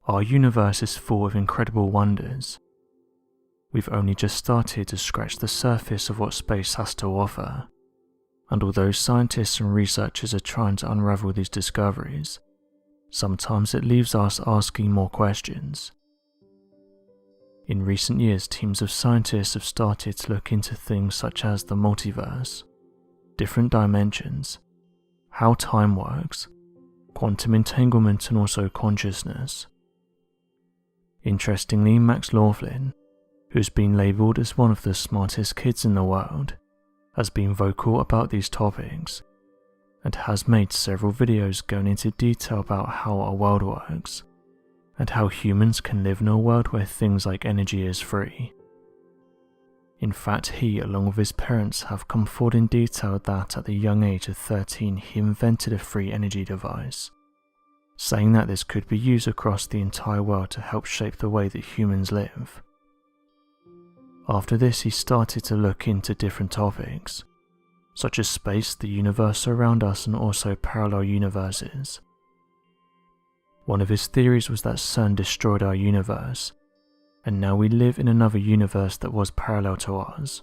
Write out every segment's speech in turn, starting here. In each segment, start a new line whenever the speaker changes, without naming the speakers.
Our universe is full of incredible wonders. We've only just started to scratch the surface of what space has to offer, and although scientists and researchers are trying to unravel these discoveries, sometimes it leaves us asking more questions. In recent years, teams of scientists have started to look into things such as the multiverse, different dimensions, how time works, quantum entanglement, and also consciousness. Interestingly, Max Laughlin, who's been labelled as one of the smartest kids in the world, has been vocal about these topics, and has made several videos going into detail about how our world works, and how humans can live in a world where things like energy is free. In fact, he, along with his parents, have come forward in detail that at the young age of 13 he invented a free energy device, saying that this could be used across the entire world to help shape the way that humans live. After this, he started to look into different topics, such as space, the universe around us, and also parallel universes. One of his theories was that CERN destroyed our universe, and now we live in another universe that was parallel to ours,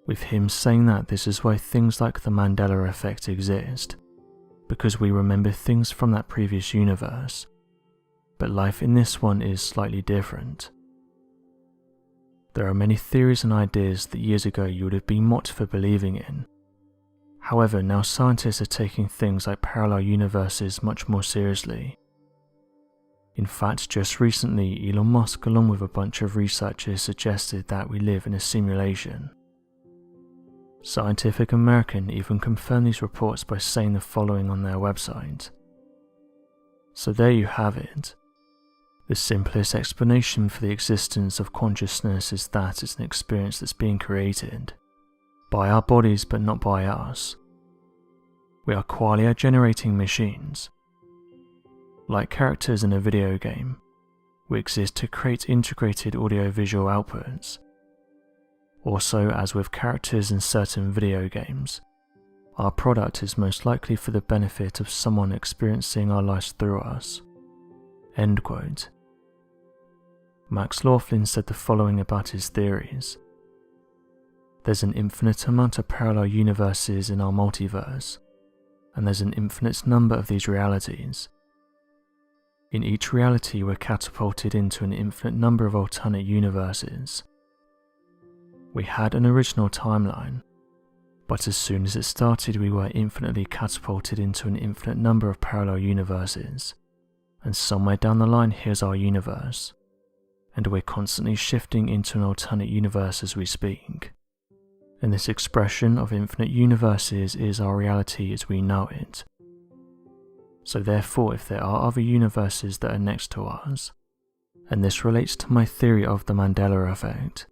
with him saying that this is why things like the Mandela Effect exist, because we remember things from that previous universe, but life in this one is slightly different. There are many theories and ideas that years ago you would have been mocked for believing in. However, now scientists are taking things like parallel universes much more seriously. In fact, just recently, Elon Musk, along with a bunch of researchers, suggested that we live in a simulation. Scientific American even confirmed these reports by saying the following on their website. So there you have it. The simplest explanation for the existence of consciousness is that it's an experience that's being created by our bodies but not by us. We are qualia generating machines. Like characters in a video game, we exist to create integrated audio-visual outputs. Also, as with characters in certain video games, our product is most likely for the benefit of someone experiencing our lives through us. End quote. Max Laughlin said the following about his theories. There's an infinite amount of parallel universes in our multiverse, and there's an infinite number of these realities. In each reality, we're catapulted into an infinite number of alternate universes. We had an original timeline, but as soon as it started, we were infinitely catapulted into an infinite number of parallel universes, and somewhere down the line here's our universe, and we're constantly shifting into an alternate universe as we speak. And this expression of infinite universes is our reality as we know it. So therefore, if there are other universes that are next to ours, and this relates to my theory of the Mandela Effect,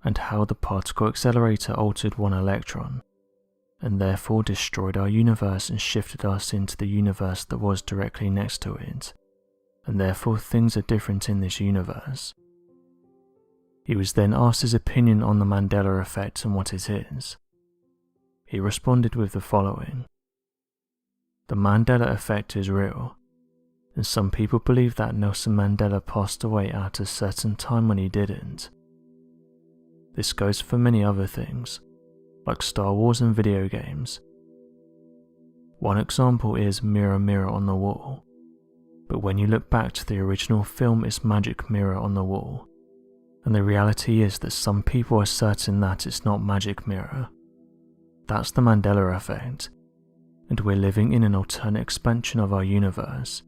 and how the particle accelerator altered one electron, and therefore destroyed our universe and shifted us into the universe that was directly next to it, and therefore things are different in this universe. He was then asked his opinion on the Mandela Effect and what it is. He responded with the following. The Mandela Effect is real, and some people believe that Nelson Mandela passed away at a certain time when he didn't. This goes for many other things, like Star Wars and video games. One example is Mirror Mirror on the Wall, but when you look back to the original film, it's Magic Mirror on the Wall, and the reality is that some people are certain that it's not Magic Mirror. That's the Mandela Effect, and we're living in an alternate expansion of our universe.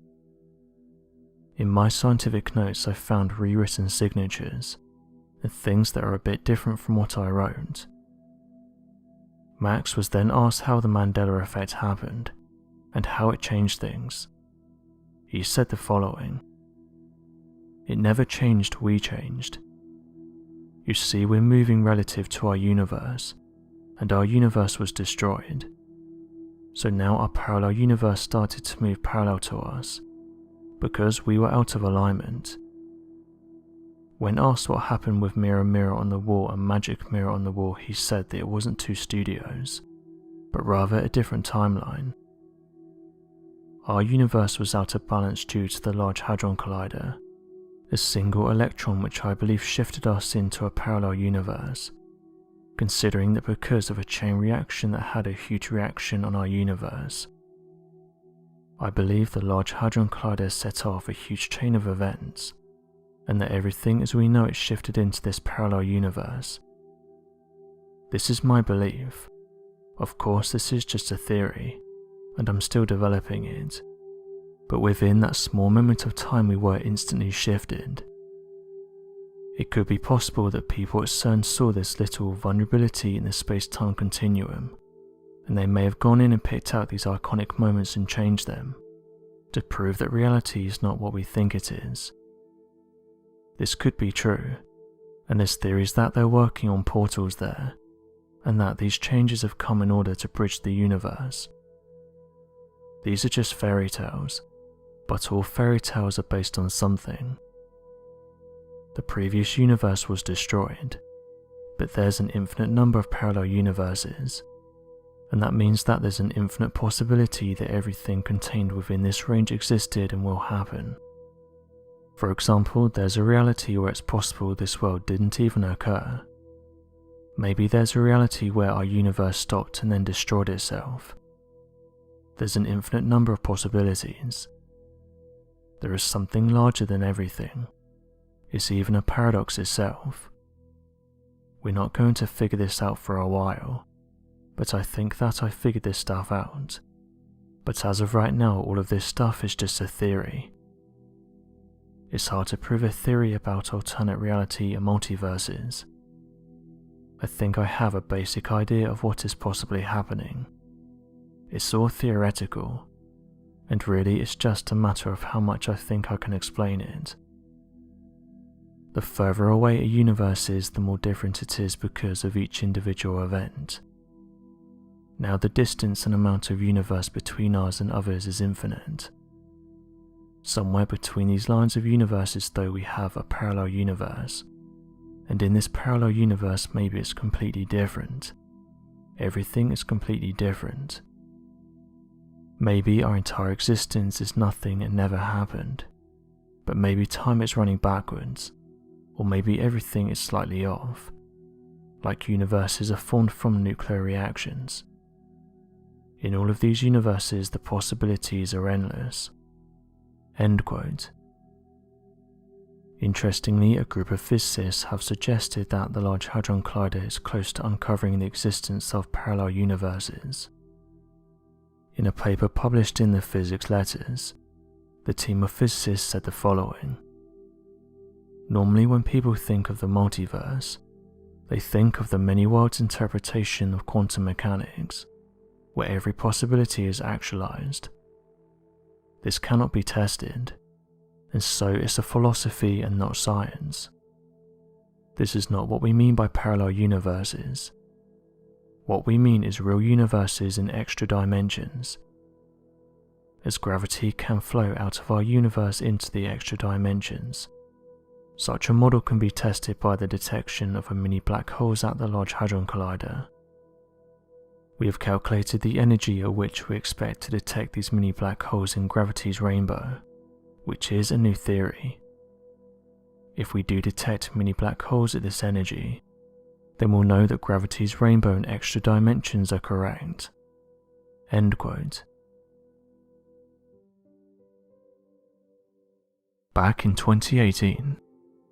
In my scientific notes, I found rewritten signatures, and things that are a bit different from what I wrote. Max was then asked how the Mandela Effect happened, and how it changed things. He said the following. It never changed, we changed. You see, we're moving relative to our universe, and our universe was destroyed. So now our parallel universe started to move parallel to us, because we were out of alignment. When asked what happened with Mirror Mirror on the Wall and Magic Mirror on the Wall, he said that it wasn't two studios, but rather a different timeline. our universe was out of balance due to the Large Hadron Collider, a single electron which I believe shifted us into a parallel universe, considering that because of a chain reaction that had a huge reaction on our universe. I believe the Large Hadron Collider set off a huge chain of events, and that everything as we know it shifted into this parallel universe. This is my belief. Of course, this is just a theory, and I'm still developing it, but within that small moment of time we were instantly shifted. It could be possible that people at CERN saw this little vulnerability in the space-time continuum, and they may have gone in and picked out these iconic moments and changed them, to prove that reality is not what we think it is. This could be true, and there's theories that they're working on portals there, and that these changes have come in order to bridge the universe. These are just fairy tales, but all fairy tales are based on something. The previous universe was destroyed, but there's an infinite number of parallel universes, and that means that there's an infinite possibility that everything contained within this range existed and will happen. For example, there's a reality where it's possible this world didn't even occur. Maybe there's a reality where our universe stopped and then destroyed itself. There's an infinite number of possibilities. There is something larger than everything. It's even a paradox itself. We're not going to figure this out for a while, but I think that I figured this stuff out. But as of right now, all of this stuff is just a theory. It's hard to prove a theory about alternate reality and multiverses. I think I have a basic idea of what is possibly happening. It's all theoretical, and really it's just a matter of how much I think I can explain it. The further away a universe is, the more different it is because of each individual event. Now the distance and amount of universe between us and others is infinite. Somewhere between these lines of universes though we have a parallel universe, and in this parallel universe maybe it's completely different. Everything is completely different. Maybe our entire existence is nothing and never happened, but maybe time is running backwards, or maybe everything is slightly off, like universes are formed from nuclear reactions. In all of these universes the possibilities are endless." End quote. Interestingly, a group of physicists have suggested that the Large Hadron Collider is close to uncovering the existence of parallel universes. In a paper published in the Physics Letters, the team of physicists said the following: "Normally when people think of the multiverse, they think of the many worlds interpretation of quantum mechanics, where every possibility is actualized. This cannot be tested, and so it's a philosophy and not science. This is not what we mean by parallel universes. What we mean is real universes in extra dimensions. As gravity can flow out of our universe into the extra dimensions, such a model can be tested by the detection of a mini black holes at the Large Hadron Collider. We have calculated the energy at which we expect to detect these mini black holes in gravity's rainbow, which is a new theory. If we do detect mini black holes at this energy, then we'll know that gravity's rainbow and extra dimensions are correct." End quote. Back in 2018,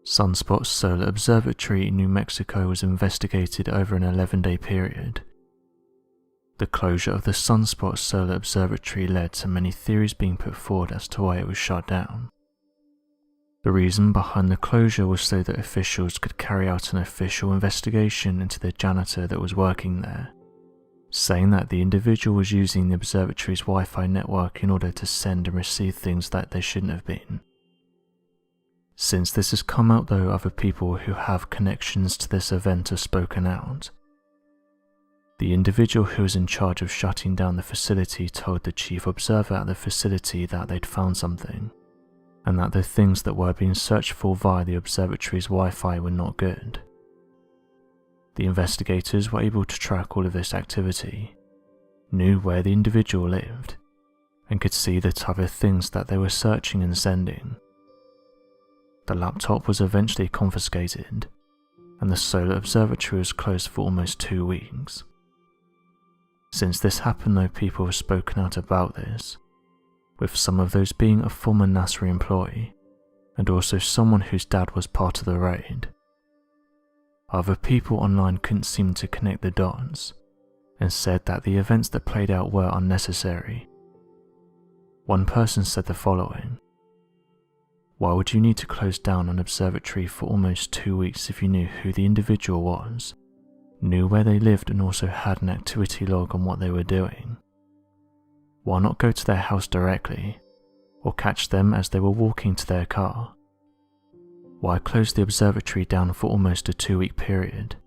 Sunspot Solar Observatory in New Mexico was investigated over an 11-day period. The closure of the Sunspot Solar Observatory led to many theories being put forward as to why it was shut down. The reason behind the closure was so that officials could carry out an official investigation into the janitor that was working there, saying that the individual was using the observatory's Wi-Fi network in order to send and receive things that they shouldn't have been. Since this has come out though, other people who have connections to this event have spoken out. The individual who was in charge of shutting down the facility told the chief observer at the facility that they'd found something, and that the things that were being searched for via the observatory's Wi-Fi were not good. The investigators were able to track all of this activity, knew where the individual lived, and could see the type of things that they were searching and sending. The laptop was eventually confiscated, and the solar observatory was closed for almost 2 weeks. Since this happened though, people have spoken out about this, with some of those being a former NASA employee, and also someone whose dad was part of the raid. Other people online couldn't seem to connect the dots, and said that the events that played out were unnecessary. One person said the following: "Why would you need to close down an observatory for almost 2 weeks if you knew who the individual was, knew where they lived, and also had an activity log on what they were doing? Why not go to their house directly, or catch them as they were walking to their car? Why close the observatory down for almost a 2-week period?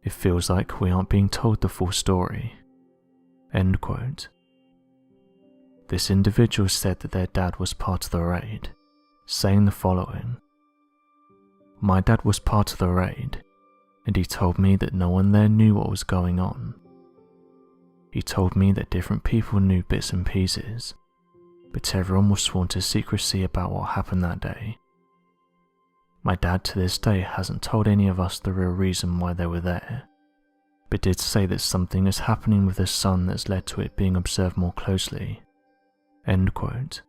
It feels like we aren't being told the full story." End quote. This individual said that their dad was part of the raid, saying the following: "My dad was part of the raid, and he told me that no one there knew what was going on. He told me that different people knew bits and pieces, but everyone was sworn to secrecy about what happened that day. My dad to this day hasn't told any of us the real reason why they were there, but did say that something is happening with the sun that's led to it being observed more closely." End quote.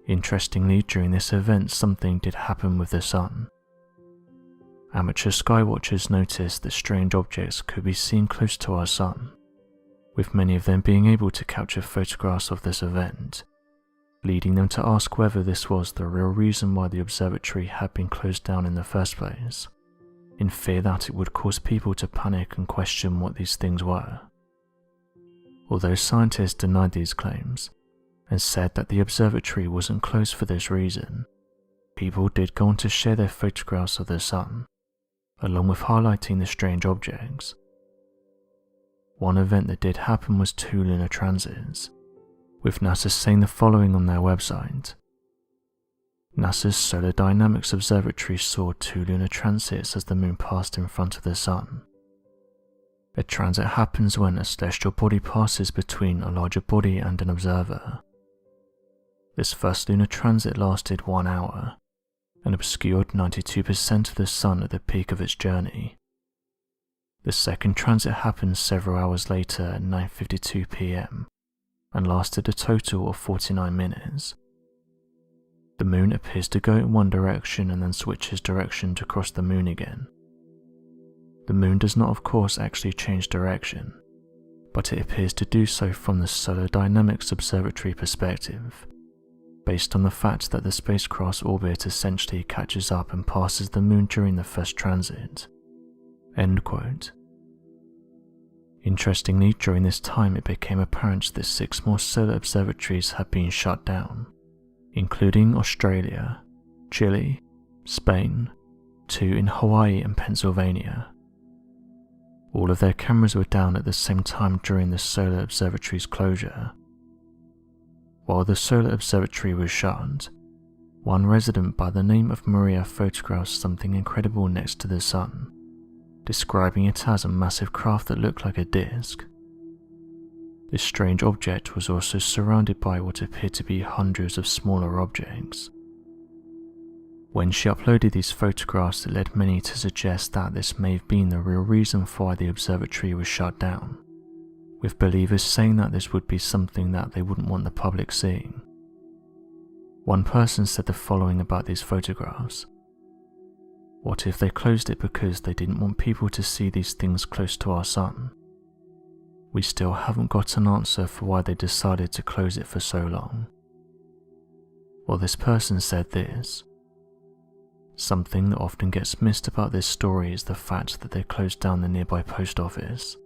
Interestingly, during this event something did happen with the sun. Amateur skywatchers noticed that strange objects could be seen close to our sun, with many of them being able to capture photographs of this event, leading them to ask whether this was the real reason why the observatory had been closed down in the first place, in fear that it would cause people to panic and question what these things were. Although scientists denied these claims and said that the observatory wasn't closed for this reason, people did go on to share their photographs of the sun, along with highlighting the strange objects. One event that did happen was 2 lunar transits, with NASA saying the following on their website: "NASA's Solar Dynamics Observatory saw 2 lunar transits as the moon passed in front of the sun. A transit happens when a celestial body passes between a larger body and an observer. This first lunar transit lasted 1 hour and obscured 92% of the sun at the peak of its journey. The second transit happened several hours later at 9:52 p.m. and lasted a total of 49 minutes. The moon appears to go in one direction and then switches direction to cross the moon again. The moon does not of course actually change direction, but it appears to do so from the Solar Dynamics Observatory perspective, based on the fact that the spacecraft's orbit essentially catches up and passes the moon during the first transit." End quote. Interestingly, during this time it became apparent that 6 more solar observatories had been shut down, including Australia, Chile, Spain, 2 in Hawaii and Pennsylvania. All of their cameras were down at the same time during the solar observatory's closure. While the solar observatory was shut, one resident by the name of Maria photographed something incredible next to the sun, describing it as a massive craft that looked like a disc. This strange object was also surrounded by what appeared to be hundreds of smaller objects. When she uploaded these photographs, it led many to suggest that this may have been the real reason for why the observatory was shut down, with believers saying that this would be something that they wouldn't want the public seeing. One person said the following about these photographs: "What if they closed it because they didn't want people to see these things close to our sun? We still haven't got an answer for why they decided to close it for so long." Well, this person said this: "Something that often gets missed about this story is the fact that they closed down the nearby post office.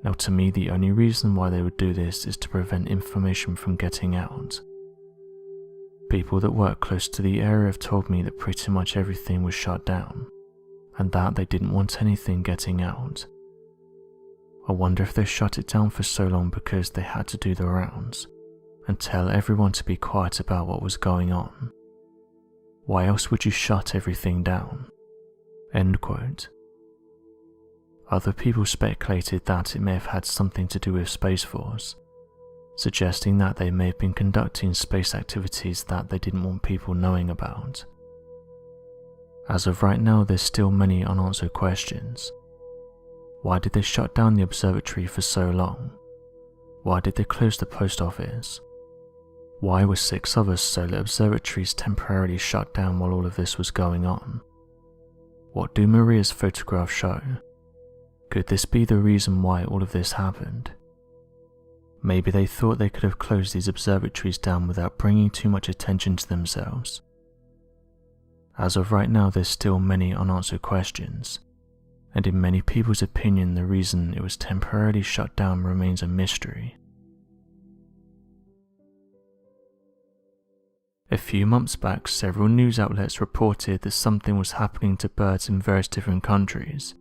Now to me, the only reason why they would do this is to prevent information from getting out. People that work close to the area have told me that pretty much everything was shut down, and that they didn't want anything getting out. I wonder if they shut it down for so long because they had to do the rounds and tell everyone to be quiet about what was going on. Why else would you shut everything down?" End quote. Other people speculated that it may have had something to do with Space Force, suggesting that they may have been conducting space activities that they didn't want people knowing about. As of right now, there's still many unanswered questions. Why did they shut down the observatory for so long? Why did they close the post office? Why were 6 other solar observatories temporarily shut down while all of this was going on? What do Maria's photographs show? Could this be the reason why all of this happened? Maybe they thought they could have closed these observatories down without bringing too much attention to themselves. As of right now, there's still many unanswered questions, and in many people's opinion, the reason it was temporarily shut down remains a mystery. A few months back, several news outlets reported that something was happening to birds in various different countries,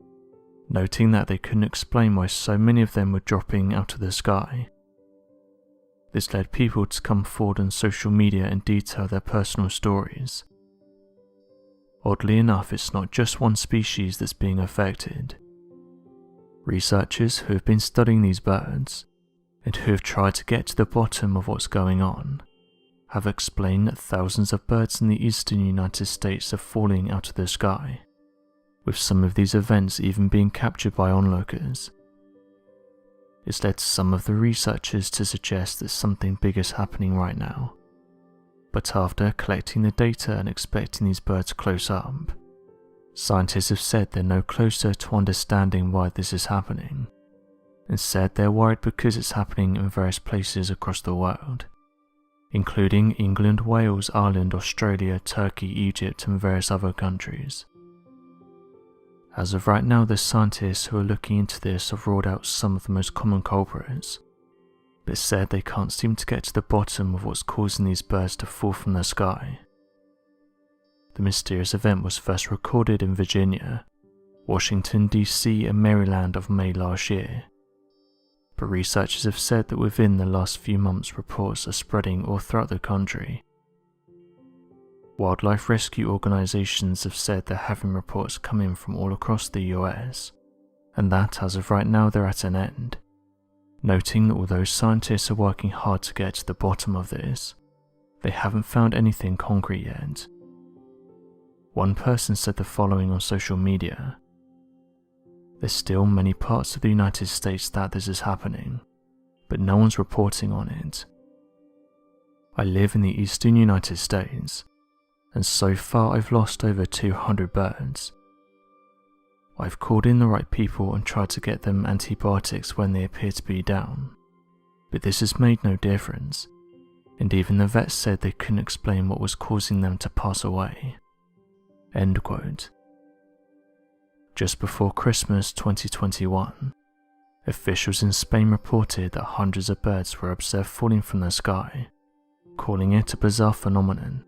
noting that they couldn't explain why so many of them were dropping out of the sky. This led people to come forward on social media and detail their personal stories. Oddly enough, it's not just one species that's being affected. Researchers who have been studying these birds, and who have tried to get to the bottom of what's going on, have explained that thousands of birds in the eastern United States are falling out of the sky, with some of these events even being captured by onlookers. It's led some of the researchers to suggest that something big is happening right now, but after collecting the data and expecting these birds close up, scientists have said they're no closer to understanding why this is happening, and said they're worried because it's happening in various places across the world, including England, Wales, Ireland, Australia, Turkey, Egypt, and various other countries. As of right now, the scientists who are looking into this have ruled out some of the most common culprits, but said they can't seem to get to the bottom of what's causing these birds to fall from the sky. The mysterious event was first recorded in Virginia, Washington DC, and Maryland of May last year, but researchers have said that within the last few months reports are spreading all throughout the country. Wildlife rescue organisations have said they're having reports coming from all across the US, and that as of right now they're at an end, noting that although scientists are working hard to get to the bottom of this, they haven't found anything concrete yet. One person said the following on social media: "There's still many parts of the United States that this is happening, but no one's reporting on it. I live in the eastern United States, and so far I've lost over 200 birds. I've called in the right people and tried to get them antibiotics when they appear to be down, but this has made no difference, and even the vets said they couldn't explain what was causing them to pass away." End quote. Just before Christmas 2021, officials in Spain reported that hundreds of birds were observed falling from the sky, calling it a bizarre phenomenon,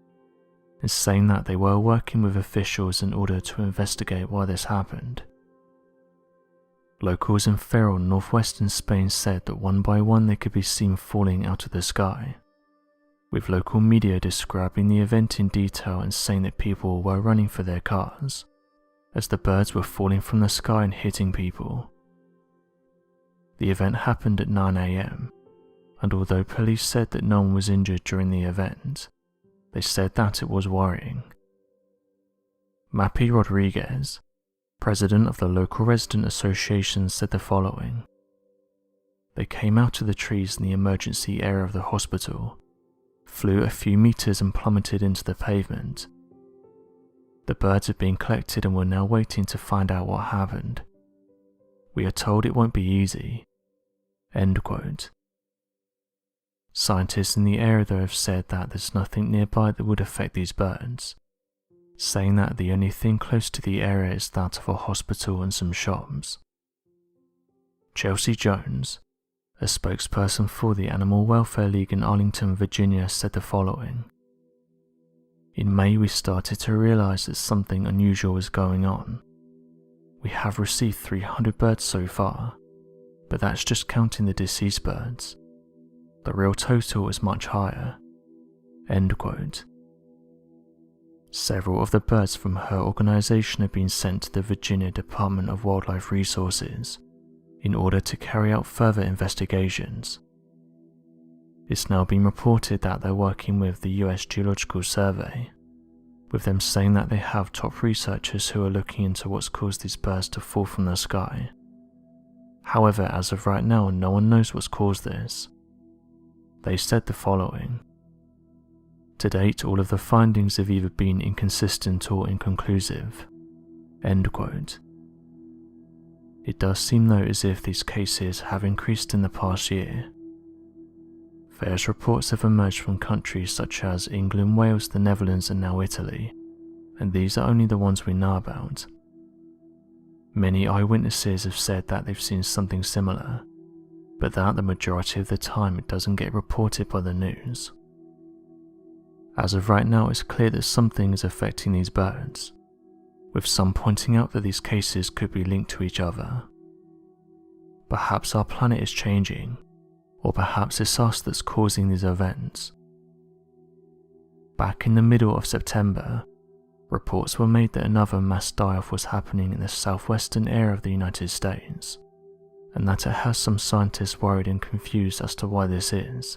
and saying that they were working with officials in order to investigate why this happened. Locals in Ferrol, northwestern Spain said that one by one they could be seen falling out of the sky, with local media describing the event in detail and saying that people were running for their cars, as the birds were falling from the sky and hitting people. The event happened at 9 AM, and although police said that no one was injured during the event, they said that it was worrying. Mappy Rodriguez, president of the local resident association, said the following: "They came out of the trees in the emergency area of the hospital, flew a few meters and plummeted into the pavement. The birds have been collected and we're now waiting to find out what happened. We are told it won't be easy." End quote. Scientists in the area though have said that there's nothing nearby that would affect these birds, saying that the only thing close to the area is that of a hospital and some shops. Chelsea Jones, a spokesperson for the Animal Welfare League in Arlington, Virginia, said the following: "In May we started to realise that something unusual was going on. We have received 300 birds so far, but that's just counting the deceased birds. The real total is much higher." End quote. Several of the birds from her organisation have been sent to the Virginia Department of Wildlife Resources in order to carry out further investigations. It's now been reported that they're working with the US Geological Survey, with them saying that they have top researchers who are looking into what's caused these birds to fall from the sky. However, as of right now, no one knows what's caused this. They said the following: "To date, all of the findings have either been inconsistent or inconclusive." End quote. It does seem though as if these cases have increased in the past year. Various reports have emerged from countries such as England, Wales, the Netherlands and now Italy, and these are only the ones we know about. Many eyewitnesses have said that they've seen something similar, but that the majority of the time it doesn't get reported by the news. As of right now, it's clear that something is affecting these birds, with some pointing out that these cases could be linked to each other. Perhaps our planet is changing, or perhaps it's us that's causing these events. Back in the middle of September, reports were made that another mass die-off was happening in the southwestern area of the United States, and that it has some scientists worried and confused as to why this is.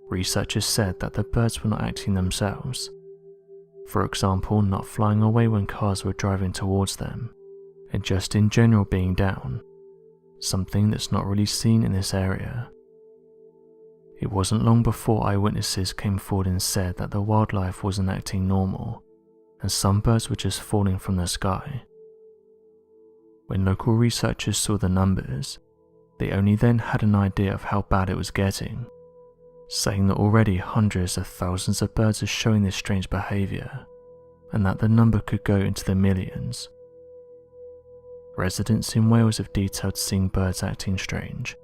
Researchers said that the birds were not acting themselves, for example not flying away when cars were driving towards them, and just in general being down, something that's not really seen in this area. It wasn't long before eyewitnesses came forward and said that the wildlife wasn't acting normal, and some birds were just falling from the sky. When local researchers saw the numbers, they only then had an idea of how bad it was getting, saying that already hundreds of thousands of birds are showing this strange behaviour, and that the number could go into the millions. Residents in Wales have detailed seeing birds acting strange,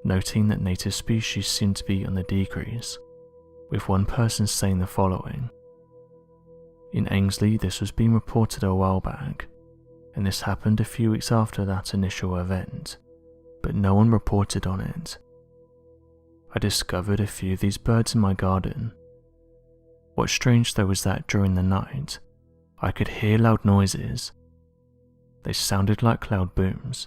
noting that native species seem to be on the decrease, with one person saying the following: "In Ainsley, this was being reported a while back, and this happened a few weeks after that initial event, but no one reported on it. I discovered a few of these birds in my garden. What's strange though was that during the night, I could hear loud noises. They sounded like loud booms,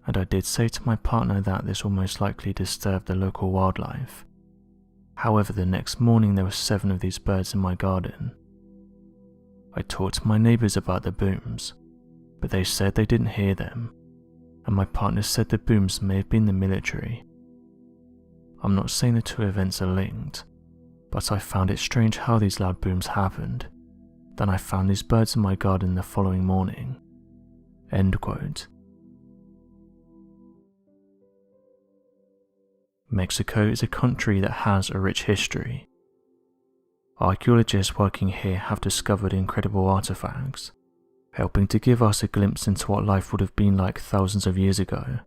and I did say to my partner that this will most likely disturb the local wildlife. However, the next morning there were 7 of these birds in my garden. I talked to my neighbours about the booms, but they said they didn't hear them, and my partner said the booms may have been the military. I'm not saying the two events are linked, but I found it strange how these loud booms happened. Then I found these birds in my garden the following morning." End quote. Mexico is a country that has a rich history. Archaeologists working here have discovered incredible artifacts, helping to give us a glimpse into what life would have been like thousands of years ago.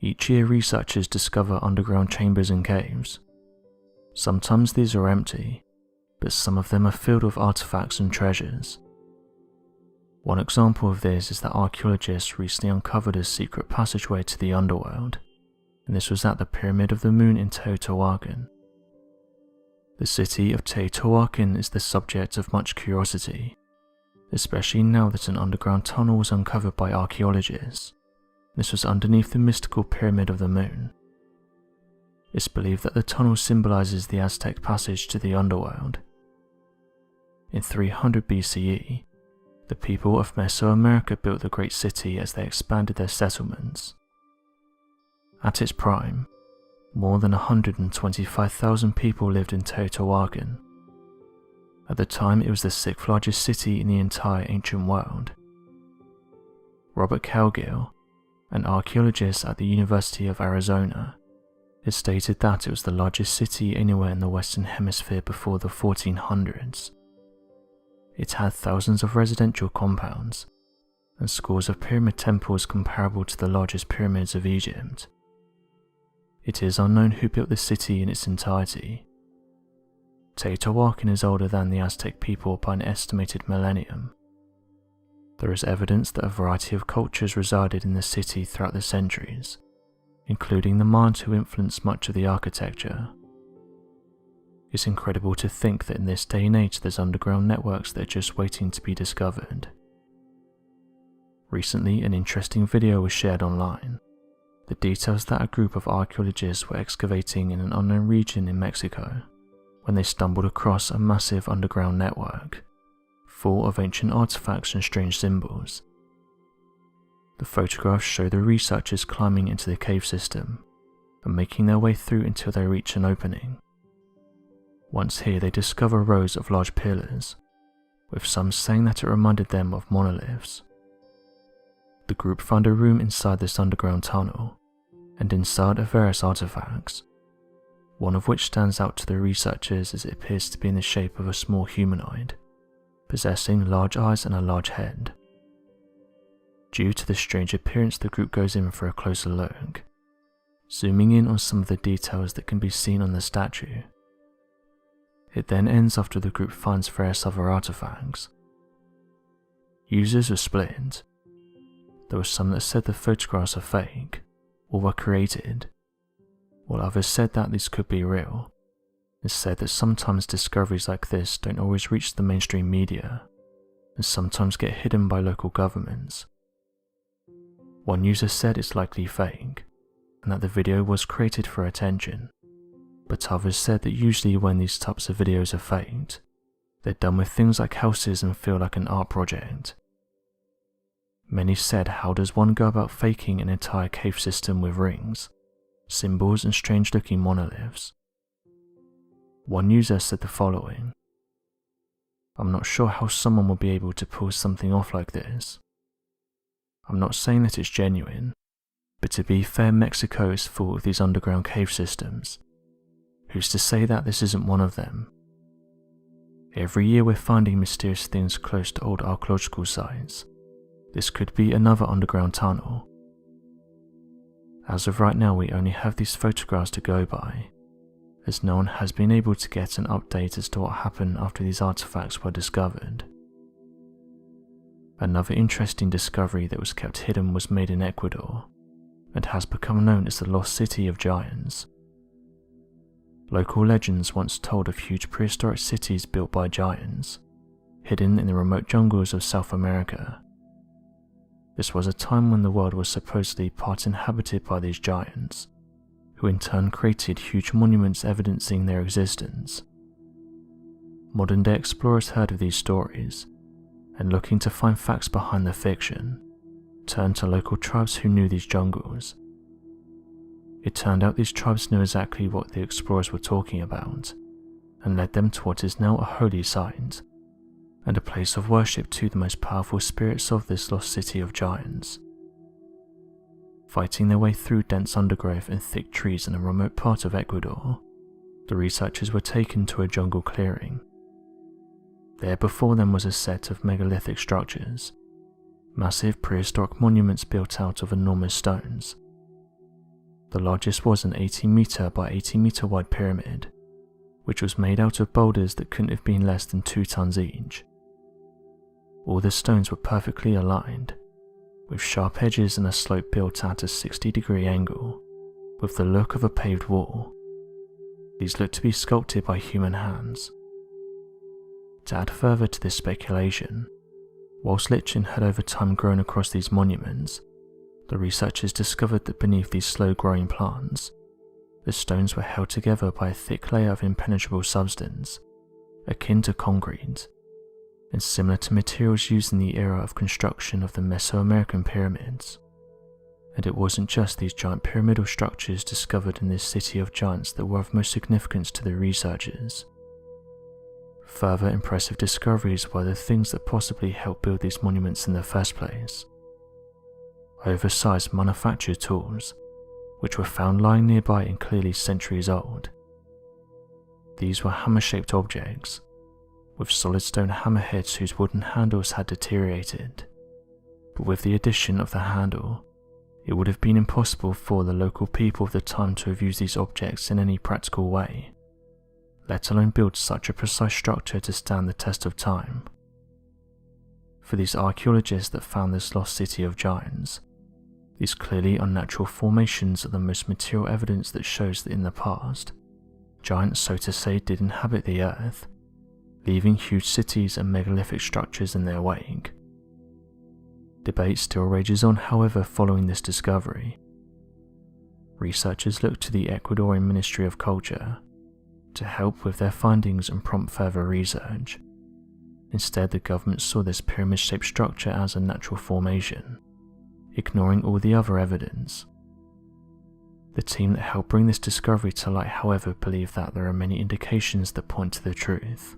Each year researchers discover underground chambers and caves. Sometimes these are empty, but some of them are filled with artifacts and treasures. One example of this is that archaeologists recently uncovered a secret passageway to the underworld, and this was at the Pyramid of the Moon in Teotihuacan. The city of Teotihuacan is the subject of much curiosity, especially now that an underground tunnel was uncovered by archaeologists. This was underneath the mystical Pyramid of the Moon. It's believed that the tunnel symbolizes the Aztec passage to the underworld. In 300 BCE, the people of Mesoamerica built the great city as they expanded their settlements. At its prime, more than 125,000 people lived in Teotihuacan. At the time, it was the 6th largest city in the entire ancient world. Robert Cowgill, an archaeologist at the University of Arizona, has stated that it was the largest city anywhere in the Western Hemisphere before the 1400s. It had thousands of residential compounds, and scores of pyramid temples comparable to the largest pyramids of Egypt. It is unknown who built the city in its entirety. Teotihuacan is older than the Aztec people by an estimated millennium. There is evidence that a variety of cultures resided in the city throughout the centuries, including the Mayans who influenced much of the architecture. It's incredible to think that in this day and age there's underground networks that are just waiting to be discovered. Recently, an interesting video was shared online. the details that a group of archaeologists were excavating in an unknown region in Mexico when they stumbled across a massive underground network full of ancient artifacts and strange symbols. The photographs show the researchers climbing into the cave system and making their way through until they reach an opening. Once here, they discover rows of large pillars, with some saying that it reminded them of monoliths. The group found a room inside this underground tunnel, and inside are various artifacts, one of which stands out to the researchers as it appears to be in the shape of a small humanoid, possessing large eyes and a large head. Due to the strange appearance, the group goes in for a closer look, zooming in on some of the details that can be seen on the statue. It then ends after the group finds various other artifacts. Users were split. There were some that said the photographs are fake or were created, while others said that these could be real. It said that sometimes discoveries like this don't always reach the mainstream media and sometimes get hidden by local governments. One user said it's likely fake and that the video was created for attention, but others said that usually when these types of videos are faked, they're done with things like houses and feel like an art project. Many said, how does one go about faking an entire cave system with rings, symbols and strange looking monoliths? One user said the following: "I'm not sure how someone will be able to pull something off like this. I'm not saying that it's genuine, but to be fair, Mexico is full of these underground cave systems. Who's to say that this isn't one of them? Every year we're finding mysterious things close to old archaeological sites. This could be another underground tunnel. As of right now, we only have these photographs to go by, as no one has been able to get an update as to what happened after these artifacts were discovered." Another interesting discovery that was kept hidden was made in Ecuador, and has become known as the Lost City of Giants. Local legends once told of huge prehistoric cities built by giants, hidden in the remote jungles of South America. This was a time when the world was supposedly part inhabited by these giants, who in turn created huge monuments evidencing their existence. Modern-day explorers heard of these stories, and looking to find facts behind the fiction, turned to local tribes who knew these jungles. It turned out these tribes knew exactly what the explorers were talking about, and led them to what is now a holy site, and a place of worship to the most powerful spirits of this lost city of giants. Fighting their way through dense undergrowth and thick trees in a remote part of Ecuador, the researchers were taken to a jungle clearing. There before them was a set of megalithic structures, massive prehistoric monuments built out of enormous stones. The largest was an 80-meter by 80-meter wide pyramid, which was made out of boulders that couldn't have been less than 2 tons each. All the stones were perfectly aligned, with sharp edges and a slope built at a 60-degree angle, with the look of a paved wall. These looked to be sculpted by human hands. To add further to this speculation, whilst lichen had over time grown across these monuments, the researchers discovered that beneath these slow-growing plants, the stones were held together by a thick layer of impenetrable substance, akin to concrete, and similar to materials used in the era of construction of the Mesoamerican pyramids. And it wasn't just these giant pyramidal structures discovered in this city of giants that were of most significance to the researchers. Further impressive discoveries were the things that possibly helped build these monuments in the first place. Oversized manufactured tools, which were found lying nearby and clearly centuries old. These were hammer-shaped objects, with solid stone hammerheads whose wooden handles had deteriorated, but with the addition of the handle, it would have been impossible for the local people of the time to have used these objects in any practical way, let alone build such a precise structure to stand the test of time. For these archaeologists that found this lost city of giants, these clearly unnatural formations are the most material evidence that shows that in the past, giants, so to say, did inhabit the earth, leaving huge cities and megalithic structures in their wake. Debate still rages on, however, following this discovery. researchers looked to the Ecuadorian Ministry of Culture to help with their findings and prompt further research. Instead, the government saw this pyramid-shaped structure as a natural formation, ignoring all the other evidence. The team that helped bring this discovery to light, however, believe that there are many indications that point to the truth.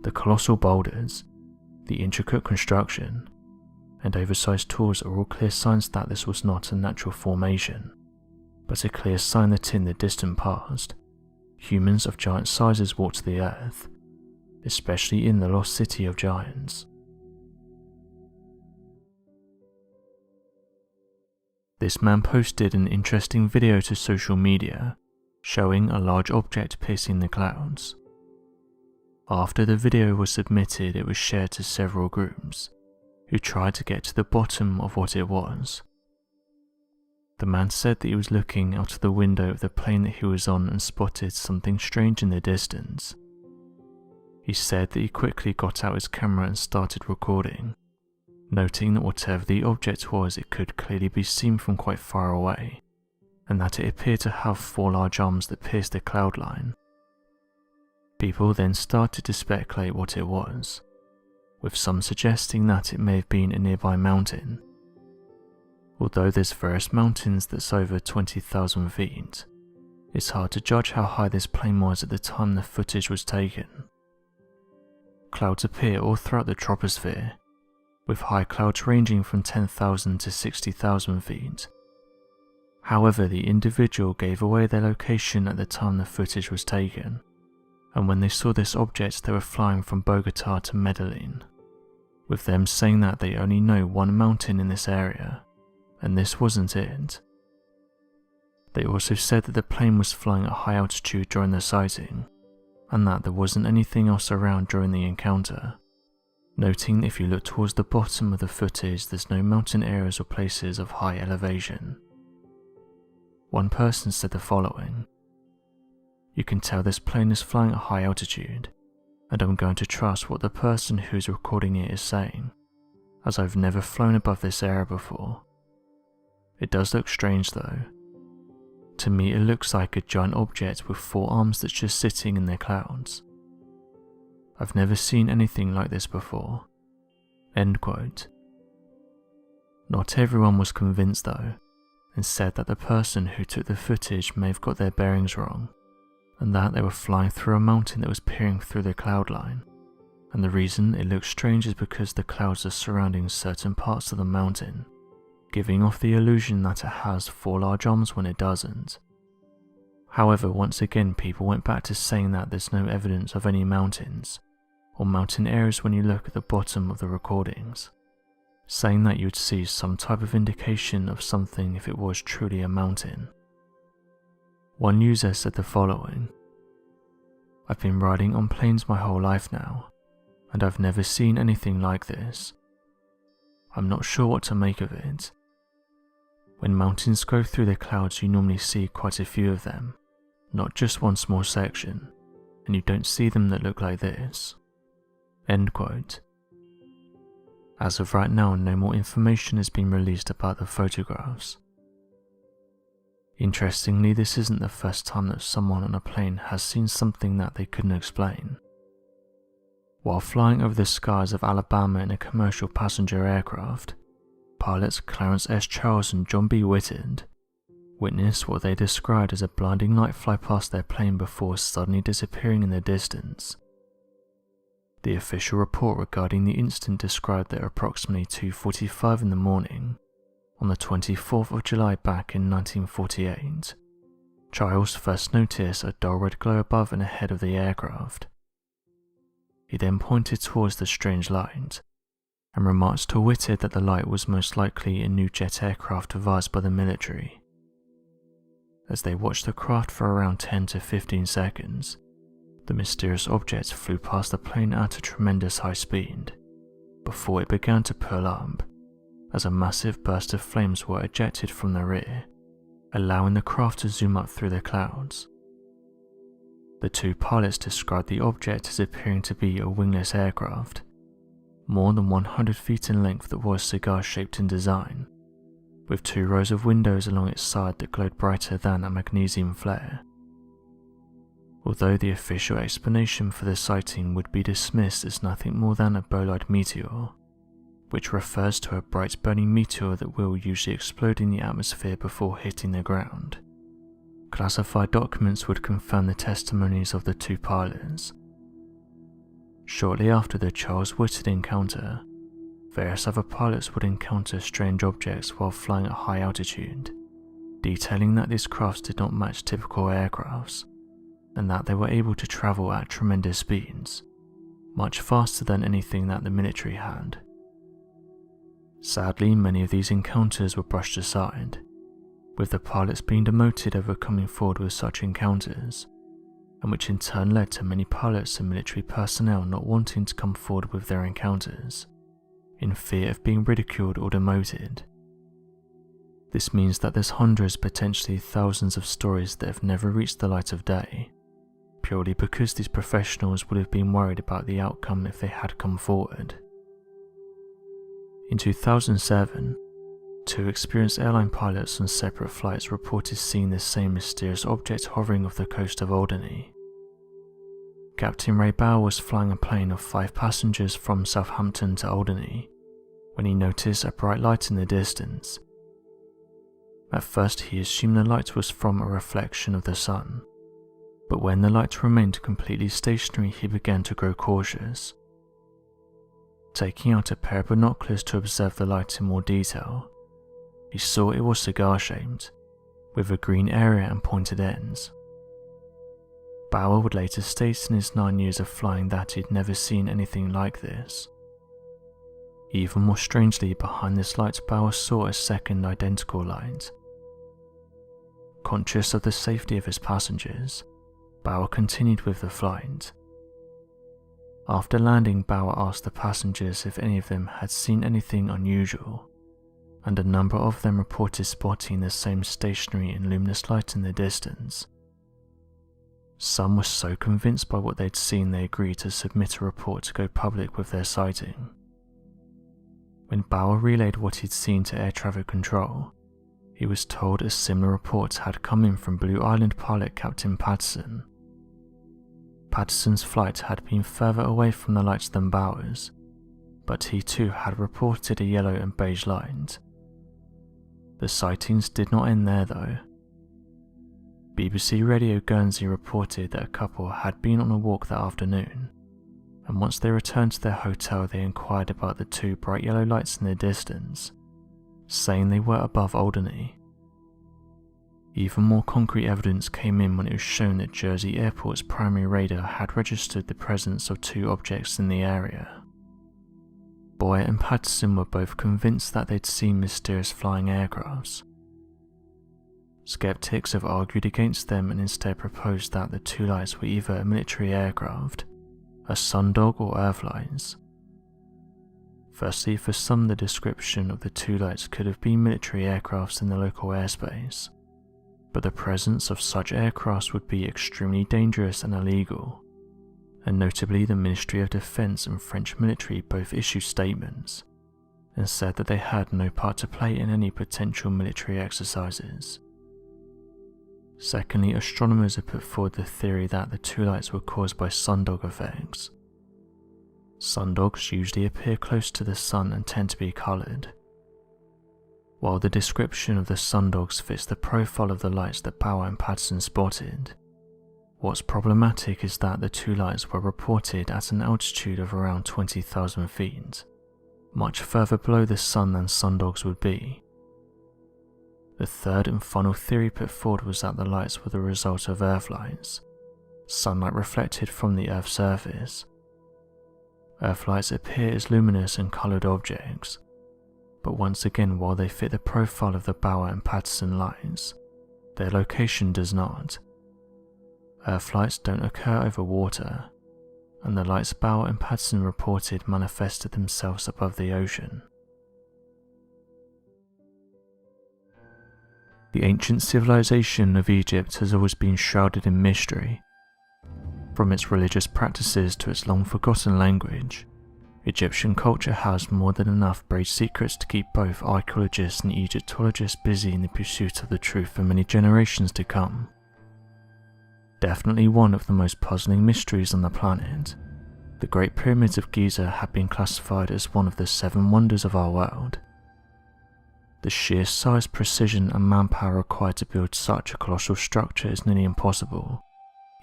The colossal boulders, the intricate construction, and oversized tools are all clear signs that this was not a natural formation, but a clear sign that in the distant past, humans of giant sizes walked the earth, especially in the lost city of giants. This man posted an interesting video to social media showing a large object piercing the clouds. After the video was submitted, it was shared to several groups who tried to get to the bottom of what it was. The man said that he was looking out of the window of the plane that he was on and spotted something strange in the distance. He said that he quickly got out his camera and started recording, noting that whatever the object was, it could clearly be seen from quite far away, and that it appeared to have 4 large arms that pierced the cloud line. People then started to speculate what it was, with some suggesting that it may have been a nearby mountain. Although there's various mountains that's over 20,000 feet, it's hard to judge how high this plane was at the time the footage was taken. Clouds appear all throughout the troposphere, with high clouds ranging from 10,000 to 60,000 feet. However, the individual gave away their location at the time the footage was taken, and when they saw this object they were flying from Bogota to Medellin, with them saying that they only know one mountain in this area, and this wasn't it. They also said that the plane was flying at high altitude during the sighting, and that there wasn't anything else around during the encounter, noting that if you look towards the bottom of the footage there's no mountain areas or places of high elevation. One person said the following: "You can tell this plane is flying at high altitude, and I'm going to trust what the person who's recording it is saying, as I've never flown above this area before. It does look strange though. To me it looks like a giant object with 4 arms that's just sitting in the clouds. I've never seen anything like this before." End quote. Not everyone was convinced though, and said that the person who took the footage may have got their bearings wrong, and that they were flying through a mountain that was peering through the cloud line, and the reason it looks strange is because the clouds are surrounding certain parts of the mountain, giving off the illusion that it has 4 large arms when it doesn't. However, once again people went back to saying that there's no evidence of any mountains or mountain areas when you look at the bottom of the recordings, saying that you'd see some type of indication of something if it was truly a mountain. One user said the following: "I've been riding on planes my whole life now, and I've never seen anything like this. I'm not sure what to make of it. When mountains go through the clouds you normally see quite a few of them, not just one small section, and you don't see them that look like this." End quote. As of right now, no more information has been released about the photographs. Interestingly, this isn't the first time that someone on a plane has seen something that they couldn't explain. While flying over the skies of Alabama in a commercial passenger aircraft, pilots Clarence S. Charles and John B. Whitted witnessed what they described as a blinding light fly past their plane before suddenly disappearing in the distance. The official report regarding the incident described that approximately 2:45 in the morning, on the 24th of July back in 1948, Charles first noticed a dull red glow above and ahead of the aircraft. He then pointed towards the strange light, and remarked to Whitted that the light was most likely a new jet aircraft devised by the military. As they watched the craft for around 10 to 15 seconds, the mysterious object flew past the plane at a tremendous high speed, before it began to pull up, as a massive burst of flames were ejected from the rear, allowing the craft to zoom up through the clouds. The 2 pilots described the object as appearing to be a wingless aircraft, more than 100 feet in length that was cigar-shaped in design, with 2 rows of windows along its side that glowed brighter than a magnesium flare. Although the official explanation for the sighting would be dismissed as nothing more than a bolide meteor, which refers to a bright burning meteor that will usually explode in the atmosphere before hitting the ground, classified documents would confirm the testimonies of the 2 pilots. Shortly after the Charles Whitted encounter, various other pilots would encounter strange objects while flying at high altitude, detailing that these crafts did not match typical aircrafts, and that they were able to travel at tremendous speeds, much faster than anything that the military had. Sadly, many of these encounters were brushed aside, with the pilots being demoted over coming forward with such encounters, and which in turn led to many pilots and military personnel not wanting to come forward with their encounters, in fear of being ridiculed or demoted. This means that there's hundreds, potentially thousands of stories that have never reached the light of day, purely because these professionals would have been worried about the outcome if they had come forward. In 2007, 2 experienced airline pilots on separate flights reported seeing the same mysterious object hovering off the coast of Alderney. Captain Ray Bauer was flying a plane of 5 passengers from Southampton to Alderney when he noticed a bright light in the distance. At first he assumed the light was from a reflection of the sun, but when the light remained completely stationary he began to grow cautious. Taking out a pair of binoculars to observe the light in more detail, he saw it was cigar-shaped, with a green area and pointed ends. Bauer would later state in his 9 years of flying that he'd never seen anything like this. Even more strangely, behind this light Bauer saw a second identical light. Conscious of the safety of his passengers, Bauer continued with the flight. After landing, Bauer asked the passengers if any of them had seen anything unusual, and a number of them reported spotting the same stationary and luminous light in the distance. Some were so convinced by what they'd seen they agreed to submit a report to go public with their sighting. When Bauer relayed what he'd seen to air traffic control, he was told a similar report had come in from Blue Island pilot Captain Patterson. Patterson's flight had been further away from the lights than Bauer's, but he too had reported a yellow and beige light. The sightings did not end there though. BBC Radio Guernsey reported that a couple had been on a walk that afternoon, and once they returned to their hotel they inquired about the 2 bright yellow lights in the distance, saying they were above Alderney. Even more concrete evidence came in when it was shown that Jersey Airport's primary radar had registered the presence of 2 objects in the area. Boyer and Patterson were both convinced that they'd seen mysterious flying aircrafts. Skeptics have argued against them and instead proposed that the 2 lights were either a military aircraft, a sundog or earthlights. Firstly, for some the description of the 2 lights could have been military aircrafts in the local airspace, but the presence of such aircrafts would be extremely dangerous and illegal, and notably the Ministry of Defence and French military both issued statements and said that they had no part to play in any potential military exercises. Secondly, astronomers have put forward the theory that the 2 lights were caused by sundog effects. Sundogs usually appear close to the sun and tend to be coloured. While the description of the sundogs fits the profile of the lights that Bauer and Patterson spotted, what's problematic is that the 2 lights were reported at an altitude of around 20,000 feet, much further below the sun than sundogs would be. The third and final theory put forward was that the lights were the result of earthlights, sunlight reflected from the Earth's surface. Earthlights appear as luminous and coloured objects, but once again, while they fit the profile of the Bauer and Patterson lights, their location does not. Earthlights don't occur over water, and the lights Bauer and Patterson reported manifested themselves above the ocean. The ancient civilization of Egypt has always been shrouded in mystery. From its religious practices to its long-forgotten language, Egyptian culture has more than enough buried secrets to keep both archaeologists and Egyptologists busy in the pursuit of the truth for many generations to come. Definitely one of the most puzzling mysteries on the planet, the Great Pyramids of Giza have been classified as one of the 7 wonders of our world. The sheer size, precision and manpower required to build such a colossal structure is nearly impossible,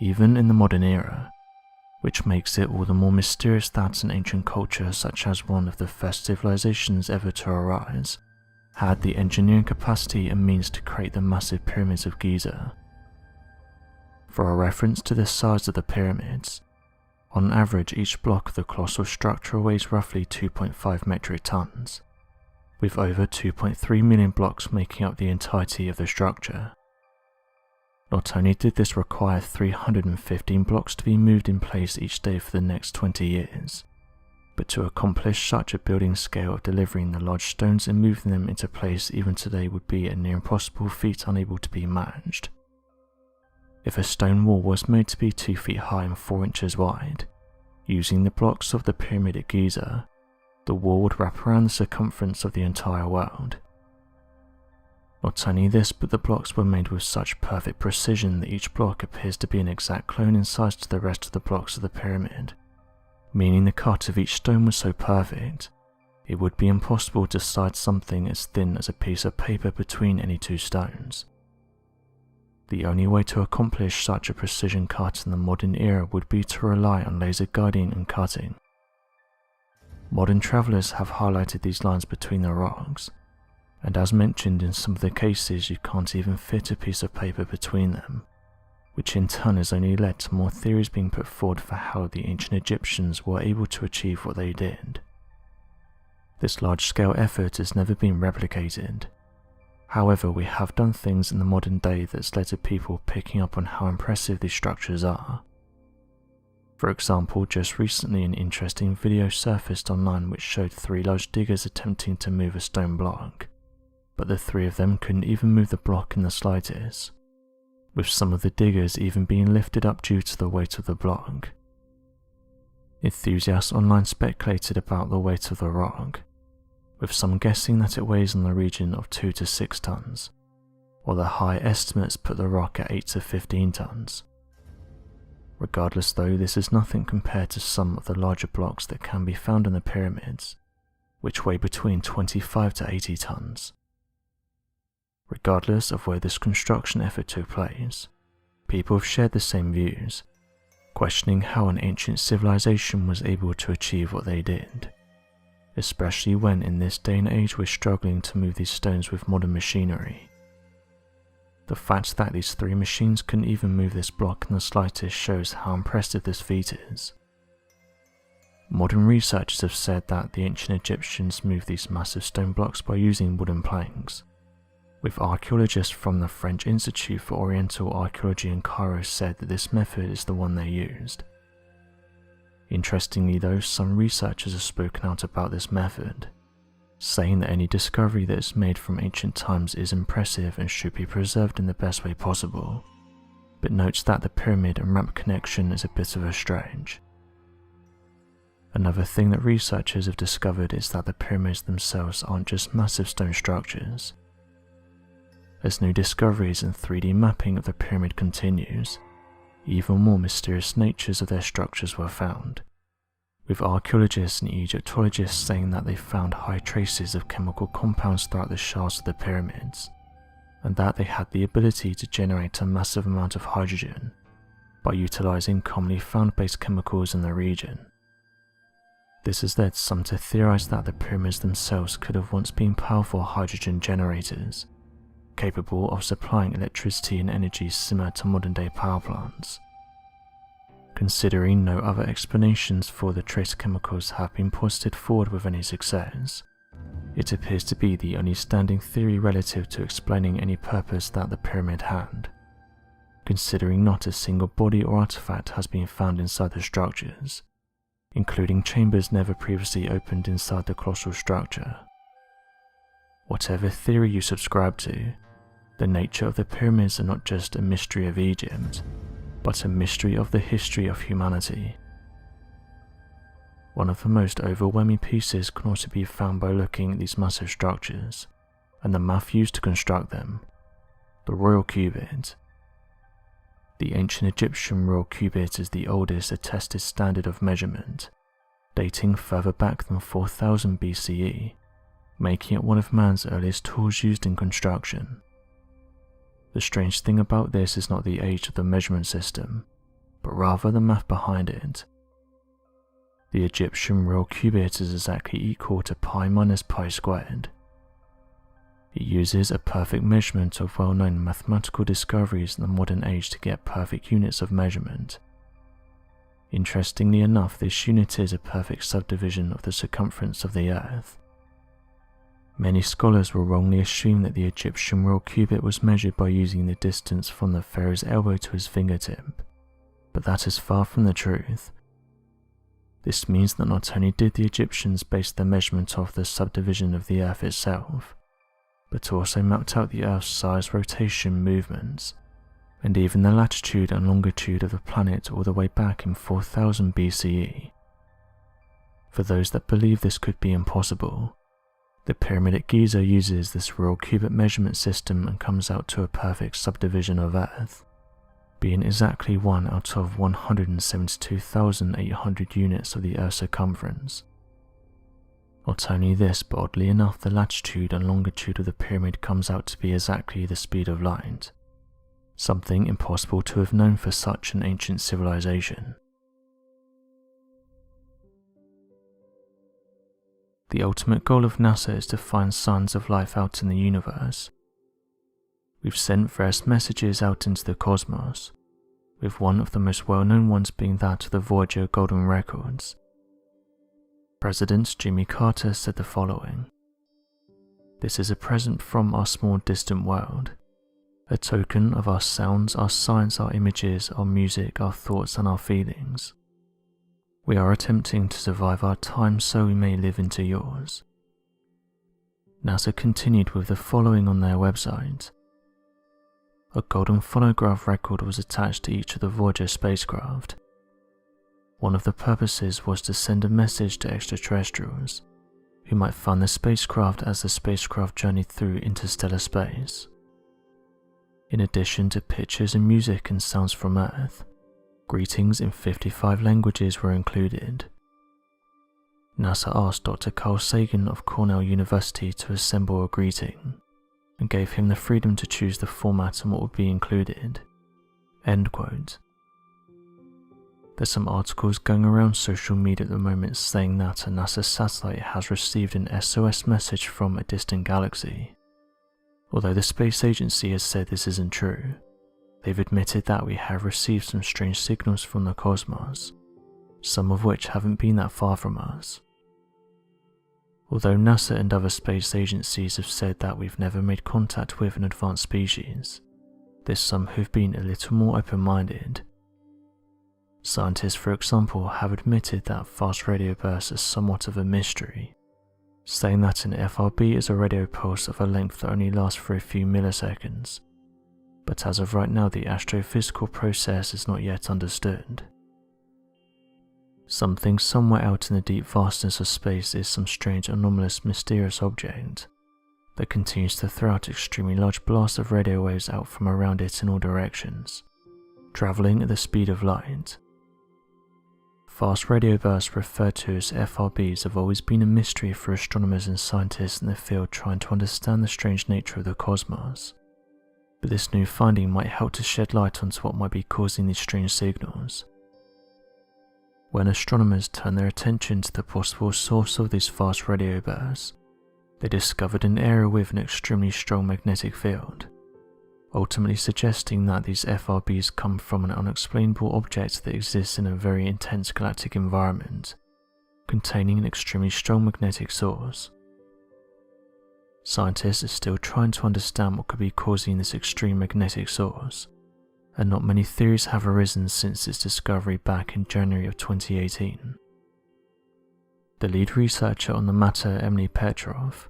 even in the modern era, which makes it all the more mysterious that an ancient culture such as one of the first civilizations ever to arise had the engineering capacity and means to create the massive pyramids of Giza. For a reference to the size of the pyramids, on average each block of the colossal structure weighs roughly 2.5 metric tons, with over 2.3 million blocks making up the entirety of the structure. Not only did this require 315 blocks to be moved in place each day for the next 20 years, but to accomplish such a building scale of delivering the large stones and moving them into place even today would be a near impossible feat unable to be matched. If a stone wall was made to be 2 feet high and 4 inches wide, using the blocks of the pyramid at Giza, the wall would wrap around the circumference of the entire world. Not only this, but the blocks were made with such perfect precision that each block appears to be an exact clone in size to the rest of the blocks of the pyramid, meaning the cut of each stone was so perfect, it would be impossible to slide something as thin as a piece of paper between any 2 stones. The only way to accomplish such a precision cut in the modern era would be to rely on laser guiding and cutting. Modern travellers have highlighted these lines between the rocks, and as mentioned in some of the cases you can't even fit a piece of paper between them, which in turn has only led to more theories being put forward for how the ancient Egyptians were able to achieve what they did. This large-scale effort has never been replicated. However, we have done things in the modern day that's led to people picking up on how impressive these structures are. For example, just recently an interesting video surfaced online which showed 3 large diggers attempting to move a stone block, but the 3 of them couldn't even move the block in the slightest, with some of the diggers even being lifted up due to the weight of the block. Enthusiasts online speculated about the weight of the rock, with some guessing that it weighs in the region of 2 to 6 tons, while the high estimates put the rock at 8 to 15 tons. Regardless though, this is nothing compared to some of the larger blocks that can be found in the pyramids, which weigh between 25 to 80 tons. Regardless of where this construction effort took place, people have shared the same views, questioning how an ancient civilization was able to achieve what they did, especially when in this day and age we're struggling to move these stones with modern machinery. The fact that these 3 machines couldn't even move this block in the slightest shows how impressive this feat is. Modern researchers have said that the ancient Egyptians moved these massive stone blocks by using wooden planks, with archaeologists from the French Institute for Oriental Archaeology in Cairo said that this method is the one they used. Interestingly though, some researchers have spoken out about this method, saying that any discovery that is made from ancient times is impressive and should be preserved in the best way possible, but notes that the pyramid and ramp connection is a bit of a stretch. Another thing that researchers have discovered is that the pyramids themselves aren't just massive stone structures. As new discoveries and 3D mapping of the pyramid continues, even more mysterious natures of their structures were found, with archaeologists and Egyptologists saying that they found high traces of chemical compounds throughout the shafts of the pyramids, and that they had the ability to generate a massive amount of hydrogen by utilizing commonly found base chemicals in the region. This has led some to theorize that the pyramids themselves could have once been powerful hydrogen generators, capable of supplying electricity and energy similar to modern-day power plants. Considering no other explanations for the trace chemicals have been posited forward with any success, it appears to be the only standing theory relative to explaining any purpose that the pyramid had, considering not a single body or artifact has been found inside the structures, including chambers never previously opened inside the colossal structure. Whatever theory you subscribe to, the nature of the pyramids are not just a mystery of Egypt, but a mystery of the history of humanity. One of the most overwhelming pieces can also be found by looking at these massive structures, and the math used to construct them, the Royal Cupid. The ancient Egyptian Royal Cupid is the oldest attested standard of measurement, dating further back than 4000 BCE, making it one of man's earliest tools used in construction. The strange thing about this is not the age of the measurement system, but rather the math behind it. The Egyptian Royal Cubit is exactly equal to pi minus pi squared. It uses a perfect measurement of well-known mathematical discoveries in the modern age to get perfect units of measurement. Interestingly enough, this unit is a perfect subdivision of the circumference of the Earth. Many scholars will wrongly assume that the Egyptian Royal Cubit was measured by using the distance from the pharaoh's elbow to his fingertip, but that is far from the truth. This means that not only did the Egyptians base their measurement off the subdivision of the Earth itself, but also mapped out the Earth's size, rotation, movements, and even the latitude and longitude of the planet all the way back in 4000 BCE. For those that believe this could be impossible, the pyramid at Giza uses this Royal Cubit measurement system and comes out to a perfect subdivision of Earth, being exactly 1 out of 172,800 units of the Earth's circumference. Not only this, but oddly enough, the latitude and longitude of the pyramid comes out to be exactly the speed of light, something impossible to have known for such an ancient civilization. The ultimate goal of NASA is to find signs of life out in the universe. We've sent various messages out into the cosmos, with one of the most well-known ones being that of the Voyager Golden Records. President Jimmy Carter said the following: "This is a present from our small distant world, a token of our sounds, our signs, our images, our music, our thoughts and our feelings. We are attempting to survive our time so we may live into yours." NASA continued with the following on their website: "A golden phonograph record was attached to each of the Voyager spacecraft. One of the purposes was to send a message to extraterrestrials, who might find the spacecraft as the spacecraft journeyed through interstellar space. In addition to pictures and music and sounds from Earth, greetings in 55 languages were included. NASA asked Dr. Carl Sagan of Cornell University to assemble a greeting, and gave him the freedom to choose the format and what would be included." End quote. There's some articles going around social media at the moment saying that a NASA satellite has received an SOS message from a distant galaxy. Although the space agency has said this isn't true, they've admitted that we have received some strange signals from the cosmos, some of which haven't been that far from us. Although NASA and other space agencies have said that we've never made contact with an advanced species, there's some who've been a little more open-minded. Scientists, for example, have admitted that fast radio bursts are somewhat of a mystery, saying that an FRB is a radio pulse of a length that only lasts for a few milliseconds, but as of right now the astrophysical process is not yet understood. Something somewhere out in the deep vastness of space is some strange, anomalous, mysterious object that continues to throw out extremely large blasts of radio waves out from around it in all directions, travelling at the speed of light. Fast radio bursts, referred to as FRBs, have always been a mystery for astronomers and scientists in the field trying to understand the strange nature of the cosmos, but this new finding might help to shed light onto what might be causing these strange signals. When astronomers turned their attention to the possible source of these fast radio bursts, they discovered an area with an extremely strong magnetic field, ultimately suggesting that these FRBs come from an unexplainable object that exists in a very intense galactic environment, containing an extremely strong magnetic source. Scientists are still trying to understand what could be causing this extreme magnetic source, and not many theories have arisen since its discovery back in January of 2018. The lead researcher on the matter, Emily Petrov,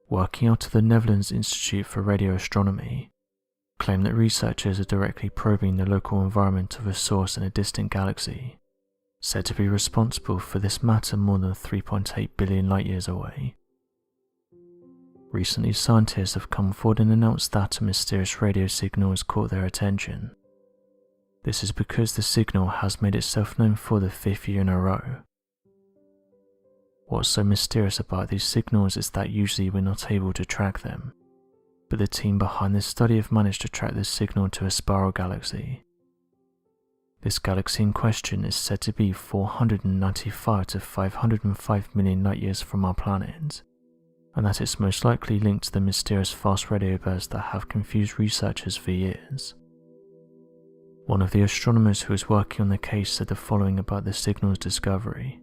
working out of the Netherlands Institute for Radio Astronomy, claimed that researchers are directly probing the local environment of a source in a distant galaxy, said to be responsible for this matter more than 3.8 billion light-years away. Recently, scientists have come forward and announced that a mysterious radio signal has caught their attention. This is because the signal has made itself known for the 5th year in a row. What's so mysterious about these signals is that usually we're not able to track them, but the team behind this study have managed to track this signal to a spiral galaxy. This galaxy in question is said to be 495 to 505 million light-years from our planet, and that it's most likely linked to the mysterious fast radio bursts that have confused researchers for years. One of the astronomers who was working on the case said the following about the signal's discovery.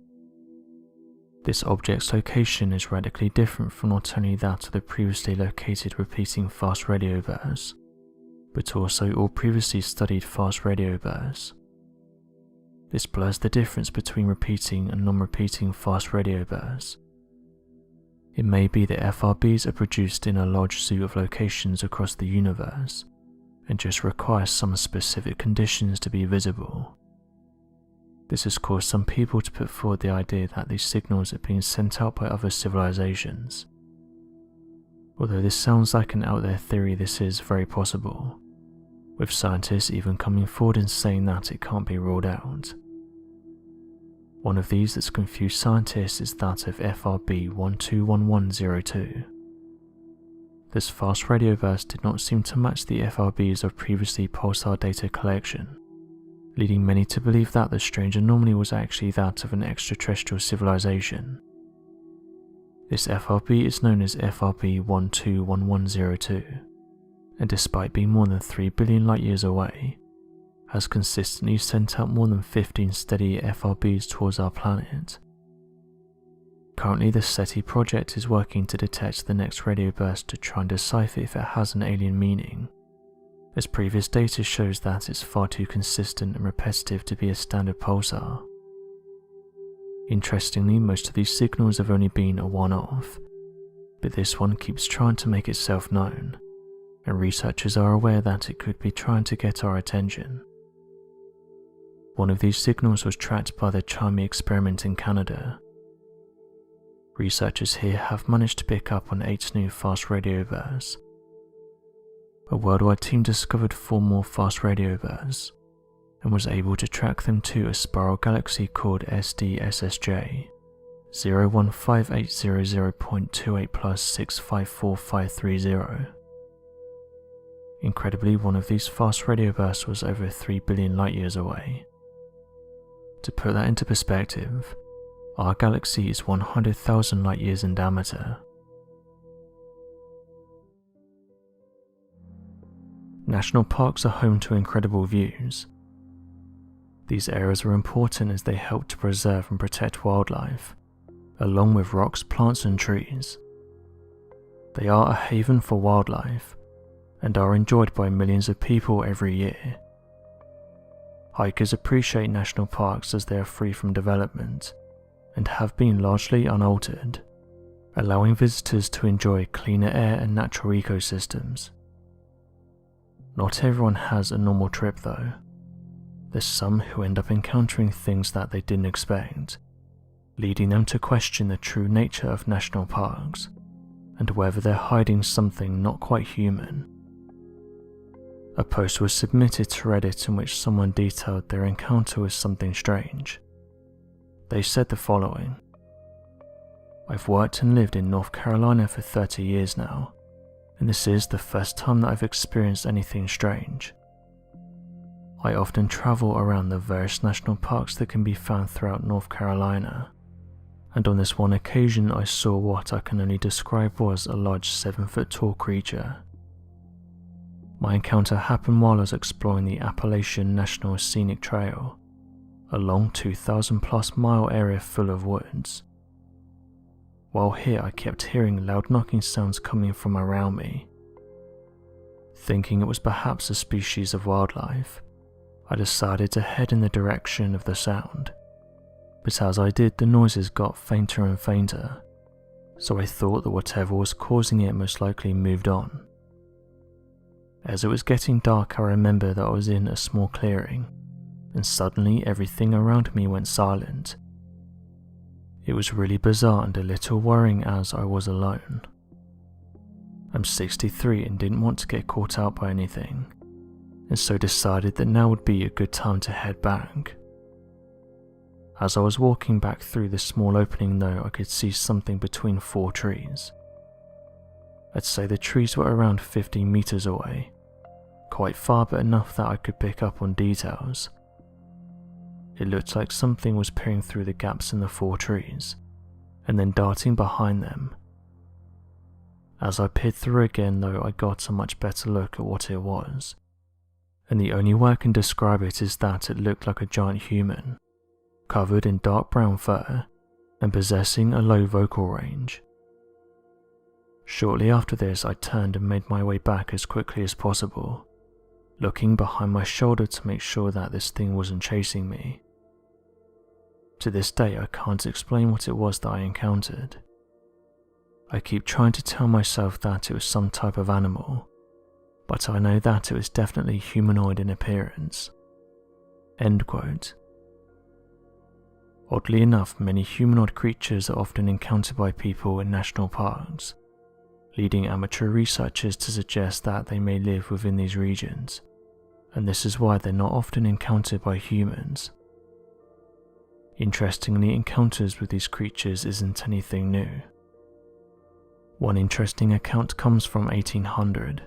This object's location is radically different from not only that of the previously located repeating fast radio bursts, but also all previously studied fast radio bursts. This blurs the difference between repeating and non-repeating fast radio bursts. It may be that FRBs are produced in a large zoo of locations across the universe, and just require some specific conditions to be visible. This has caused some people to put forward the idea that these signals are being sent out by other civilizations. Although this sounds like an out there theory, this is very possible, with scientists even coming forward and saying that it can't be ruled out. One of these that's confused scientists is that of FRB 121102. This fast radio burst did not seem to match the FRBs of previously pulsar data collection, leading many to believe that the strange anomaly was actually that of an extraterrestrial civilization. This FRB is known as FRB 121102, and despite being more than 3 billion light-years away, has consistently sent out more than 15 steady FRBs towards our planet. Currently, the SETI project is working to detect the next radio burst to try and decipher if it has an alien meaning, as previous data shows that it's far too consistent and repetitive to be a standard pulsar. Interestingly, most of these signals have only been a one-off, but this one keeps trying to make itself known, and researchers are aware that it could be trying to get our attention. One of these signals was tracked by the Chime experiment in Canada. Researchers here have managed to pick up on 8 new fast radio bursts. A worldwide team discovered 4 more fast radio bursts, and was able to track them to a spiral galaxy called SDSSJ 015800.28 plus 654530. Incredibly, one of these fast radio bursts was over 3 billion light-years away. To put that into perspective, our galaxy is 100,000 light-years in diameter. National parks are home to incredible views. These areas are important as they help to preserve and protect wildlife, along with rocks, plants and trees. They are a haven for wildlife, and are enjoyed by millions of people every year. Hikers appreciate national parks as they are free from development, and have been largely unaltered, allowing visitors to enjoy cleaner air and natural ecosystems. Not everyone has a normal trip though. There's some who end up encountering things that they didn't expect, leading them to question the true nature of national parks, and whether they're hiding something not quite human. A post was submitted to Reddit in which someone detailed their encounter with something strange. They said the following: "I've worked and lived in North Carolina for 30 years now, and this is the first time that I've experienced anything strange. I often travel around the various national parks that can be found throughout North Carolina, and on this one occasion I saw what I can only describe was a large 7-foot-tall creature. My encounter happened while I was exploring the Appalachian National Scenic Trail, a long 2,000+ mile area full of woods. While here I kept hearing loud knocking sounds coming from around me. Thinking it was perhaps a species of wildlife, I decided to head in the direction of the sound, but as I did the noises got fainter and fainter, so I thought that whatever was causing it most likely moved on. As it was getting dark, I remember that I was in a small clearing, and suddenly everything around me went silent. It was really bizarre and a little worrying as I was alone. I'm 63 and didn't want to get caught out by anything, and so decided that now would be a good time to head back. As I was walking back through the small opening though, I could see something between 4 trees. I'd say the trees were around 15 meters away, quite far but enough that I could pick up on details. It looked like something was peering through the gaps in the 4 trees, and then darting behind them. As I peered through again though, I got a much better look at what it was, and the only way I can describe it is that it looked like a giant human, covered in dark brown fur and possessing a low vocal range. Shortly after this, I turned and made my way back as quickly as possible, looking behind my shoulder to make sure that this thing wasn't chasing me. To this day, I can't explain what it was that I encountered. I keep trying to tell myself that it was some type of animal, but I know that it was definitely humanoid in appearance." End quote. Oddly enough, many humanoid creatures are often encountered by people in national parks, leading amateur researchers to suggest that they may live within these regions, and this is why they're not often encountered by humans. Interestingly, encounters with these creatures isn't anything new. One interesting account comes from 1800.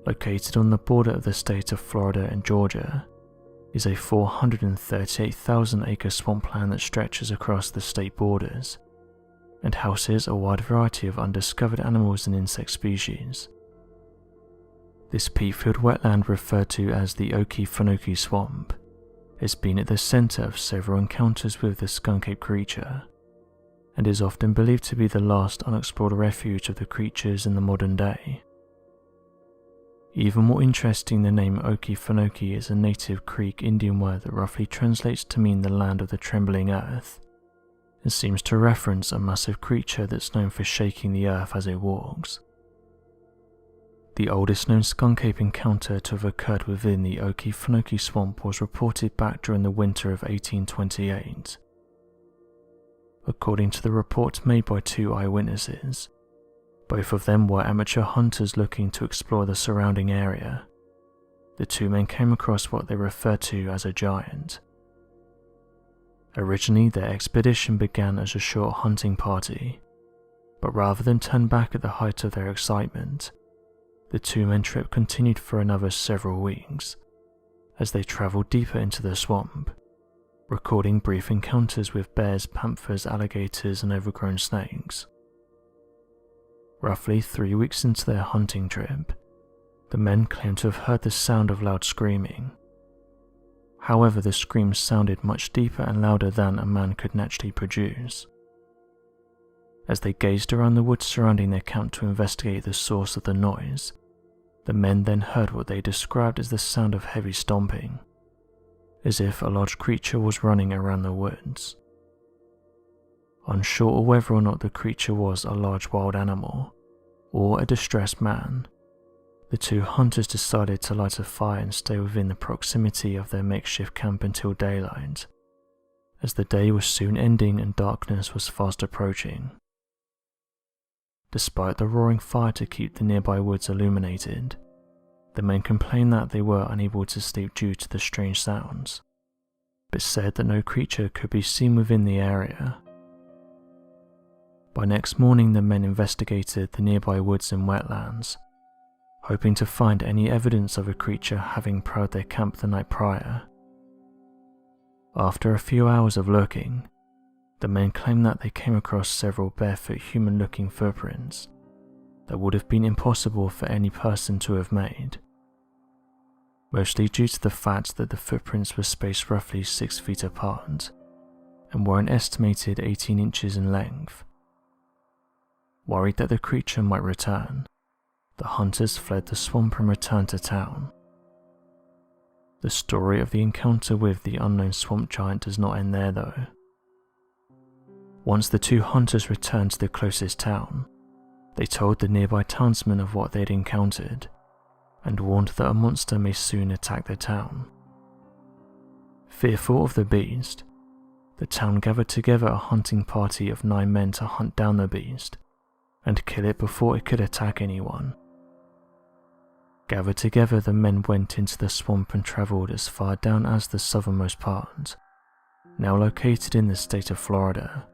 Located on the border of the state of Florida and Georgia is a 438,000-acre swampland that stretches across the state borders and houses a wide variety of undiscovered animals and insect species. This peat-filled wetland, referred to as the Oki Funoki Swamp, has been at the center of several encounters with the skunk-ape creature, and is often believed to be the last unexplored refuge of the creatures in the modern day. Even more interesting, the name Oki Funoki is a native Creek Indian word that roughly translates to mean the land of the trembling earth, and seems to reference a massive creature that's known for shaking the earth as it walks. The oldest known skunk-ape encounter to have occurred within the Oki Funoki Swamp was reported back during the winter of 1828. According to the report made by 2 eyewitnesses, both of them were amateur hunters looking to explore the surrounding area. The 2 men came across what they referred to as a giant. Originally, their expedition began as a short hunting party, but rather than turn back at the height of their excitement, the 2-men trip continued for another several weeks, as they travelled deeper into the swamp, recording brief encounters with bears, panthers, alligators, and overgrown snakes. Roughly 3 weeks into their hunting trip, the men claimed to have heard the sound of loud screaming. However, the screams sounded much deeper and louder than a man could naturally produce. As they gazed around the woods surrounding their camp to investigate the source of the noise, the men then heard what they described as the sound of heavy stomping, as if a large creature was running around the woods. Unsure whether or not the creature was a large wild animal or a distressed man, the 2 hunters decided to light a fire and stay within the proximity of their makeshift camp until daylight, as the day was soon ending and darkness was fast approaching. Despite the roaring fire to keep the nearby woods illuminated, the men complained that they were unable to sleep due to the strange sounds, but said that no creature could be seen within the area. By next morning, the men investigated the nearby woods and wetlands, hoping to find any evidence of a creature having prowled their camp the night prior. After a few hours of looking, the men claimed that they came across several barefoot human-looking footprints that would have been impossible for any person to have made, mostly due to the fact that the footprints were spaced roughly 6 feet apart and were an estimated 18 inches in length. Worried that the creature might return, the hunters fled the swamp and returned to town. The story of the encounter with the unknown swamp giant does not end there though. Once the 2 hunters returned to the closest town, they told the nearby townsmen of what they'd encountered, and warned that a monster may soon attack the town. Fearful of the beast, the town gathered together a hunting party of 9 men to hunt down the beast and kill it before it could attack anyone. Gathered together, the men went into the swamp and travelled as far down as the southernmost part, now located in the state of Florida.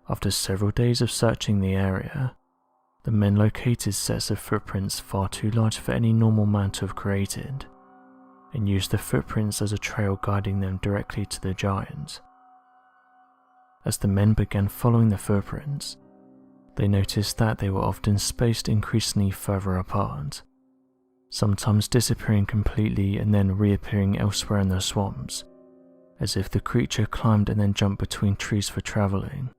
After several days of searching the area, the men located sets of footprints far too large for any normal man to have created, and used the footprints as a trail guiding them directly to the giant. As the men began following the footprints, they noticed that they were often spaced increasingly further apart, sometimes disappearing completely and then reappearing elsewhere in the swamps, as if the creature climbed and then jumped between trees for travelling.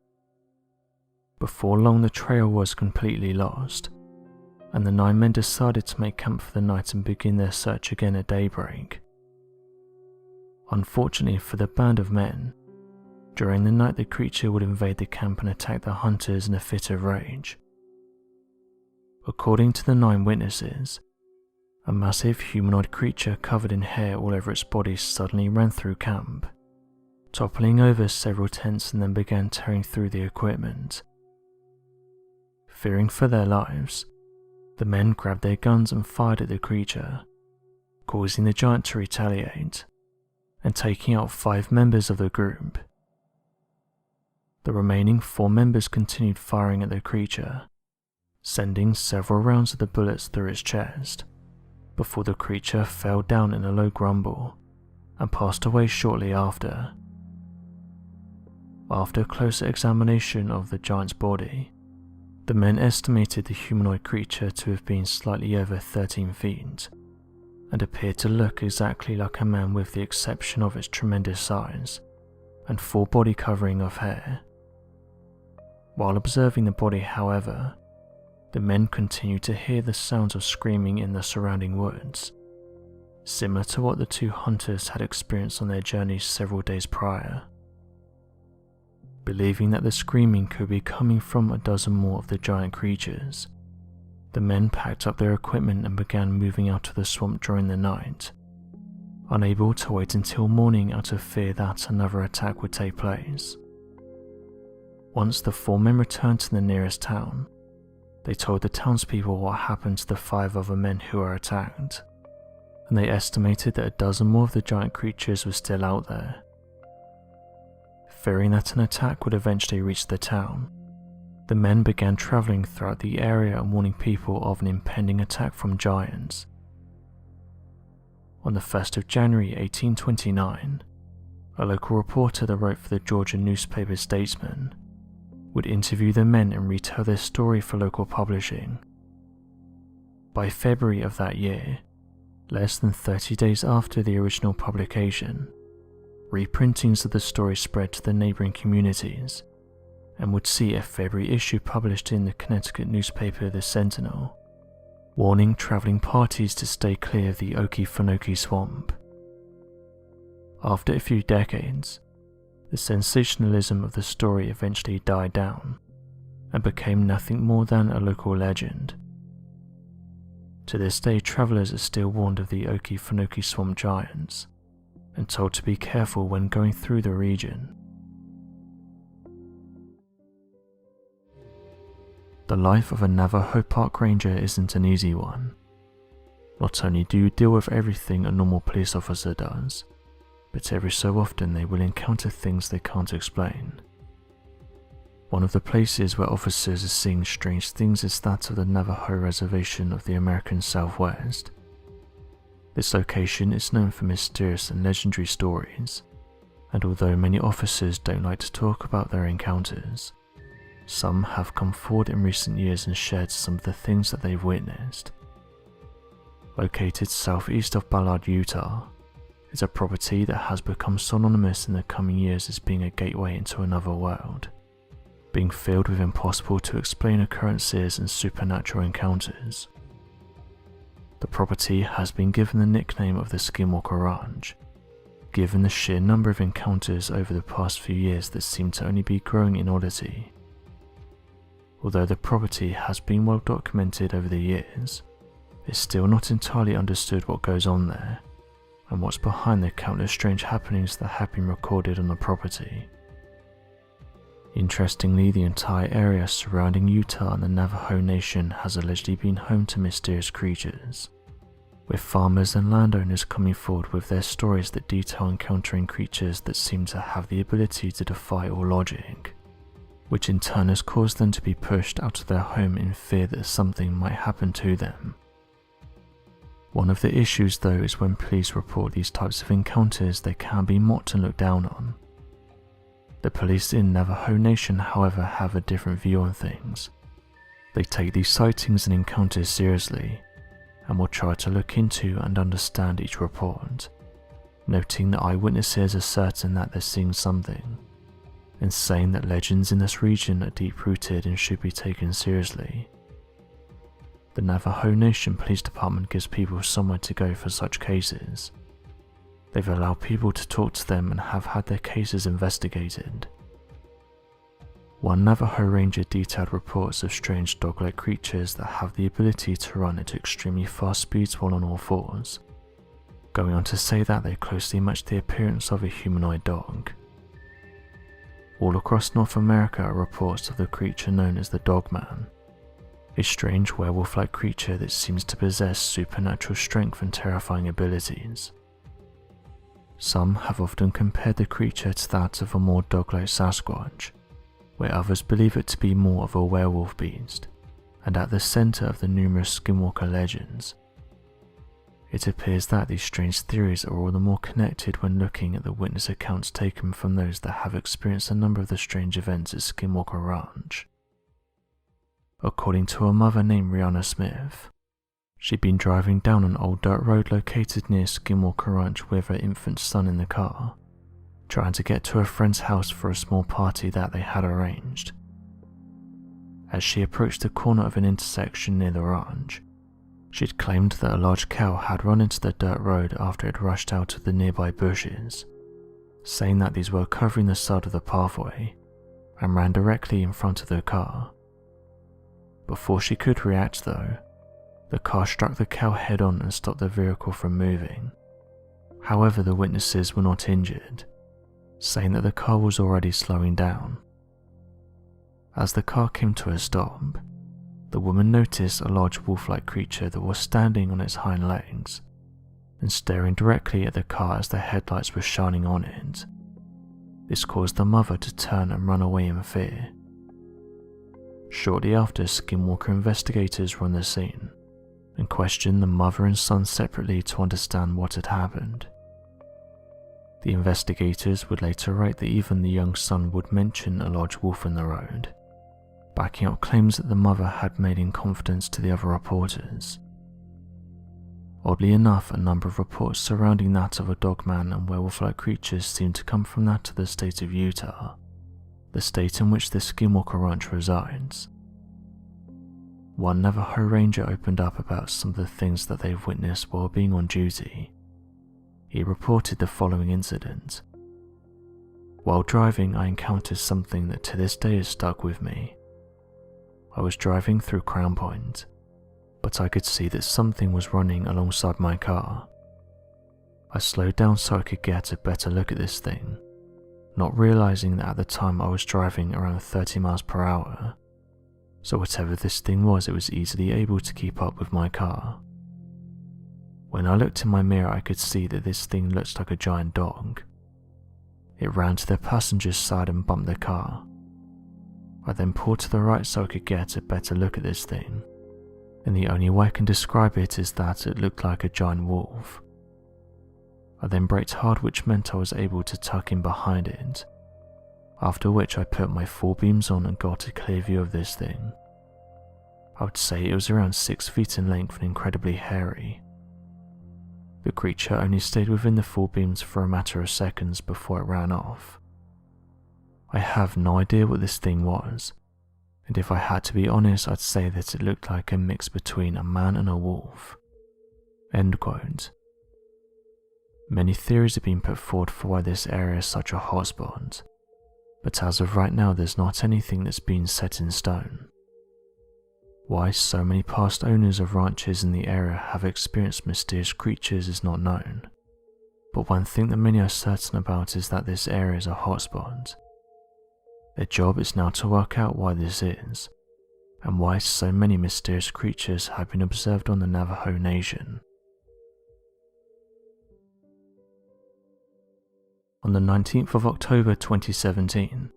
Before long, the trail was completely lost, and the 9 men decided to make camp for the night and begin their search again at daybreak. Unfortunately for the band of men, during the night the creature would invade the camp and attack the hunters in a fit of rage. According to the 9 witnesses, a massive humanoid creature covered in hair all over its body suddenly ran through camp, toppling over several tents and then began tearing through the equipment. Fearing for their lives, the men grabbed their guns and fired at the creature, causing the giant to retaliate and taking out 5 members of the group. The remaining 4 members continued firing at the creature, sending several rounds of the bullets through its chest, before the creature fell down in a low grumble and passed away shortly after. After closer examination of the giant's body, the men estimated the humanoid creature to have been slightly over 13 feet, and appeared to look exactly like a man with the exception of its tremendous size and full body covering of hair. While observing the body, however, the men continued to hear the sounds of screaming in the surrounding woods, similar to what the 2 hunters had experienced on their journeys several days prior. Believing that the screaming could be coming from a dozen more of the giant creatures, the men packed up their equipment and began moving out of the swamp during the night, unable to wait until morning out of fear that another attack would take place. Once the 4 men returned to the nearest town, they told the townspeople what happened to the 5 other men who were attacked, and they estimated that a dozen more of the giant creatures were still out there. Fearing that an attack would eventually reach the town, the men began travelling throughout the area and warning people of an impending attack from giants. On the 1st of January 1829, a local reporter that wrote for the Georgia newspaper Statesman would interview the men and retell their story for local publishing. By February of that year, less than 30 days after the original publication, reprintings of the story spread to the neighbouring communities and would see a February issue published in the Connecticut newspaper The Sentinel, warning travelling parties to stay clear of the Oki Funoki Swamp. After a few decades, the sensationalism of the story eventually died down and became nothing more than a local legend. To this day, travellers are still warned of the Oki Funoki Swamp giants and told to be careful when going through the region. The life of a Navajo park ranger isn't an easy one. Not only do you deal with everything a normal police officer does, but every so often they will encounter things they can't explain. One of the places where officers are seeing strange things is that of the Navajo Reservation of the American Southwest. This location is known for mysterious and legendary stories, and although many officers don't like to talk about their encounters, some have come forward in recent years and shared some of the things that they've witnessed. Located southeast of Ballard, Utah, is a property that has become synonymous in the coming years as being a gateway into another world, being filled with impossible to explain occurrences and supernatural encounters. The property has been given the nickname of the Skinwalker Ranch, given the sheer number of encounters over the past few years that seem to only be growing in oddity. Although the property has been well documented over the years, it's still not entirely understood what goes on there, and what's behind the countless strange happenings that have been recorded on the property. Interestingly, the entire area surrounding Utah and the Navajo Nation has allegedly been home to mysterious creatures, with farmers and landowners coming forward with their stories that detail encountering creatures that seem to have the ability to defy all logic, which in turn has caused them to be pushed out of their home in fear that something might happen to them. One of the issues though is when police report these types of encounters, they can be mocked and looked down on. The police in Navajo Nation, however, have a different view on things. They take these sightings and encounters seriously, and will try to look into and understand each report, noting that eyewitnesses are certain that they're seeing something, and saying that legends in this region are deep-rooted and should be taken seriously. The Navajo Nation Police Department gives people somewhere to go for such cases. They've allowed people to talk to them and have had their cases investigated. One Navajo ranger detailed reports of strange dog-like creatures that have the ability to run at extremely fast speeds while on all fours, going on to say that they closely match the appearance of a humanoid dog. All across North America are reports of the creature known as the Dogman, a strange werewolf-like creature that seems to possess supernatural strength and terrifying abilities. Some have often compared the creature to that of a more dog-like Sasquatch, where others believe it to be more of a werewolf beast, and at the centre of the numerous skinwalker legends. It appears that these strange theories are all the more connected when looking at the witness accounts taken from those that have experienced a number of the strange events at Skinwalker Ranch. According to a mother named Rihanna Smith, she'd been driving down an old dirt road located near Skinwalker Ranch with her infant son in the car, trying to get to a friend's house for a small party that they had arranged. As she approached the corner of an intersection near the ranch, she'd claimed that a large cow had run into the dirt road after it rushed out of the nearby bushes, saying that these were covering the side of the pathway and ran directly in front of the car. Before she could react though, the car struck the cow head-on and stopped the vehicle from moving. However, the witnesses were not injured, saying that the car was already slowing down. As the car came to a stop, the woman noticed a large wolf-like creature that was standing on its hind legs and staring directly at the car as the headlights were shining on it. This caused the mother to turn and run away in fear. Shortly after, Skinwalker investigators were on the scene and questioned the mother and son separately to understand what had happened. The investigators would later write that even the young son would mention a large wolf in the road, backing up claims that the mother had made in confidence to the other reporters. Oddly enough, a number of reports surrounding that of a dogman and werewolf-like creatures seemed to come from that of the state of Utah, the state in which the Skinwalker Ranch resides. One Navajo ranger opened up about some of the things that they've witnessed while being on duty. He reported the following incident. While driving, I encountered something that to this day has stuck with me. I was driving through Crown Point, but I could see that something was running alongside my car. I slowed down so I could get a better look at this thing, not realizing that at the time I was driving around 30 miles per hour, so whatever this thing was, it was easily able to keep up with my car. When I looked in my mirror, I could see that this thing looked like a giant dog. It ran to the passenger's side and bumped the car. I then pulled to the right so I could get a better look at this thing, and the only way I can describe it is that it looked like a giant wolf. I then braked hard, which meant I was able to tuck in behind it, after which I put my full beams on and got a clear view of this thing. I would say it was around 6 feet in length and incredibly hairy. The creature only stayed within the full beams for a matter of seconds before it ran off. I have no idea what this thing was, and if I had to be honest, I'd say that it looked like a mix between a man and a wolf." End quote. Many theories have been put forward for why this area is such a hotspot, but as of right now there's not anything that's been set in stone. Why so many past owners of ranches in the area have experienced mysterious creatures is not known, but one thing that many are certain about is that this area is a hotspot. Their job is now to work out why this is, and why so many mysterious creatures have been observed on the Navajo Nation. On the 19th of October 2017,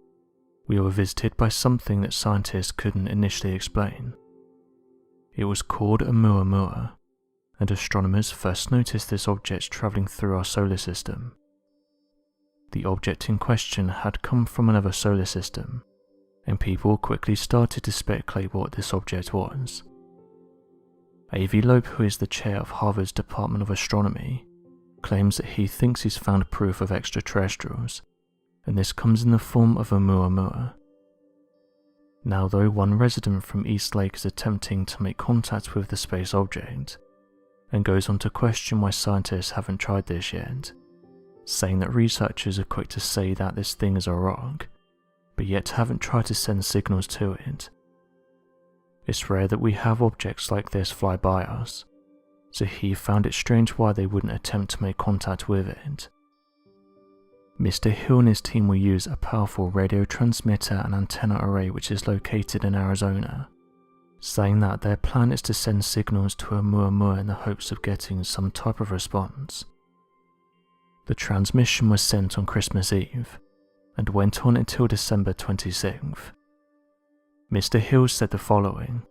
we were visited by something that scientists couldn't initially explain. It was called a Muammura, and astronomers first noticed this object travelling through our solar system. The object in question had come from another solar system, and people quickly started to speculate what this object was. Avi Loeb, who is the chair of Harvard's Department of Astronomy, claims that he thinks he's found proof of extraterrestrials, and this comes in the form of a Muammura. Now, though one resident from East Lake is attempting to make contact with the space object, and goes on to question why scientists haven't tried this yet, saying that researchers are quick to say that this thing is a rock, but yet haven't tried to send signals to it. It's rare that we have objects like this fly by us, so he found it strange why they wouldn't attempt to make contact with it. Mr. Hill and his team will use a powerful radio transmitter and antenna array which is located in Arizona, saying that their plan is to send signals to a Muammura in the hopes of getting some type of response. The transmission was sent on Christmas Eve, and went on until December 26th. Mr. Hill said the following: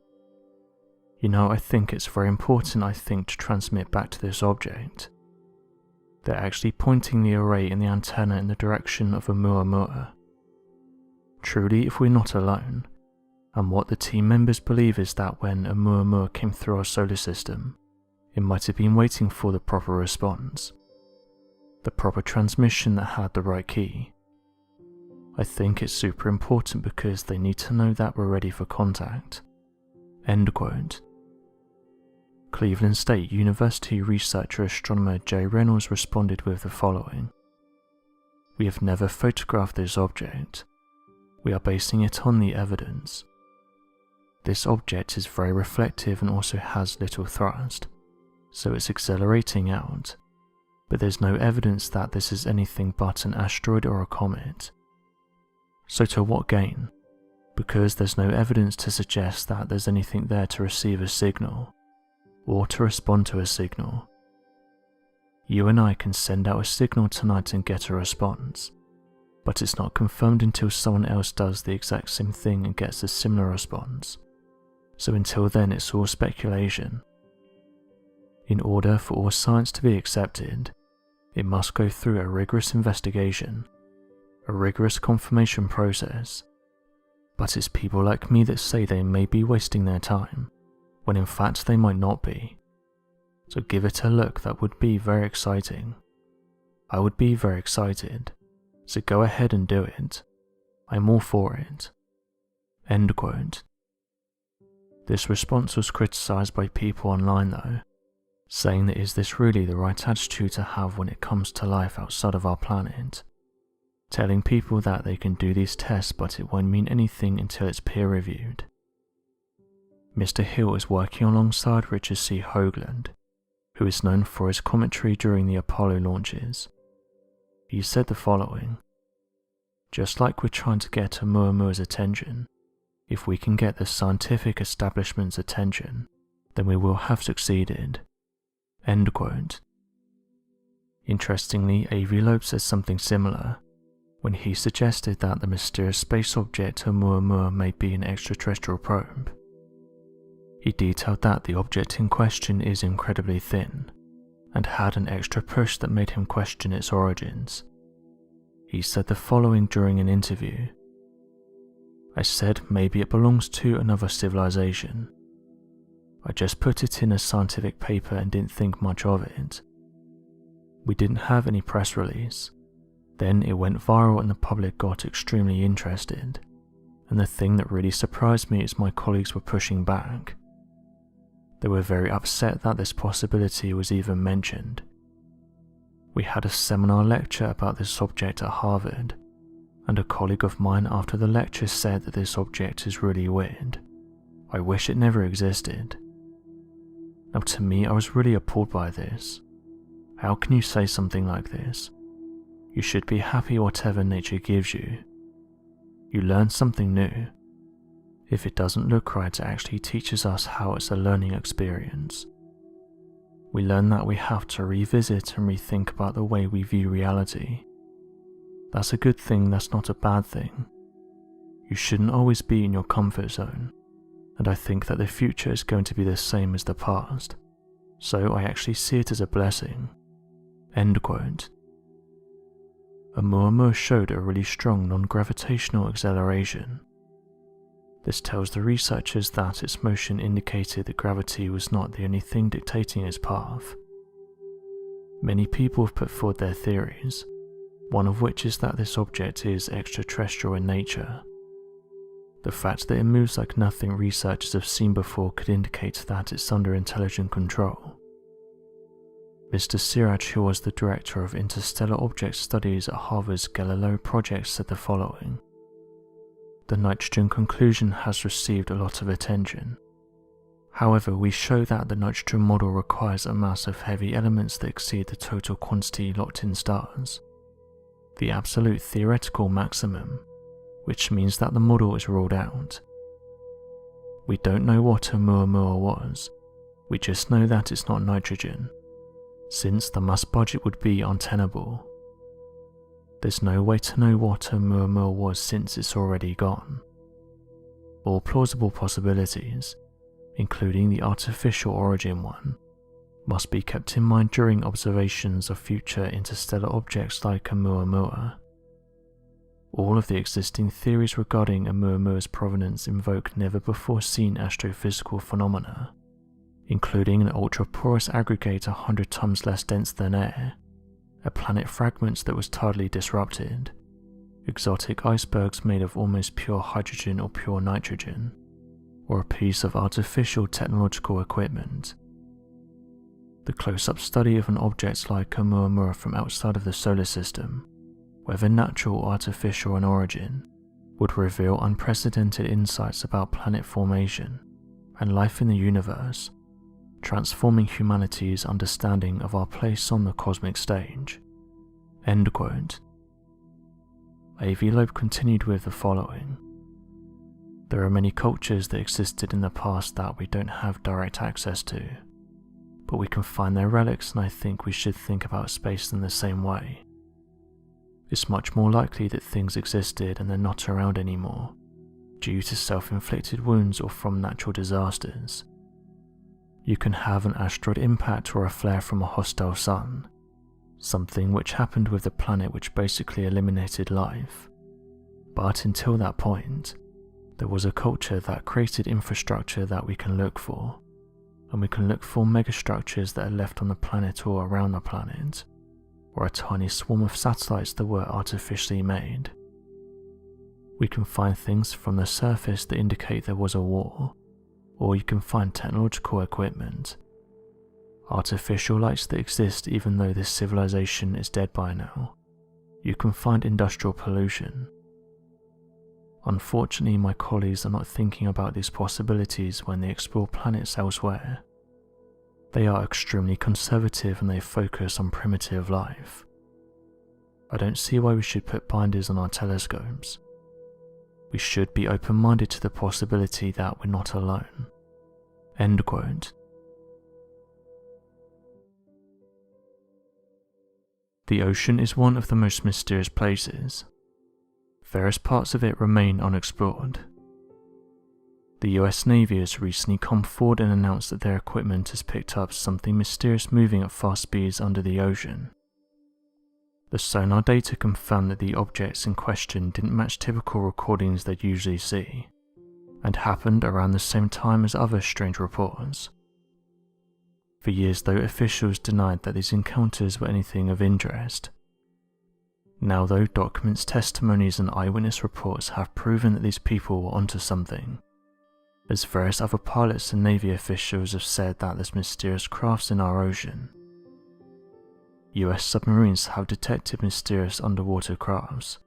"You know, I think it's very important to transmit back to this object. They're actually pointing the array and the antenna in the direction of a Muammura. Truly, if we're not alone, and what the team members believe is that when a Muammura came through our solar system, it might have been waiting for the proper response, the proper transmission that had the right key. I think it's super important because they need to know that we're ready for contact." End quote. Cleveland State University researcher astronomer Jay Reynolds responded with the following: "We have never photographed this object. We are basing it on the evidence. This object is very reflective and also has little thrust, so it's accelerating out, but there's no evidence that this is anything but an asteroid or a comet. So to what gain? Because there's no evidence to suggest that there's anything there to receive a signal, or to respond to a signal. You and I can send out a signal tonight and get a response, but it's not confirmed until someone else does the exact same thing and gets a similar response. So until then it's all speculation. In order for all science to be accepted, it must go through a rigorous investigation, a rigorous confirmation process. But it's people like me that say they may be wasting their time, when in fact they might not be. So give it a look, that would be very exciting. I would be very excited, so go ahead and do it. I'm all for it." End quote. This response was criticised by people online though, saying that is this really the right attitude to have when it comes to life outside of our planet? Telling people that they can do these tests but it won't mean anything until it's peer reviewed. Mr. Hill is working alongside Richard C. Hoagland, who is known for his commentary during the Apollo launches. He said the following: "Just like we're trying to get a Muammura's attention, if we can get the scientific establishment's attention, then we will have succeeded." End quote. Interestingly, Avi Loeb said something similar when he suggested that the mysterious space object Muammura may be an extraterrestrial probe. He detailed that the object in question is incredibly thin, and had an extra push that made him question its origins. He said the following during an interview: "I said maybe it belongs to another civilization. I just put it in a scientific paper and didn't think much of it. We didn't have any press release. Then it went viral and the public got extremely interested, and the thing that really surprised me is my colleagues were pushing back. They were very upset that this possibility was even mentioned. We had a seminar lecture about this object at Harvard, and a colleague of mine after the lecture said that this object is really weird. I wish it never existed. Now to me, I was really appalled by this. How can you say something like this? You should be happy whatever nature gives you. You learn something new. If it doesn't look right, it actually teaches us how it's a learning experience. We learn that we have to revisit and rethink about the way we view reality. That's a good thing, that's not a bad thing. You shouldn't always be in your comfort zone, and I think that the future is going to be the same as the past, so I actually see it as a blessing." End quote. Muammura showed a really strong non-gravitational acceleration. This tells the researchers that its motion indicated that gravity was not the only thing dictating its path. Many people have put forward their theories, one of which is that this object is extraterrestrial in nature. The fact that it moves like nothing researchers have seen before could indicate that it's under intelligent control. Mr. Siraj, who was the director of interstellar object studies at Harvard's Galileo project, said the following: "The nitrogen conclusion has received a lot of attention. However, we show that the nitrogen model requires a mass of heavy elements that exceed the total quantity locked in stars, the absolute theoretical maximum, which means that the model is ruled out. We don't know what Muammura was, we just know that it's not nitrogen, since the mass budget would be untenable. There's no way to know what Muammura was since it's already gone. All plausible possibilities, including the artificial origin one, must be kept in mind during observations of future interstellar objects like Muammura. All of the existing theories regarding Muammura's provenance invoke never-before-seen astrophysical phenomena, including an ultra-porous aggregate 100 times less dense than air, a planet fragment that was tidally disrupted, exotic icebergs made of almost pure hydrogen or pure nitrogen, or a piece of artificial technological equipment. The close-up study of an object like Muammura from outside of the solar system, whether natural or artificial in origin, would reveal unprecedented insights about planet formation and life in the universe, transforming humanity's understanding of our place on the cosmic stage." End quote. A.V. Loeb continued with the following: "There are many cultures that existed in the past that we don't have direct access to, but we can find their relics, and I think we should think about space in the same way. It's much more likely that things existed and they're not around anymore, due to self-inflicted wounds or from natural disasters. You can have an asteroid impact or a flare from a hostile sun, something which happened with the planet which basically eliminated life. But until that point, there was a culture that created infrastructure that we can look for, and we can look for megastructures that are left on the planet or around the planet, or a tiny swarm of satellites that were artificially made. We can find things from the surface that indicate there was a war, or you can find technological equipment, artificial lights that exist even though this civilization is dead by now. You can find industrial pollution. Unfortunately, my colleagues are not thinking about these possibilities when they explore planets elsewhere. They are extremely conservative and they focus on primitive life. I don't see why we should put binders on our telescopes. We should be open-minded to the possibility that we're not alone." End quote. The ocean is one of the most mysterious places. Various parts of it remain unexplored. The US Navy has recently come forward and announced that their equipment has picked up something mysterious moving at fast speeds under the ocean. The sonar data confirmed that the objects in question didn't match typical recordings they'd usually see, and happened around the same time as other strange reports. For years though, officials denied that these encounters were anything of interest. Now though, documents, testimonies and eyewitness reports have proven that these people were onto something, as various other pilots and Navy officials have said that there's mysterious crafts in our ocean. US submarines have detected mysterious underwater crafts,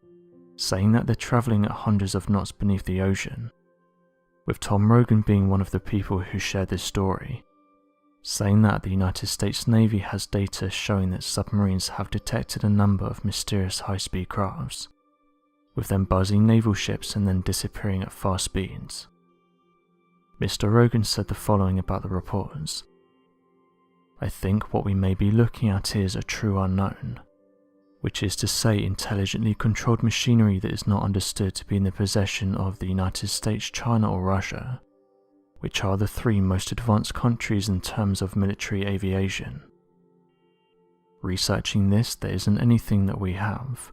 saying that they're travelling at hundreds of knots beneath the ocean, with Tom Rogan being one of the people who shared this story, saying that the United States Navy has data showing that submarines have detected a number of mysterious high-speed crafts, with them buzzing naval ships and then disappearing at fast speeds. Mr. Rogan said the following about the reports. I think what we may be looking at is a true unknown, which is to say intelligently controlled machinery that is not understood to be in the possession of the United States, China or Russia, which are the three most advanced countries in terms of military aviation. Researching this, there isn't anything that we have,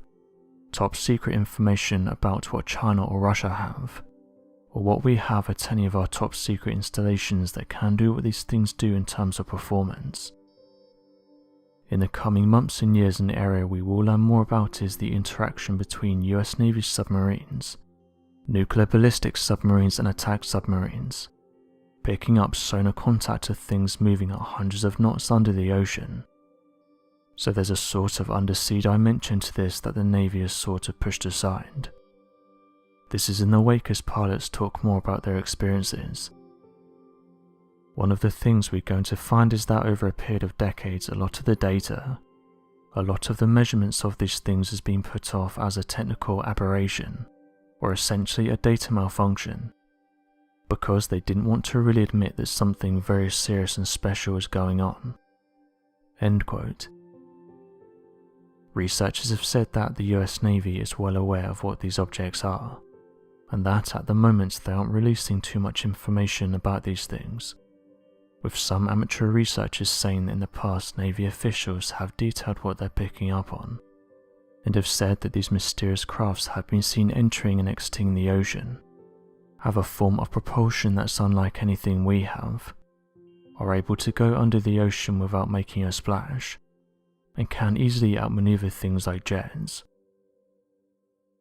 top secret information about what China or Russia have, or what we have at any of our top secret installations that can do what these things do in terms of performance. In the coming months and years, an area we will learn more about is the interaction between US Navy submarines, nuclear ballistic submarines and attack submarines, picking up sonar contact of things moving at hundreds of knots under the ocean. So there's a sort of undersea dimension to this that the Navy has sort of pushed aside. This is in the wake as pilots talk more about their experiences. One of the things we're going to find is that over a period of decades, a lot of the data, a lot of the measurements of these things has been put off as a technical aberration, or essentially a data malfunction, because they didn't want to really admit that something very serious and special was going on. End quote. Researchers have said that the US Navy is well aware of what these objects are, and that at the moment they aren't releasing too much information about these things, with some amateur researchers saying that in the past Navy officials have detailed what they're picking up on, and have said that these mysterious crafts have been seen entering and exiting the ocean, have a form of propulsion that's unlike anything we have, are able to go under the ocean without making a splash, and can easily outmaneuver things like jets.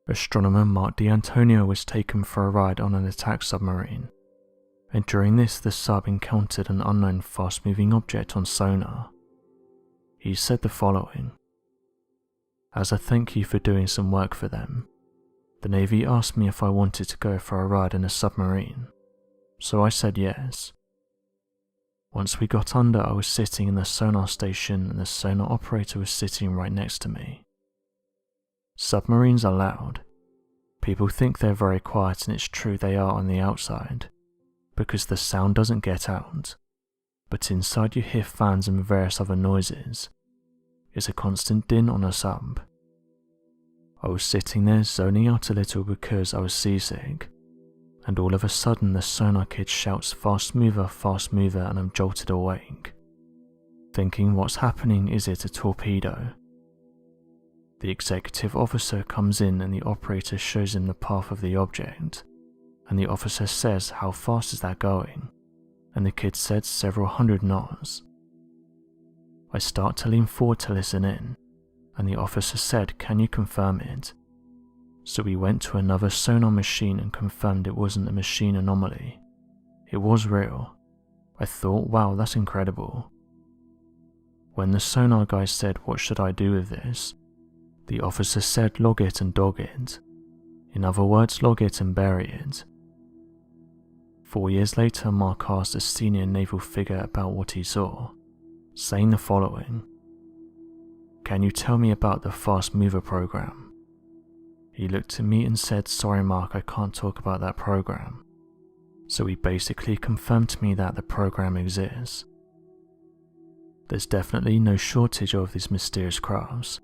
Astronomer Mark D'Antonio was taken for a ride on an attack submarine, and during this the sub encountered an unknown fast-moving object on sonar. He said the following: "As a thank you for doing some work for them, the Navy asked me if I wanted to go for a ride in a submarine, so I said yes. Once we got under, I was sitting in the sonar station and the sonar operator was sitting right next to me. Submarines are loud. People think they're very quiet, and it's true they are on the outside, because the sound doesn't get out, but inside you hear fans and various other noises. It's a constant din on a sub. I was sitting there zoning out a little because I was seasick, and all of a sudden the sonar kid shouts fast mover, and I'm jolted awake, thinking what's happening, is it a torpedo? The executive officer comes in and the operator shows him the path of the object, and the officer says, how fast is that going? And the kid said several hundred knots. I start to lean forward to listen in, and the officer said, can you confirm it? So we went to another sonar machine and confirmed it wasn't a machine anomaly. It was real. I thought, wow, that's incredible. When the sonar guy said, what should I do with this? The officer said, log it and dog it. In other words, log it and bury it. 4 years later, Mark asked a senior naval figure about what he saw, saying the following: can you tell me about the fast mover program? He looked at me and said, sorry Mark, I can't talk about that program. So he basically confirmed to me that the program exists. There's definitely no shortage of these mysterious crafts,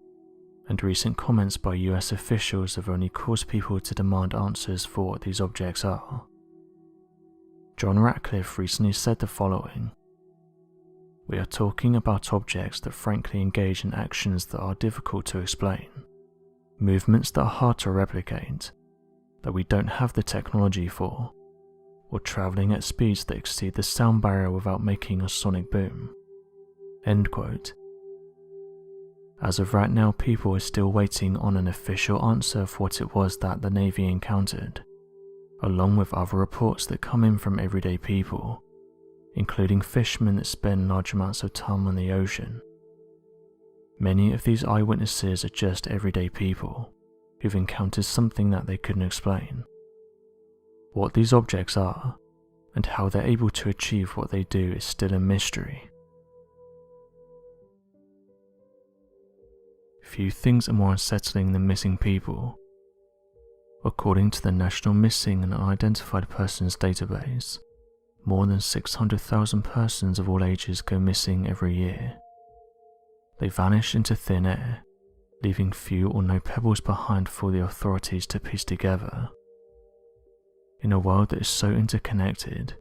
and recent comments by US officials have only caused people to demand answers for what these objects are. John Ratcliffe recently said the following: we are talking about objects that frankly engage in actions that are difficult to explain, movements that are hard to replicate, that we don't have the technology for, or travelling at speeds that exceed the sound barrier without making a sonic boom. End quote. As of right now, people are still waiting on an official answer for what it was that the Navy encountered, along with other reports that come in from everyday people, including fishermen that spend large amounts of time on the ocean. Many of these eyewitnesses are just everyday people who've encountered something that they couldn't explain. What these objects are, and how they're able to achieve what they do, is still a mystery, few things are more unsettling than missing people. According to the National Missing and Unidentified Persons Database, more than 600,000 persons of all ages go missing every year. They vanish into thin air, leaving few or no pebbles behind for the authorities to piece together. In a world that is so interconnected,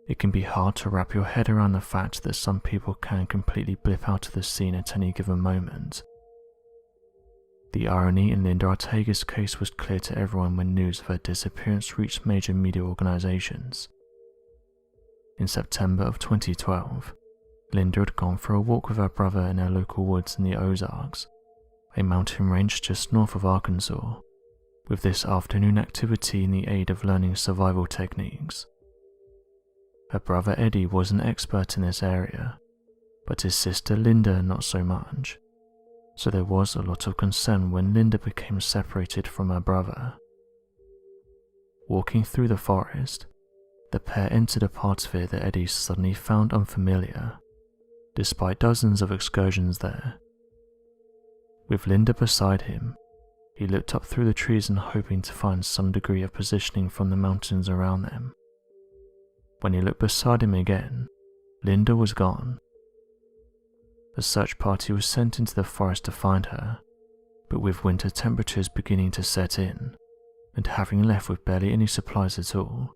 it can be hard to wrap your head around the fact that some people can completely blip out of the scene at any given moment. The irony in Linda Ortega's case was clear to everyone when news of her disappearance reached major media organizations. In September of 2012, Linda had gone for a walk with her brother in her local woods in the Ozarks, a mountain range just north of Arkansas, with this afternoon activity in the aid of learning survival techniques. Her brother Eddie was an expert in this area, but his sister Linda not so much, so there was a lot of concern when Linda became separated from her brother. Walking through the forest, the pair entered a part of it that Eddie suddenly found unfamiliar, despite dozens of excursions there. With Linda beside him, he looked up through the trees and hoping to find some degree of positioning from the mountains around them. When he looked beside him again, Linda was gone. A search party was sent into the forest to find her, but with winter temperatures beginning to set in, and having left with barely any supplies at all,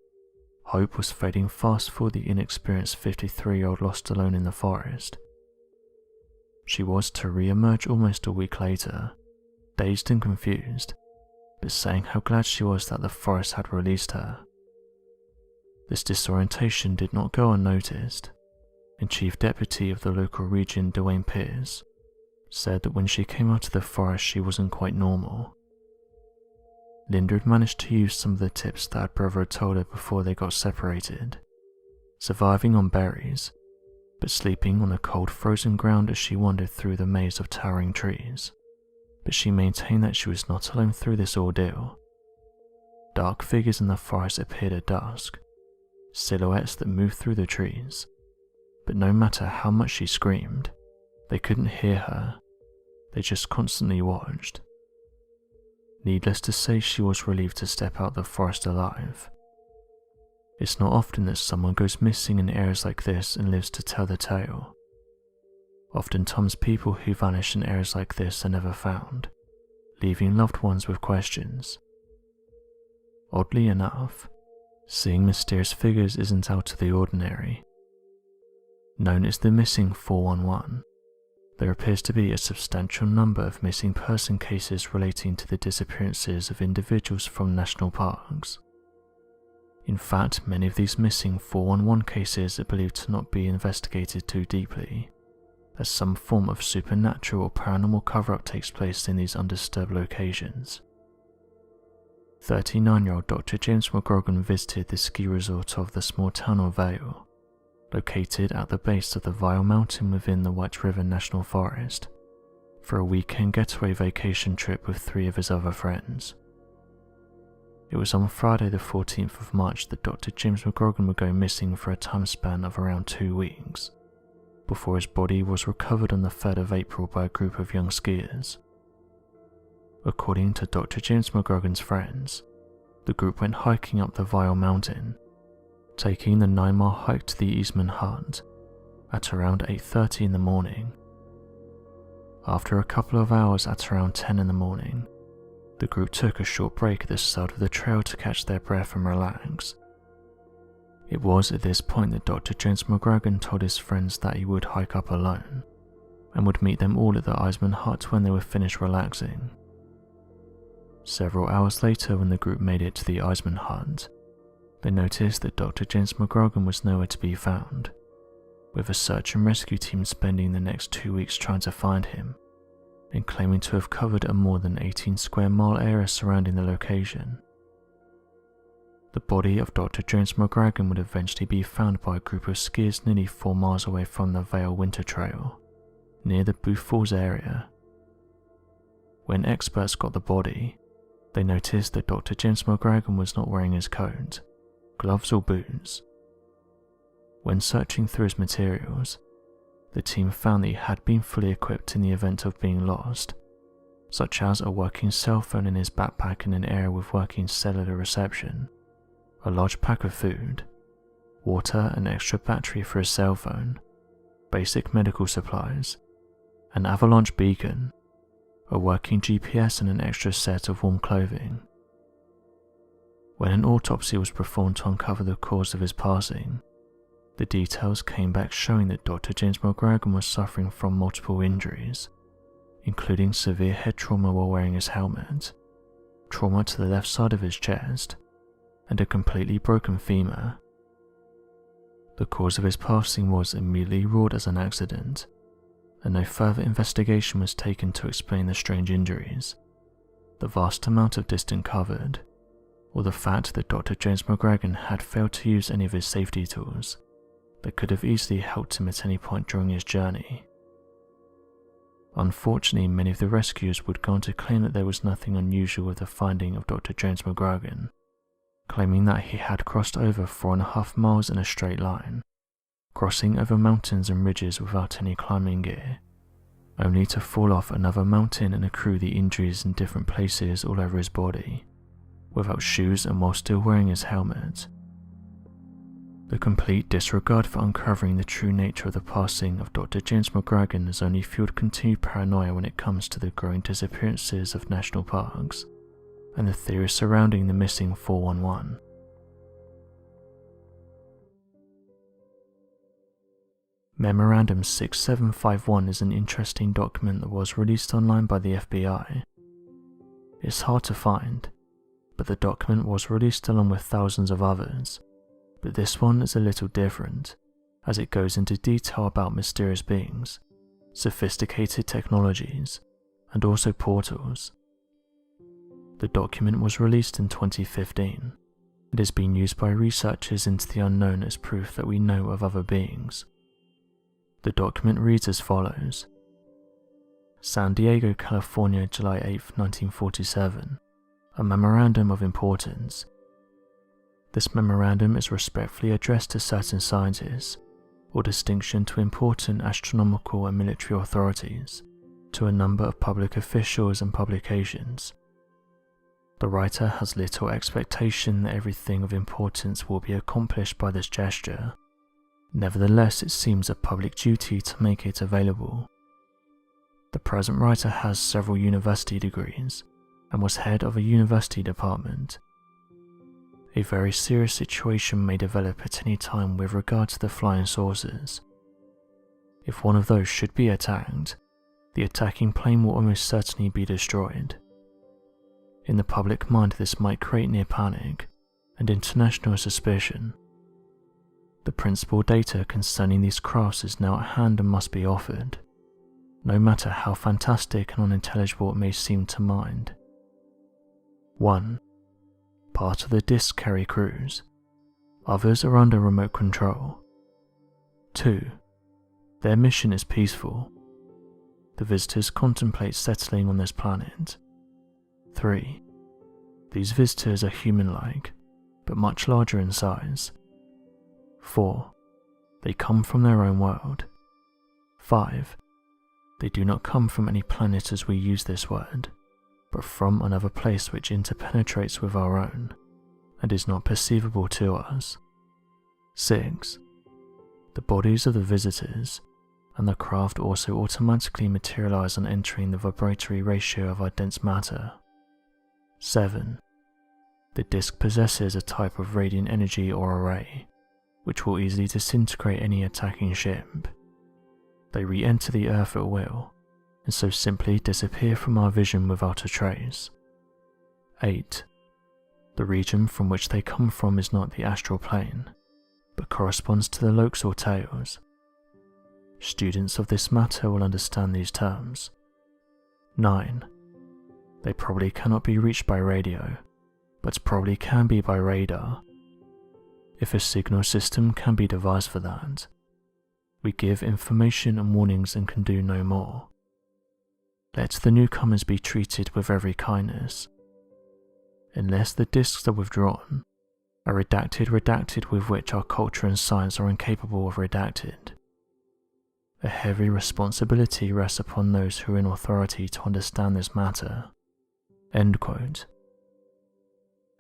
hope was fading fast for the inexperienced 53-year-old lost alone in the forest. She was to re-emerge almost a week later, dazed and confused, but saying how glad she was that the forest had released her. This disorientation did not go unnoticed, and Chief Deputy of the local region, Dwayne Pierce, said that when she came out of the forest she wasn't quite normal. Linda had managed to use some of the tips that her brother had told her before they got separated, surviving on berries, but sleeping on the cold frozen ground as she wandered through the maze of towering trees. But she maintained that she was not alone through this ordeal. Dark figures in the forest appeared at dusk, silhouettes that moved through the trees, but no matter how much she screamed, they couldn't hear her, they just constantly watched. Needless to say, she was relieved to step out the forest alive. It's not often that someone goes missing in areas like this and lives to tell the tale. Oftentimes people who vanish in areas like this are never found, leaving loved ones with questions. Oddly enough, seeing mysterious figures isn't out of the ordinary. Known as the Missing 411, there appears to be a substantial number of missing person cases relating to the disappearances of individuals from national parks. In fact, many of these missing 411 cases are believed to not be investigated too deeply, as some form of supernatural or paranormal cover-up takes place in these undisturbed locations. 39-year-old Dr. James McGrogan visited the ski resort of the small town of Vail, located at the base of the Vail Mountain within the White River National Forest, for a weekend getaway vacation trip with 3 of his other friends. It was on Friday the 14th of March that Dr. James McGrogan would go missing for a time span of around 2 weeks, before his body was recovered on the 3rd of April by a group of young skiers. According to Dr. James McGrogan's friends, the group went hiking up the Vail Mountain, taking the 9-mile hike to the Eastman Hut at around 8:30 in the morning. After a couple of hours at around 10 in the morning, the group took a short break at the side of the trail to catch their breath and relax. It was at this point that Dr. James McGrogan told his friends that he would hike up alone, and would meet them all at the Eastman Hut when they were finished relaxing. Several hours later, when the group made it to the Eastman Hut, they noticed that Dr. James McGrogan was nowhere to be found, with a search and rescue team spending the next 2 weeks trying to find him, and claiming to have covered a more than 18 square mile area surrounding the location. The body of Dr. James McGrogan would eventually be found by a group of skiers nearly 4 miles away from the Vail Winter Trail, near the Booth Falls area. When experts got the body, they noticed that Dr. James McGrogan was not wearing his coat, gloves or boots. When searching through his materials, the team found that he had been fully equipped in the event of being lost, such as a working cell phone in his backpack in an area with working cellular reception, a large pack of food, water, an extra battery for his cell phone, basic medical supplies, an avalanche beacon, a working GPS and an extra set of warm clothing. When an autopsy was performed to uncover the cause of his passing, the details came back showing that Dr. James McGragan was suffering from multiple injuries, including severe head trauma while wearing his helmet, trauma to the left side of his chest, and a completely broken femur. The cause of his passing was immediately ruled as an accident, and no further investigation was taken to explain the strange injuries, the vast amount of distance covered, or the fact that Dr. James McGragan had failed to use any of his safety tools that could have easily helped him at any point during his journey. Unfortunately, many of the rescuers would go on to claim that there was nothing unusual with the finding of Dr. James McGragan, claiming that he had crossed over 4.5 miles in a straight line, crossing over mountains and ridges without any climbing gear, only to fall off another mountain and accrue the injuries in different places all over his body, without shoes and while still wearing his helmet. The complete disregard for uncovering the true nature of the passing of Dr. James McGragan has only fueled continued paranoia when it comes to the growing disappearances of national parks and the theories surrounding the missing 411. Memorandum 6751 is an interesting document that was released online by the FBI. It's hard to find, but the document was released along with thousands of others, but this one is a little different, as it goes into detail about mysterious beings, sophisticated technologies, and also portals. The document was released in 2015. It has been used by researchers into the unknown as proof that we know of other beings. The document reads as follows: San Diego, California, July 8, 1947. A memorandum of importance. This memorandum is respectfully addressed to certain scientists, or distinction to important astronomical and military authorities, to a number of public officials and publications. The writer has little expectation that everything of importance will be accomplished by this gesture. Nevertheless, it seems a public duty to make it available. The present writer has several university degrees and was head of a university department. A very serious situation may develop at any time with regard to the flying saucers. If one of those should be attacked, the attacking plane will almost certainly be destroyed. In the public mind, this might create near panic and international suspicion. The principal data concerning these crafts is now at hand and must be offered, no matter how fantastic and unintelligible it may seem to mind. 1. Part of the discs carry crews. Others are under remote control. 2. Their mission is peaceful. The visitors contemplate settling on this planet. 3. These visitors are human-like, but much larger in size. 4. They come from their own world. 5. They do not come from any planet as we use this word, but from another place which interpenetrates with our own, and is not perceivable to us. 6. The bodies of the visitors and the craft also automatically materialize on entering the vibratory ratio of our dense matter. 7. The disk possesses a type of radiant energy or array, which will easily disintegrate any attacking ship. They re-enter the Earth at will, and so simply disappear from our vision without a trace. 8. The region from which they come from is not the astral plane, but corresponds to the lokes or tails. Students of this matter will understand these terms. 9. They probably cannot be reached by radio, but probably can be by radar. If a signal system can be devised for that, we give information and warnings and can do no more. Let the newcomers be treated with every kindness. Unless the discs are withdrawn, a redacted with which our culture and science are incapable of redacted. a heavy responsibility rests upon those who are in authority to understand this matter." End quote.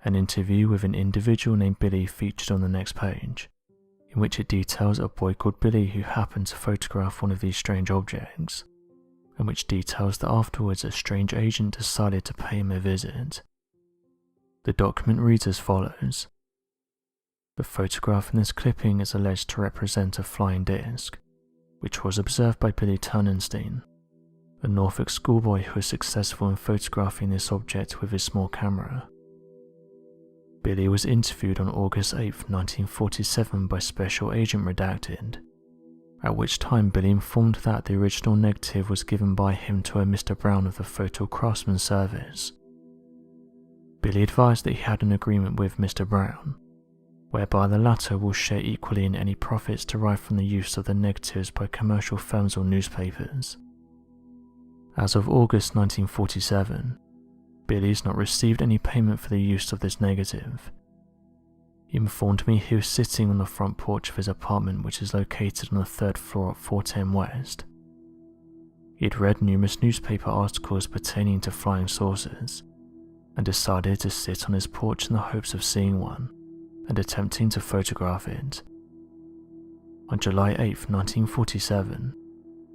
An interview with an individual named Billy featured on the next page, in which it details a boy called Billy who happened to photograph one of these strange objects, and which details that afterwards a strange agent decided to pay him a visit. The document reads as follows. The photograph in this clipping is alleged to represent a flying disc, which was observed by Billy Turnenstein, a Norfolk schoolboy who was successful in photographing this object with his small camera. Billy was interviewed on August 8, 1947 by Special Agent Redacted, at which time Billy informed that the original negative was given by him to a Mr. Brown of the Photo Craftsman Service. Billy advised that he had an agreement with Mr. Brown, whereby the latter will share equally in any profits derived from the use of the negatives by commercial firms or newspapers. As of August 1947, Billy's not received any payment for the use of this negative. He informed me he was sitting on the front porch of his apartment, which is located on the 3rd floor at 410 West. He had read numerous newspaper articles pertaining to flying saucers, and decided to sit on his porch in the hopes of seeing one, and attempting to photograph it. On July 8, 1947,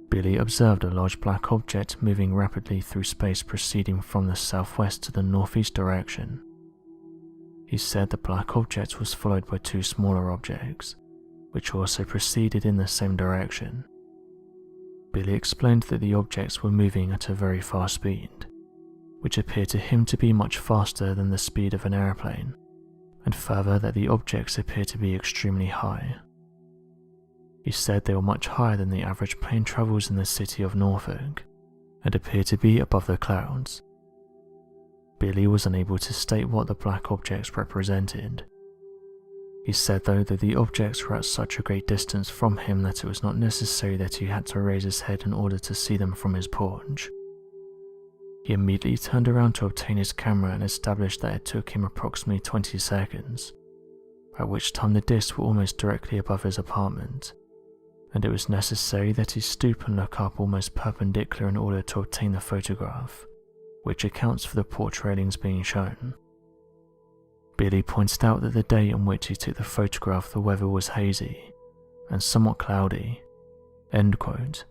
Billy observed a large black object moving rapidly through space proceeding from the southwest to the northeast direction. He said the black object was followed by two smaller objects, which also proceeded in the same direction. Billy explained that the objects were moving at a very fast speed, which appeared to him to be much faster than the speed of an airplane, and further that the objects appeared to be extremely high. He said they were much higher than the average plane travels in the city of Norfolk, and appeared to be above the clouds. Billy was unable to state what the black objects represented. He said though that the objects were at such a great distance from him that it was not necessary that he had to raise his head in order to see them from his porch. He immediately turned around to obtain his camera and established that it took him approximately 20 seconds, at which time the discs were almost directly above his apartment, and it was necessary that he stoop and look up almost perpendicular in order to obtain the photograph, which accounts for the porch railings being shown. Billy pointed out that the day on which he took the photograph the weather was hazy and somewhat cloudy. End quote.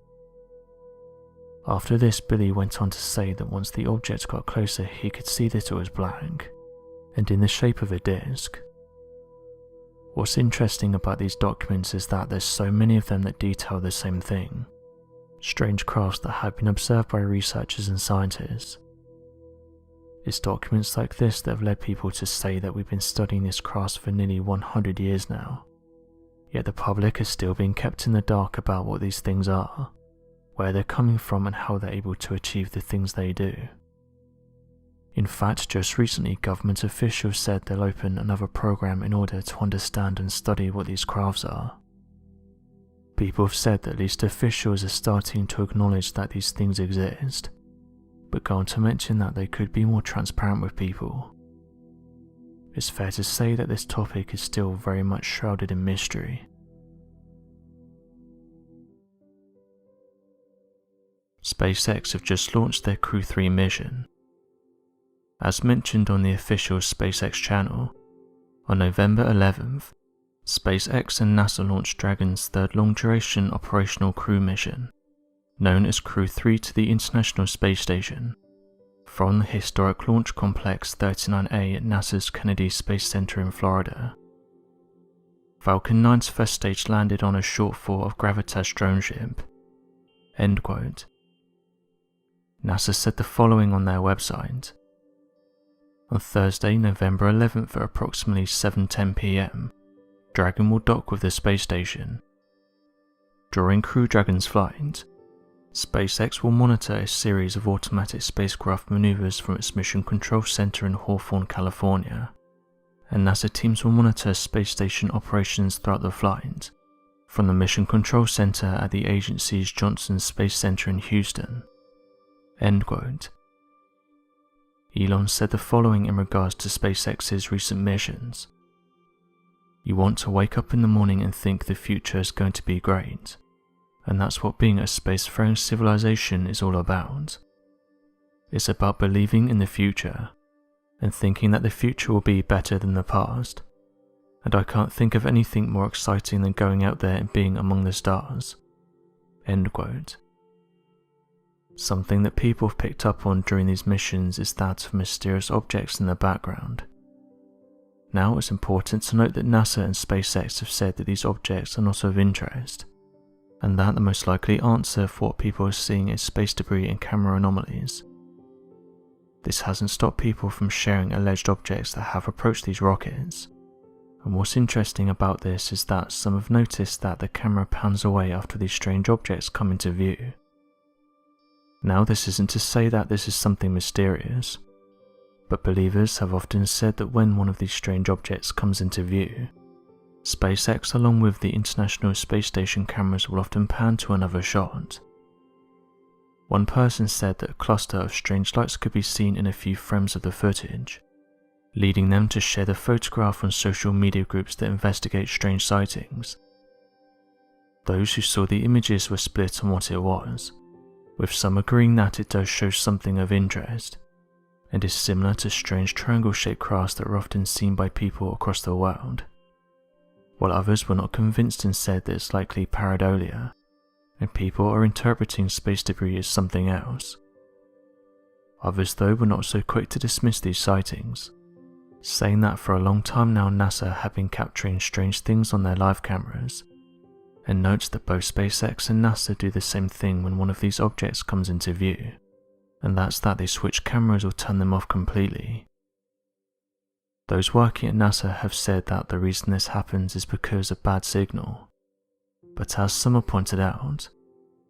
After this, Billy went on to say that once the object got closer he could see that it was black, and in the shape of a disc. What's interesting about these documents is that there's so many of them that detail the same thing, strange crafts that have been observed by researchers and scientists. It's documents like this that have led people to say that we've been studying this craft for nearly 100 years now, yet the public is still being kept in the dark about what these things are, where they're coming from and how they're able to achieve the things they do. In fact, just recently government officials said they'll open another program in order to understand and study what these crafts are. People have said that at least officials are starting to acknowledge that these things exist, but go on to mention that they could be more transparent with people. It's fair to say that this topic is still very much shrouded in mystery. SpaceX have just launched their Crew 3 mission. As mentioned on the official SpaceX channel, on November 11th, SpaceX and NASA launched Dragon's third long-duration operational crew mission, known as Crew 3 to the International Space Station, from the historic Launch Complex 39A at NASA's Kennedy Space Center in Florida. Falcon 9's first stage landed on a short-fall of Gravitas drone ship. End quote. NASA said the following on their website. On Thursday, November 11th at approximately 7:10 p.m, Dragon will dock with the space station. During Crew Dragon's flight, SpaceX will monitor a series of automatic spacecraft maneuvers from its Mission Control Center in Hawthorne, California, and NASA teams will monitor space station operations throughout the flight, from the Mission Control Center at the agency's Johnson Space Center in Houston. End quote. Elon said the following in regards to SpaceX's recent missions. You want to wake up in the morning and think the future is going to be great, and that's what being a spacefaring civilization is all about. It's about believing in the future, and thinking that the future will be better than the past, and I can't think of anything more exciting than going out there and being among the stars." End quote. Something that people have picked up on during these missions is that of mysterious objects in the background. Now it's important to note that NASA and SpaceX have said that these objects are not of interest, and that the most likely answer for what people are seeing is space debris and camera anomalies. This hasn't stopped people from sharing alleged objects that have approached these rockets, and what's interesting about this is that some have noticed that the camera pans away after these strange objects come into view. Now this isn't to say that this is something mysterious, but believers have often said that when one of these strange objects comes into view, SpaceX along with the International Space Station cameras will often pan to another shot. One person said that a cluster of strange lights could be seen in a few frames of the footage, leading them to share the photograph on social media groups that investigate strange sightings. Those who saw the images were split on what it was, with some agreeing that it does show something of interest, and is similar to strange triangle-shaped crafts that are often seen by people across the world, while others were not convinced and said that it's likely pareidolia, and people are interpreting space debris as something else. Others though were not so quick to dismiss these sightings, saying that for a long time now NASA have been capturing strange things on their live cameras, and notes that both SpaceX and NASA do the same thing when one of these objects comes into view, and that's that they switch cameras or turn them off completely. Those working at NASA have said that the reason this happens is because of bad signal, but as some have pointed out,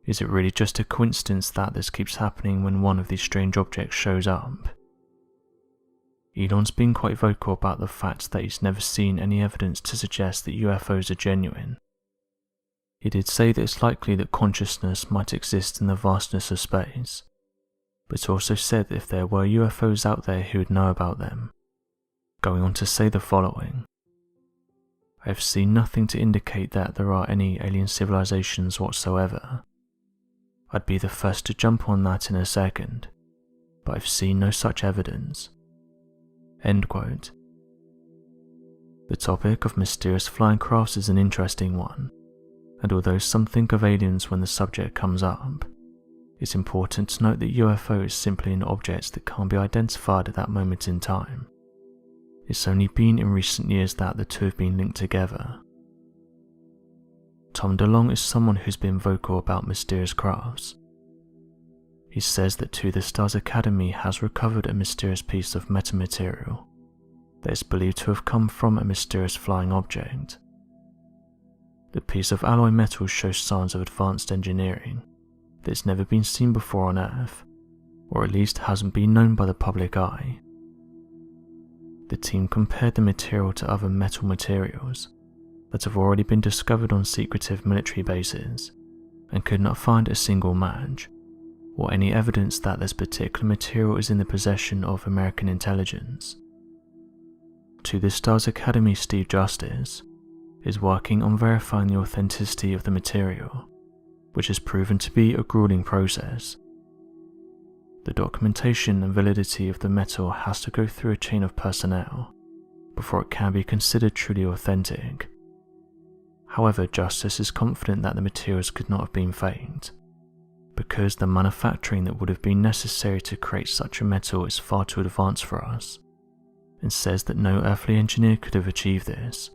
is it really just a coincidence that this keeps happening when one of these strange objects shows up? Elon's been quite vocal about the fact that he's never seen any evidence to suggest that UFOs are genuine. He did say that it's likely that consciousness might exist in the vastness of space, but also said that if there were UFOs out there he would know about them, going on to say the following: "I have seen nothing to indicate that there are any alien civilizations whatsoever. I'd be the first to jump on that in a second, but I've seen no such evidence." End quote. The topic of mysterious flying crafts is an interesting one, and although some think of aliens when the subject comes up, it's important to note that UFO is simply an object that can't be identified at that moment in time. It's only been in recent years that the two have been linked together. Tom DeLonge is someone who's been vocal about mysterious crafts. He says that To the Stars Academy has recovered a mysterious piece of metamaterial that is believed to have come from a mysterious flying object. The piece of alloy metal shows signs of advanced engineering that's never been seen before on Earth, or at least hasn't been known by the public eye. The team compared the material to other metal materials that have already been discovered on secretive military bases, and could not find a single match, or any evidence that this particular material is in the possession of American intelligence. To the Stars Academy Steve Justice is working on verifying the authenticity of the material, which has proven to be a grueling process. The documentation and validity of the metal has to go through a chain of personnel before it can be considered truly authentic. However, Justice is confident that the materials could not have been faked, because the manufacturing that would have been necessary to create such a metal is far too advanced for us, and says that no earthly engineer could have achieved this.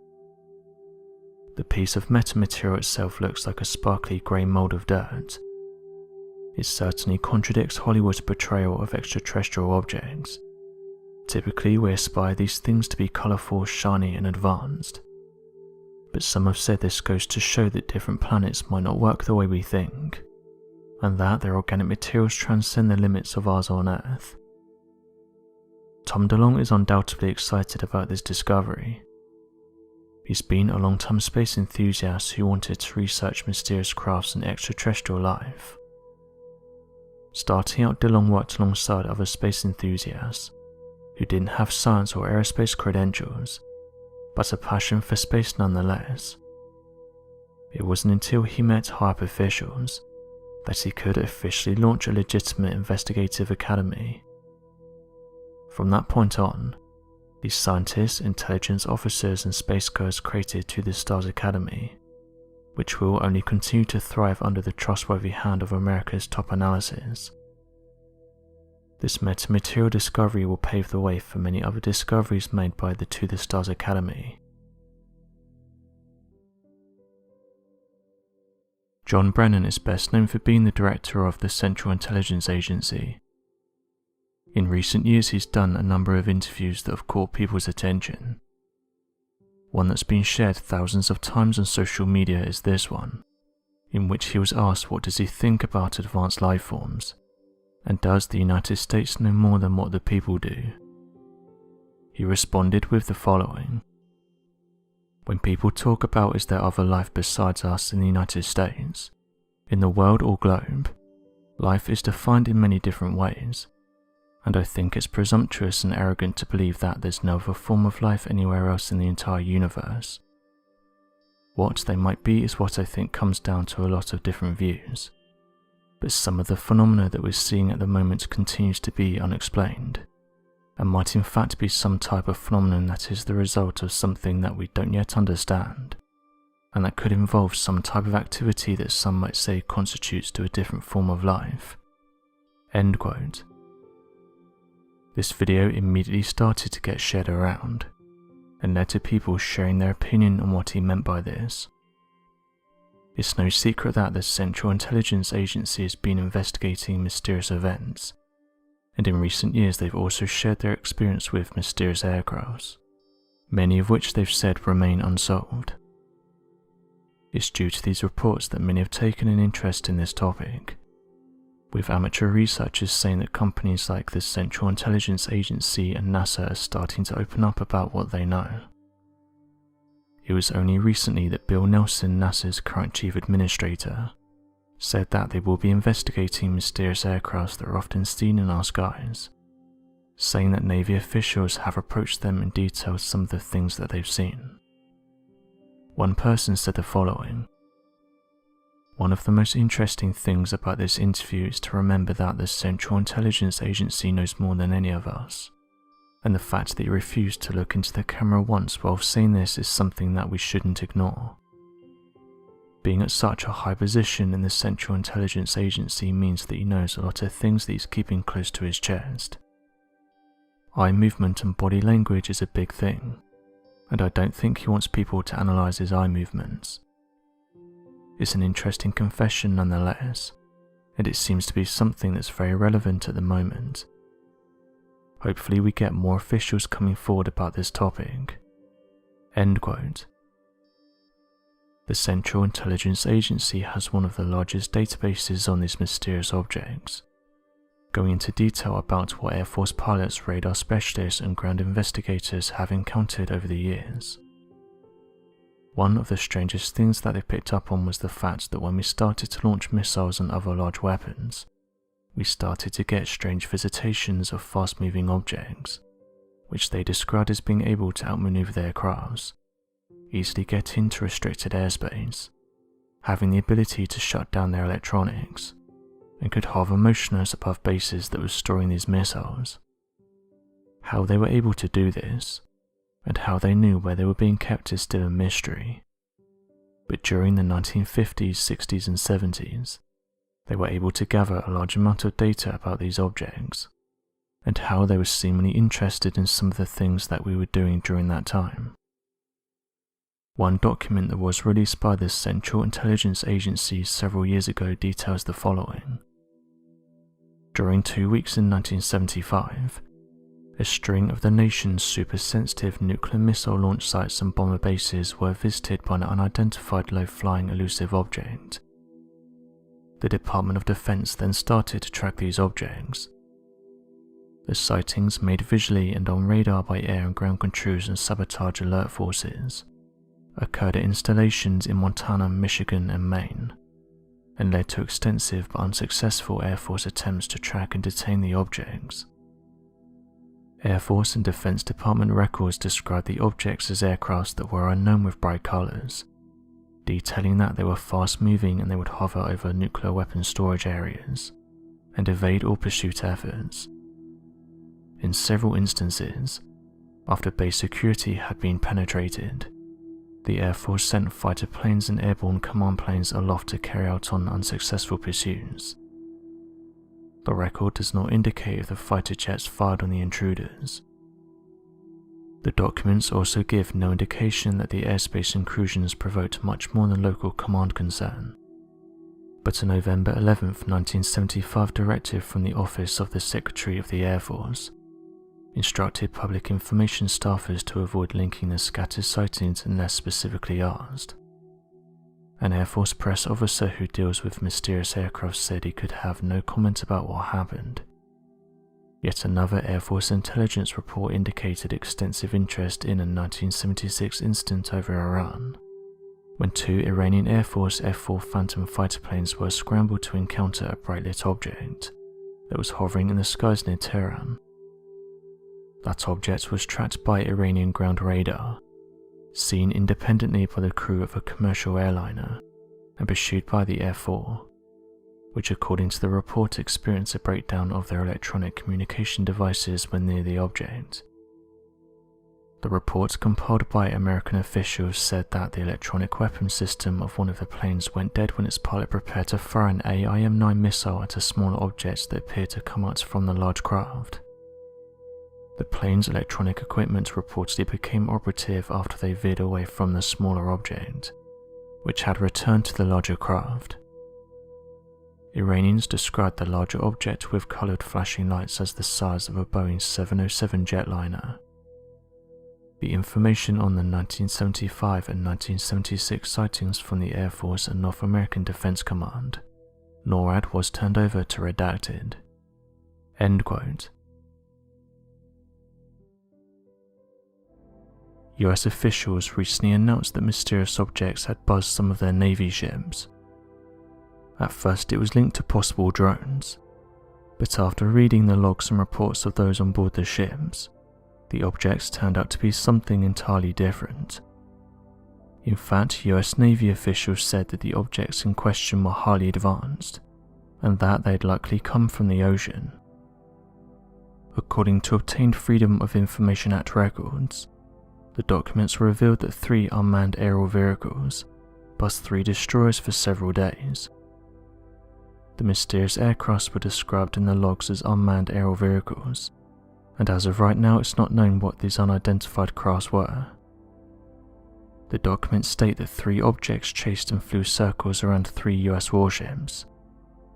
The piece of metamaterial itself looks like a sparkly grey mould of dirt. It certainly contradicts Hollywood's portrayal of extraterrestrial objects. Typically we aspire these things to be colourful, shiny and advanced, but some have said this goes to show that different planets might not work the way we think, and that their organic materials transcend the limits of ours on Earth. Tom DeLonge is undoubtedly excited about this discovery. He's been a long-time space enthusiast who wanted to research mysterious crafts and extraterrestrial life. Starting out, DeLonge worked alongside other space enthusiasts who didn't have science or aerospace credentials, but a passion for space nonetheless. It wasn't until he met high up officials that he could officially launch a legitimate investigative academy. From that point on, these scientists, intelligence officers and space girls created To the Stars Academy, which will only continue to thrive under the trustworthy hand of America's top analysis. This metamaterial discovery will pave the way for many other discoveries made by the To the Stars Academy. John Brennan is best known for being the director of the Central Intelligence Agency. In recent years, he's done a number of interviews that have caught people's attention. One that's been shared thousands of times on social media is this one, in which he was asked what does he think about advanced life forms, and does the United States know more than what the people do? He responded with the following: "When people talk about is there other life besides us in the United States, in the world or globe, life is defined in many different ways. And I think it's presumptuous and arrogant to believe that there's no other form of life anywhere else in the entire universe. What they might be is what I think comes down to a lot of different views. But some of the phenomena that we're seeing at the moment continues to be unexplained, and might in fact be some type of phenomenon that is the result of something that we don't yet understand, and that could involve some type of activity that some might say constitutes to a different form of life." End quote. This video immediately started to get shared around, and led to people sharing their opinion on what he meant by this. It's no secret that the Central Intelligence Agency has been investigating mysterious events, and in recent years they've also shared their experience with mysterious aircrafts, many of which they've said remain unsolved. It's due to these reports that many have taken an interest in this topic, with amateur researchers saying that companies like the Central Intelligence Agency and NASA are starting to open up about what they know. It was only recently that Bill Nelson, NASA's current chief administrator, said that they will be investigating mysterious aircrafts that are often seen in our skies, saying that Navy officials have approached them in detail some of the things that they've seen. One person said the following: "One of the most interesting things about this interview is to remember that the Central Intelligence Agency knows more than any of us, and the fact that he refused to look into the camera once while saying this is something that we shouldn't ignore. Being at such a high position in the Central Intelligence Agency means that he knows a lot of things that he's keeping close to his chest. Eye movement and body language is a big thing, and I don't think he wants people to analyze his eye movements. It's an interesting confession nonetheless, and it seems to be something that's very relevant at the moment. Hopefully we get more officials coming forward about this topic." End quote. The Central Intelligence Agency has one of the largest databases on these mysterious objects, going into detail about what Air Force pilots, radar specialists and ground investigators have encountered over the years. One of the strangest things that they picked up on was the fact that when we started to launch missiles and other large weapons, we started to get strange visitations of fast-moving objects, which they described as being able to outmaneuver their crafts, easily get into restricted airspace, having the ability to shut down their electronics, and could hover motionless above bases that were storing these missiles. How they were able to do this, and how they knew where they were being kept is still a mystery. But during the 1950s, 60s and 70s, they were able to gather a large amount of data about these objects, and how they were seemingly interested in some of the things that we were doing during that time. One document that was released by the Central Intelligence Agency several years ago details the following. During 2 weeks in 1975, a string of the nation's super-sensitive nuclear missile launch sites and bomber bases were visited by an unidentified low-flying elusive object. The Department of Defense then started to track these objects. The sightings, made visually and on radar by air and ground controls and sabotage alert forces, occurred at installations in Montana, Michigan and Maine, and led to extensive but unsuccessful Air Force attempts to track and detain the objects. Air Force and Defense Department records described the objects as aircrafts that were unknown with bright colors, detailing that they were fast moving and they would hover over nuclear weapon storage areas and evade all pursuit efforts. In several instances, after base security had been penetrated, the Air Force sent fighter planes and airborne command planes aloft to carry out on unsuccessful pursuits. The record does not indicate if the fighter jets fired on the intruders. The documents also give no indication that the airspace intrusions provoked much more than local command concern, but a November 11, 1975 directive from the Office of the Secretary of the Air Force instructed public information staffers to avoid linking the scattered sightings unless specifically asked. An Air Force press officer who deals with mysterious aircraft said he could have no comment about what happened. Yet another Air Force intelligence report indicated extensive interest in a 1976 incident over Iran, when 2 Iranian Air Force F-4 Phantom fighter planes were scrambled to encounter a bright lit object that was hovering in the skies near Tehran. That object was tracked by Iranian ground radar, seen independently by the crew of a commercial airliner, and pursued by the F-4, which according to the report experienced a breakdown of their electronic communication devices when near the object. The report compiled by American officials said that the electronic weapons system of one of the planes went dead when its pilot prepared to fire an AIM-9 missile at a smaller object that appeared to come out from the large craft. The plane's electronic equipment reportedly became operative after they veered away from the smaller object, which had returned to the larger craft. Iranians described the larger object with coloured flashing lights as the size of a Boeing 707 jetliner. The information on the 1975 and 1976 sightings from the Air Force and North American Defense Command, NORAD, was turned over to redacted. End quote. US officials recently announced that mysterious objects had buzzed some of their Navy ships. At first it was linked to possible drones, but after reading the logs and reports of those on board the ships, the objects turned out to be something entirely different. In fact, US Navy officials said that the objects in question were highly advanced, and that they had likely come from the ocean. According to obtained Freedom of Information Act records, the documents revealed that 3 unmanned aerial vehicles buzzed 3 destroyers for several days. The mysterious aircrafts were described in the logs as unmanned aerial vehicles, and as of right now it's not known what these unidentified crafts were. The documents state that 3 objects chased and flew circles around 3 US warships,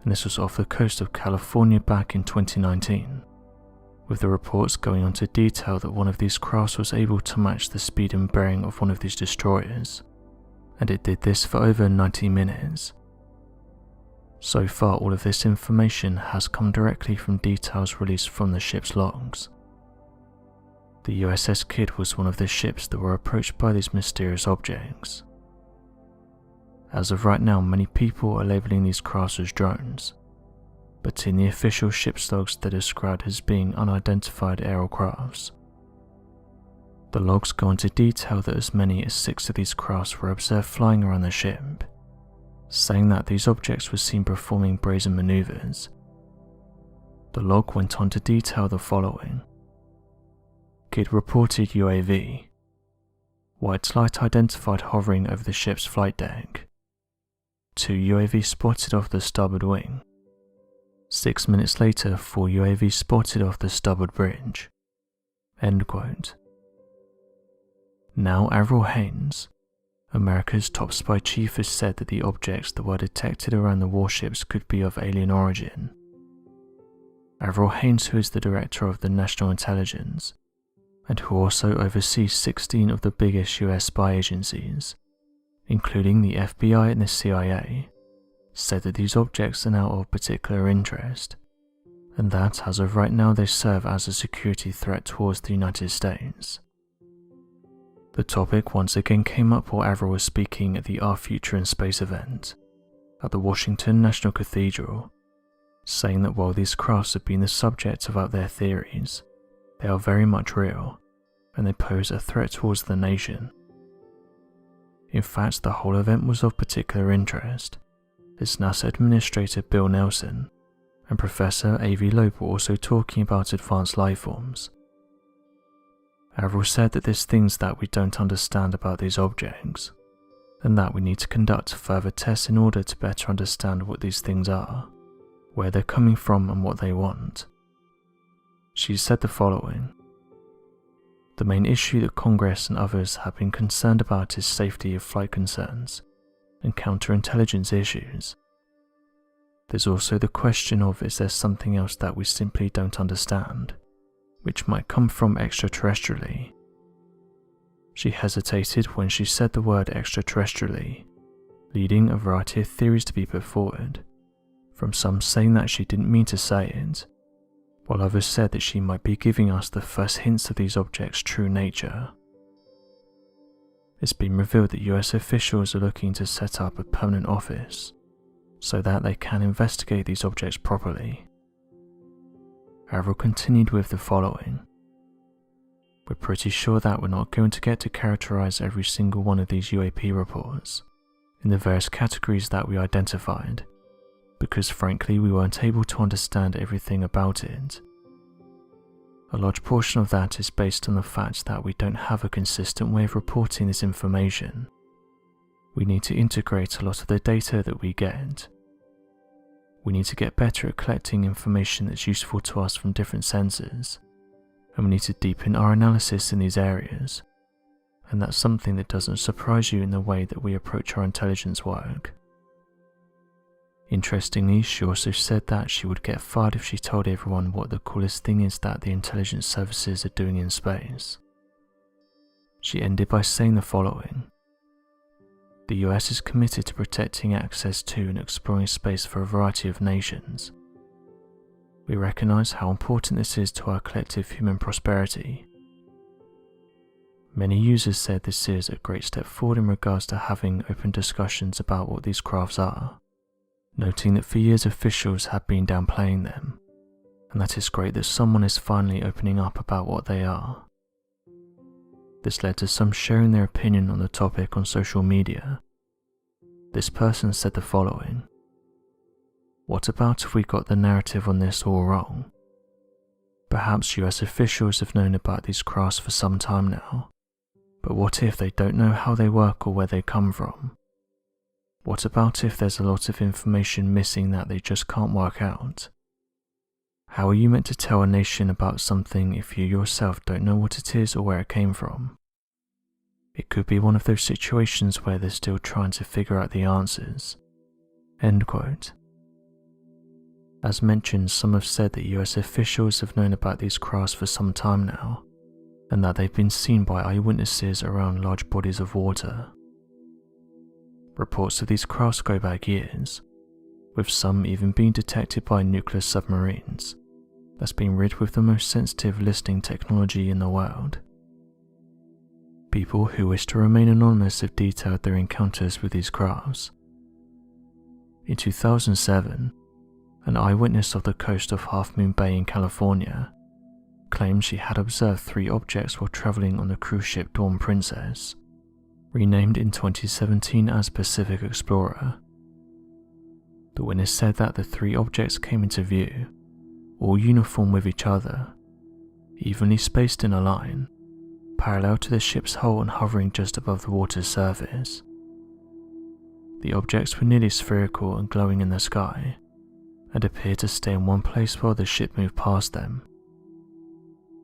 and this was off the coast of California back in 2019. With the reports going on to detail that one of these crafts was able to match the speed and bearing of one of these destroyers, and it did this for over 90 minutes. So far, all of this information has come directly from details released from the ship's logs. The USS Kidd was one of the ships that were approached by these mysterious objects. As of right now, many people are labelling these crafts as drones, but in the official ship's logs they're described as being unidentified aerial crafts. The logs go on to detail that as many as 6 of these crafts were observed flying around the ship, saying that these objects were seen performing brazen maneuvers. The log went on to detail the following. Kidd reported UAV. White light identified hovering over the ship's flight deck. 2 UAV spotted off the starboard wing. 6 minutes later, 4 UAV spotted off the starboard bridge. End quote. Now Avril Haines, America's top spy chief, has said that the objects that were detected around the warships could be of alien origin. Avril Haines, who is the director of the National Intelligence, and who also oversees 16 of the biggest US spy agencies, including the FBI and the CIA, said that these objects are now of particular interest, and that as of right now they serve as a security threat towards the United States. The topic once again came up while Avril was speaking at the Our Future in Space event at the Washington National Cathedral, saying that while these crafts have been the subject of out there theories, they are very much real, and they pose a threat towards the nation. In fact, the whole event was of particular interest, as NASA Administrator Bill Nelson and Professor A.V. Loeb were also talking about advanced life forms. Avril said that there's things that we don't understand about these objects, and that we need to conduct further tests in order to better understand what these things are, where they're coming from and what they want. She said the following: "The main issue that Congress and others have been concerned about is safety of flight concerns and counterintelligence issues. There's also the question of, is there something else that we simply don't understand, which might come from extraterrestrially?" She hesitated when she said the word extraterrestrially, leading a variety of theories to be put forward, from some saying that she didn't mean to say it, while others said that she might be giving us the first hints of these objects' true nature. It's been revealed that US officials are looking to set up a permanent office so that they can investigate these objects properly. Avril continued with the following: "We're pretty sure that we're not going to get to characterize every single one of these UAP reports in the various categories that we identified, because frankly we weren't able to understand everything about it. A large portion of that is based on the fact that we don't have a consistent way of reporting this information. We need to integrate a lot of the data that we get. We need to get better at collecting information that's useful to us from different sensors, and we need to deepen our analysis in these areas, and that's something that doesn't surprise you in the way that we approach our intelligence work." Interestingly, she also said that she would get fired if she told everyone what the coolest thing is that the intelligence services are doing in space. She ended by saying the following: "The US is committed to protecting access to and exploring space for a variety of nations. We recognize how important this is to our collective human prosperity. Many users said this is a great step forward in regards to having open discussions about what these crafts are, noting that for years officials have been downplaying them, and that it's great that someone is finally opening up about what they are. This led to some sharing their opinion on the topic on social media. This person said the following: "What about if we got the narrative on this all wrong? Perhaps US officials have known about these crafts for some time now, but what if they don't know how they work or where they come from? What about if there's a lot of information missing that they just can't work out? How are you meant to tell a nation about something if you yourself don't know what it is or where it came from? It could be one of those situations where they're still trying to figure out the answers." End quote. As mentioned, some have said that US officials have known about these crafts for some time now, and that they've been seen by eyewitnesses around large bodies of water. Reports of these crafts go back years, with some even being detected by nuclear submarines that's been rigged with the most sensitive listening technology in the world. People who wish to remain anonymous have detailed their encounters with these crafts. In 2007, an eyewitness of the coast of Half Moon Bay in California claimed she had observed 3 objects while traveling on the cruise ship Dawn Princess, renamed in 2017 as Pacific Explorer. The witness said that the 3 objects came into view, all uniform with each other, evenly spaced in a line, parallel to the ship's hull and hovering just above the water's surface. The objects were nearly spherical and glowing in the sky, and appeared to stay in one place while the ship moved past them.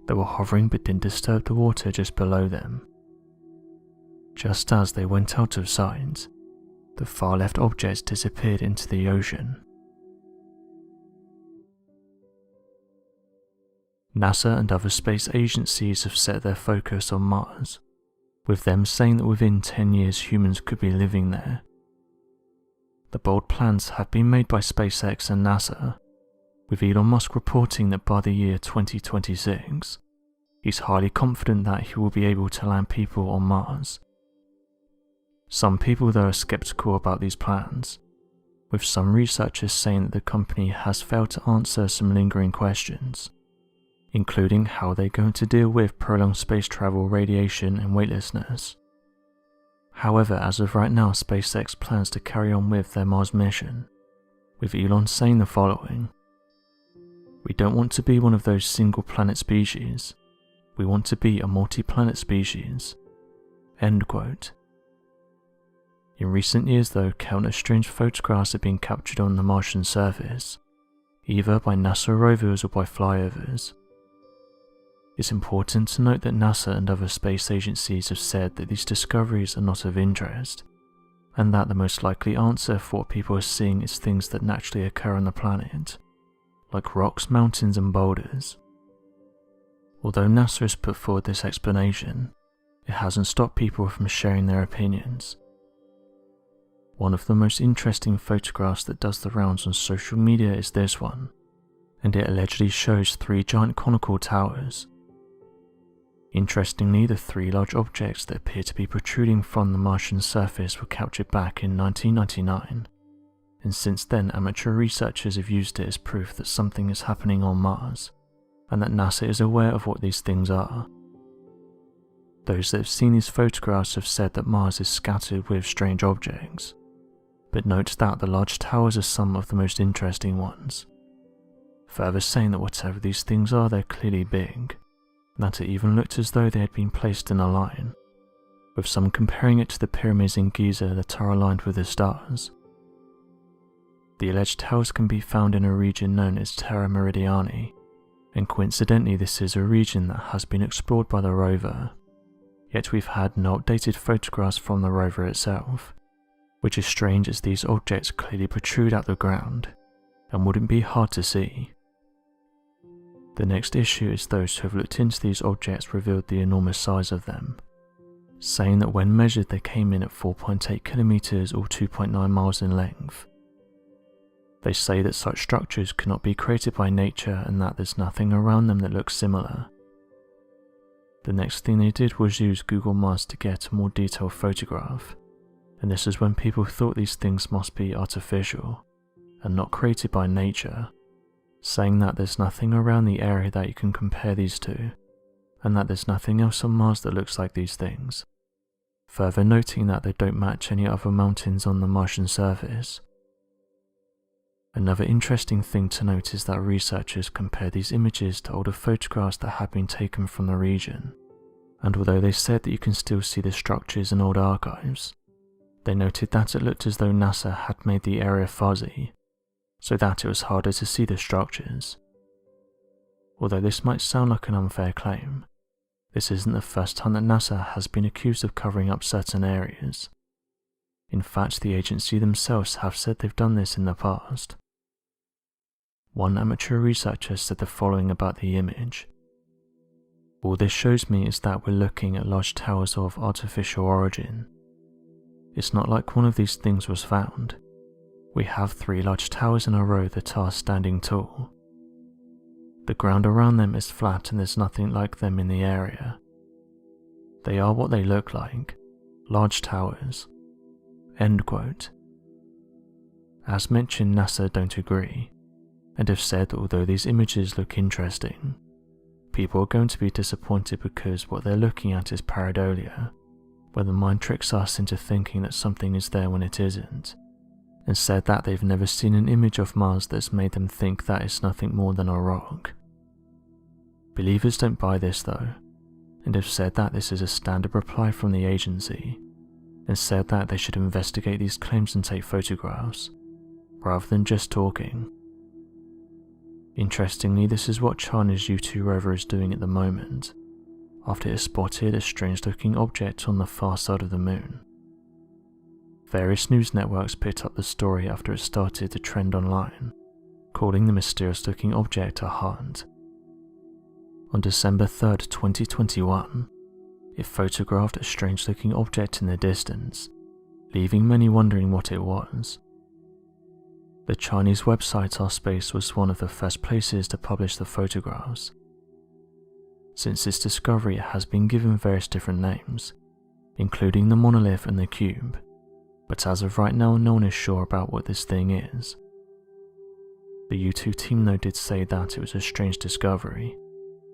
They were hovering but didn't disturb the water just below them. Just as they went out of sight, the far left objects disappeared into the ocean. NASA and other space agencies have set their focus on Mars, with them saying that within 10 years humans could be living there. The bold plans have been made by SpaceX and NASA, with Elon Musk reporting that by the year 2026, he's highly confident that he will be able to land people on Mars. Some people though are skeptical about these plans, with some researchers saying that the company has failed to answer some lingering questions, including how they're going to deal with prolonged space travel, radiation and weightlessness. However, as of right now, SpaceX plans to carry on with their Mars mission, with Elon saying the following: "We don't want to be one of those single planet species. We want to be a multi-planet species." End quote. In recent years though, countless strange photographs have been captured on the Martian surface, either by NASA rovers or by flyovers. It's important to note that NASA and other space agencies have said that these discoveries are not of interest, and that the most likely answer for what people are seeing is things that naturally occur on the planet, like rocks, mountains and boulders. Although NASA has put forward this explanation, it hasn't stopped people from sharing their opinions. One of the most interesting photographs that does the rounds on social media is this one, and it allegedly shows 3 giant conical towers. Interestingly, the 3 large objects that appear to be protruding from the Martian surface were captured back in 1999, and since then amateur researchers have used it as proof that something is happening on Mars, and that NASA is aware of what these things are. Those that have seen these photographs have said that Mars is scattered with strange objects, but note that the large towers are some of the most interesting ones, further saying that whatever these things are, they're clearly big, that it even looked as though they had been placed in a line, with some comparing it to the pyramids in Giza that are aligned with the stars. The alleged towers can be found in a region known as Terra Meridiani, and coincidentally this is a region that has been explored by the rover, yet we've had no updated photographs from the rover itself, which is strange as these objects clearly protrude out the ground, and wouldn't be hard to see. The next issue is those who have looked into these objects revealed the enormous size of them, saying that when measured they came in at 4.8 kilometers or 2.9 miles in length. They say that such structures could not be created by nature and that there's nothing around them that looks similar. The next thing they did was use Google Maps to get a more detailed photograph, and this is when people thought these things must be artificial and not created by nature, saying that there's nothing around the area that you can compare these to, and that there's nothing else on Mars that looks like these things, further noting that they don't match any other mountains on the Martian surface. Another interesting thing to note is that researchers compare these images to older photographs that have been taken from the region, and although they said that you can still see the structures in old archives, they noted that it looked as though NASA had made the area fuzzy, so that it was harder to see the structures. Although this might sound like an unfair claim, this isn't the first time that NASA has been accused of covering up certain areas. In fact, the agency themselves have said they've done this in the past. One amateur researcher said the following about the image: "All this shows me is that we're looking at large towers of artificial origin. It's not like one of these things was found. We have 3 large towers in a row that are standing tall. The ground around them is flat and there's nothing like them in the area. They are what they look like, large towers." End quote. As mentioned, NASA don't agree, and have said that although these images look interesting, people are going to be disappointed because what they're looking at is pareidolia, where the mind tricks us into thinking that something is there when it isn't, and said that they've never seen an image of Mars that's made them think that it's nothing more than a rock. Believers don't buy this though, and have said that this is a standard reply from the agency, and said that they should investigate these claims and take photographs, rather than just talking. Interestingly, this is what China's U2 rover is doing at the moment, after it has spotted a strange-looking object on the far side of the moon. Various news networks picked up the story after it started to trend online, calling the mysterious-looking object a hunt. On December 3rd, 2021, it photographed a strange-looking object in the distance, leaving many wondering what it was. The Chinese website Our Space was one of the first places to publish the photographs. Since its discovery, it has been given various different names, including the monolith and the cube, but as of right now no one is sure about what this thing is. The U2 team though did say that it was a strange discovery,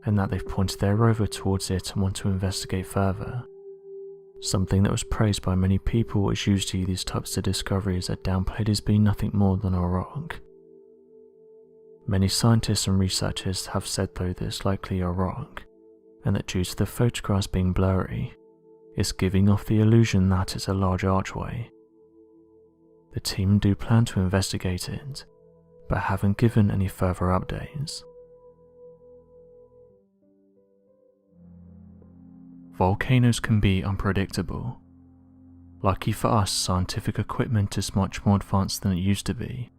and that they've pointed their rover towards it and want to investigate further. Something that was praised by many people as usually these types of discoveries are downplayed as being nothing more than a rock. Many scientists and researchers have said though that it's likely a rock, and that due to the photographs being blurry, it's giving off the illusion that it's a large archway. The team do plan to investigate it, but haven't given any further updates. Volcanoes can be unpredictable. Lucky for us, scientific equipment is much more advanced than it used to be,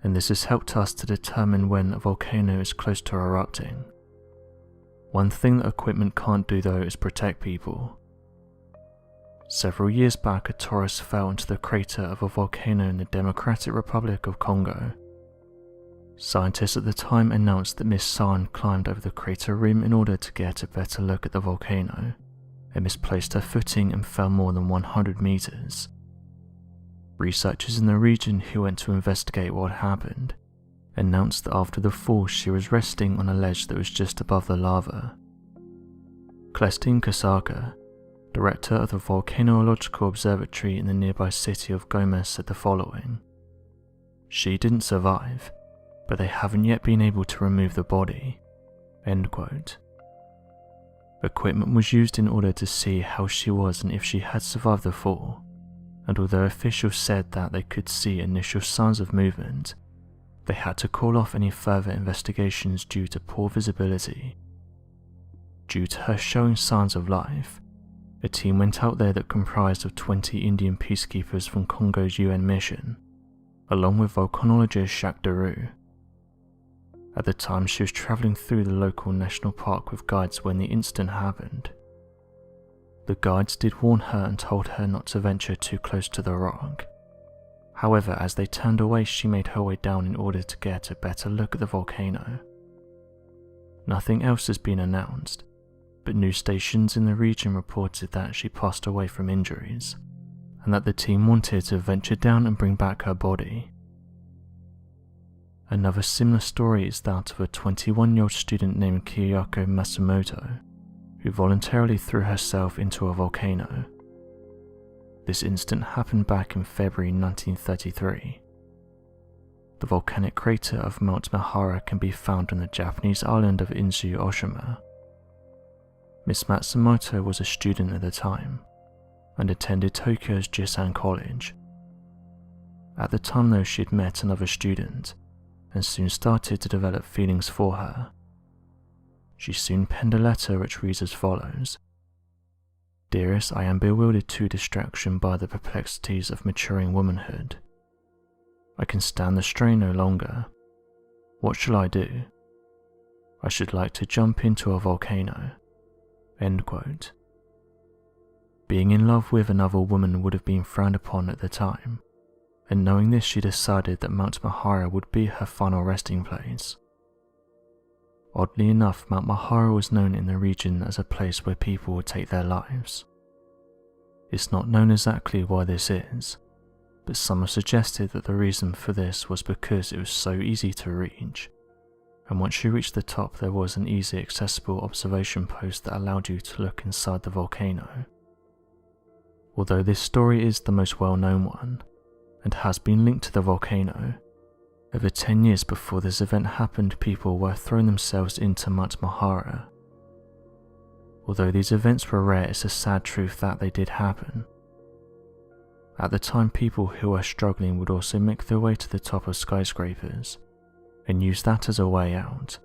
and this has helped us to determine when a volcano is close to erupting. One thing that equipment can't do though is protect people. Several years back, a torus fell into the crater of a volcano in the Democratic Republic of Congo. Scientists at the time announced that Miss San climbed over the crater rim in order to get a better look at the volcano, and misplaced her footing and fell more than 100 meters. Researchers in the region who went to investigate what happened announced that after the fall she was resting on a ledge that was just above the lava. Celestine Kasaka, director of the Volcanological Observatory in the nearby city of Gomez, said the following: "She didn't survive, but they haven't yet been able to remove the body." End quote. Equipment was used in order to see how she was and if she had survived the fall, and although officials said that they could see initial signs of movement, they had to call off any further investigations due to poor visibility. Due to her showing signs of life, a team went out there that comprised of 20 Indian peacekeepers from Congo's UN mission, along with volcanologist Jacques Deroux. At the time, she was travelling through the local national park with guides when the incident happened. The guides did warn her and told her not to venture too close to the rock. However, as they turned away, she made her way down in order to get a better look at the volcano. Nothing else has been announced, but news stations in the region reported that she passed away from injuries, and that the team wanted to venture down and bring back her body. Another similar story is that of a 21-year-old student named Kiyoko Masamoto, who voluntarily threw herself into a volcano. This incident happened back in February 1933. The volcanic crater of Mount Muammura can be found on the Japanese island of Inzu Oshima. Miss Matsumoto was a student at the time, and attended Tokyo's Jisan College. At the time though, she had met another student, and soon started to develop feelings for her. She soon penned a letter which reads as follows: "Dearest, I am bewildered to distraction by the perplexities of maturing womanhood. I can stand the strain no longer. What shall I do? I should like to jump into a volcano." End quote. Being in love with another woman would have been frowned upon at the time, and knowing this, she decided that Mount Muammura would be her final resting place. Oddly enough, Mount Muammura was known in the region as a place where people would take their lives. It's not known exactly why this is, but some have suggested that the reason for this was because it was so easy to reach, and once you reached the top there was an easy accessible observation post that allowed you to look inside the volcano. Although this story is the most well-known one, and has been linked to the volcano, over 10 years before this event happened, people were throwing themselves into Mount Muammura. Although these events were rare, it's a sad truth that they did happen. At the time, people who were struggling would also make their way to the top of skyscrapers, and use that as a way out.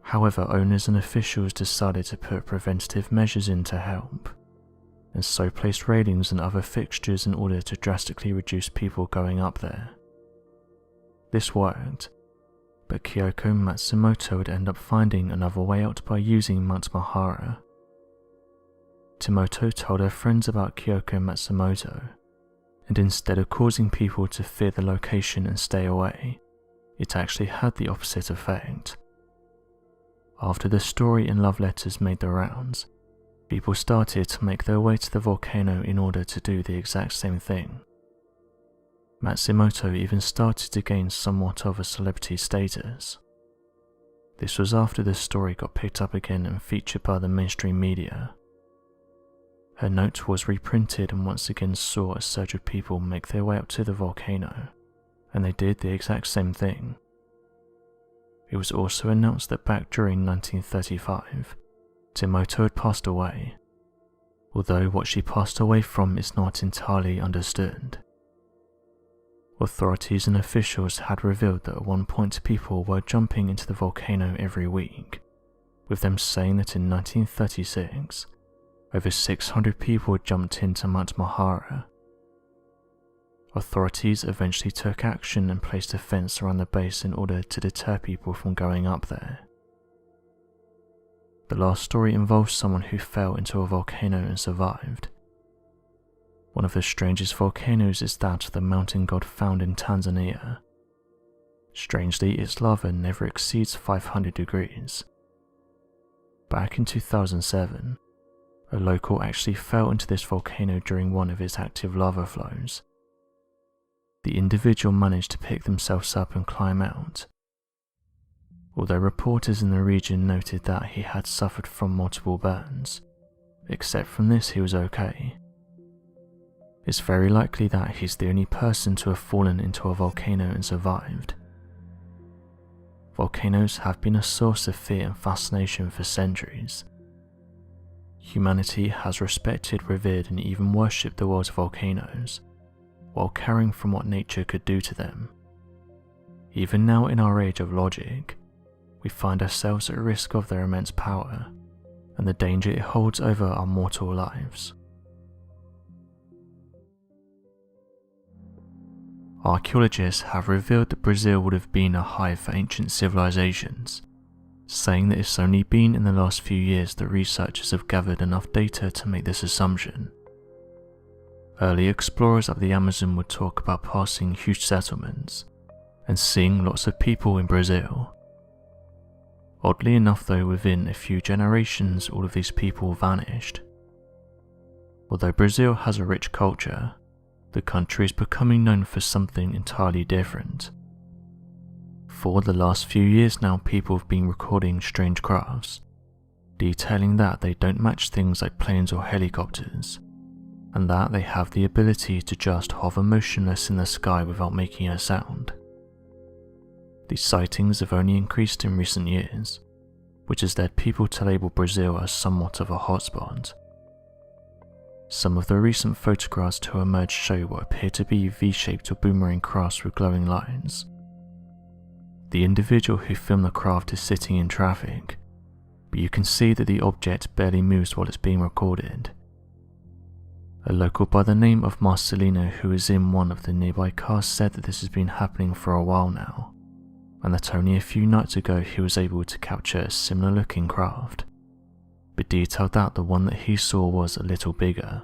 However, owners and officials decided to put preventative measures in to help, and so placed railings and other fixtures in order to drastically reduce people going up there. This worked, but Kiyoko Matsumoto would end up finding another way out by using Mount Muammura. Timoto told her friends about Kiyoko Matsumoto, and instead of causing people to fear the location and stay away, it actually had the opposite effect. After the story and love letters made the rounds, people started to make their way to the volcano in order to do the exact same thing. Matsumoto even started to gain somewhat of a celebrity status. This was after the story got picked up again and featured by the mainstream media. Her note was reprinted and once again saw a surge of people make their way up to the volcano, and they did the exact same thing. It was also announced that back during 1935, Timoto had passed away, although what she passed away from is not entirely understood. Authorities and officials had revealed that at one point people were jumping into the volcano every week, with them saying that in 1936, over 600 people jumped into Mount Muammura. Authorities eventually took action and placed a fence around the base in order to deter people from going up there. The last story involves someone who fell into a volcano and survived. One of the strangest volcanoes is that of the mountain god found in Tanzania. Strangely, its lava never exceeds 500 degrees. Back in 2007, a local actually fell into this volcano during one of its active lava flows. The individual managed to pick themselves up and climb out, although reporters in the region noted that he had suffered from multiple burns. Except from this, he was okay. It's very likely that he's the only person to have fallen into a volcano and survived. Volcanoes have been a source of fear and fascination for centuries. Humanity has respected, revered, and even worshipped the world's volcanoes, while caring from what nature could do to them. Even now in our age of logic, we find ourselves at risk of their immense power, and the danger it holds over our mortal lives. Archaeologists have revealed that Brazil would have been a hive for ancient civilizations, saying that it's only been in the last few years that researchers have gathered enough data to make this assumption. Early explorers up the Amazon would talk about passing huge settlements and seeing lots of people in Brazil. Oddly enough though, within a few generations all of these people vanished. Although Brazil has a rich culture, the country is becoming known for something entirely different. For the last few years now, people have been recording strange crafts, detailing that they don't match things like planes or helicopters, and that they have the ability to just hover motionless in the sky without making a sound. These sightings have only increased in recent years, which has led people to label Brazil as somewhat of a hotspot. Some of the recent photographs to emerge show what appear to be V-shaped or boomerang crafts with glowing lines. The individual who filmed the craft is sitting in traffic, but you can see that the object barely moves while it's being recorded. A local by the name of Marcelino, who is in one of the nearby cars, said that this has been happening for a while now, and that only a few nights ago he was able to capture a similar looking craft, but detailed that the one that he saw was a little bigger.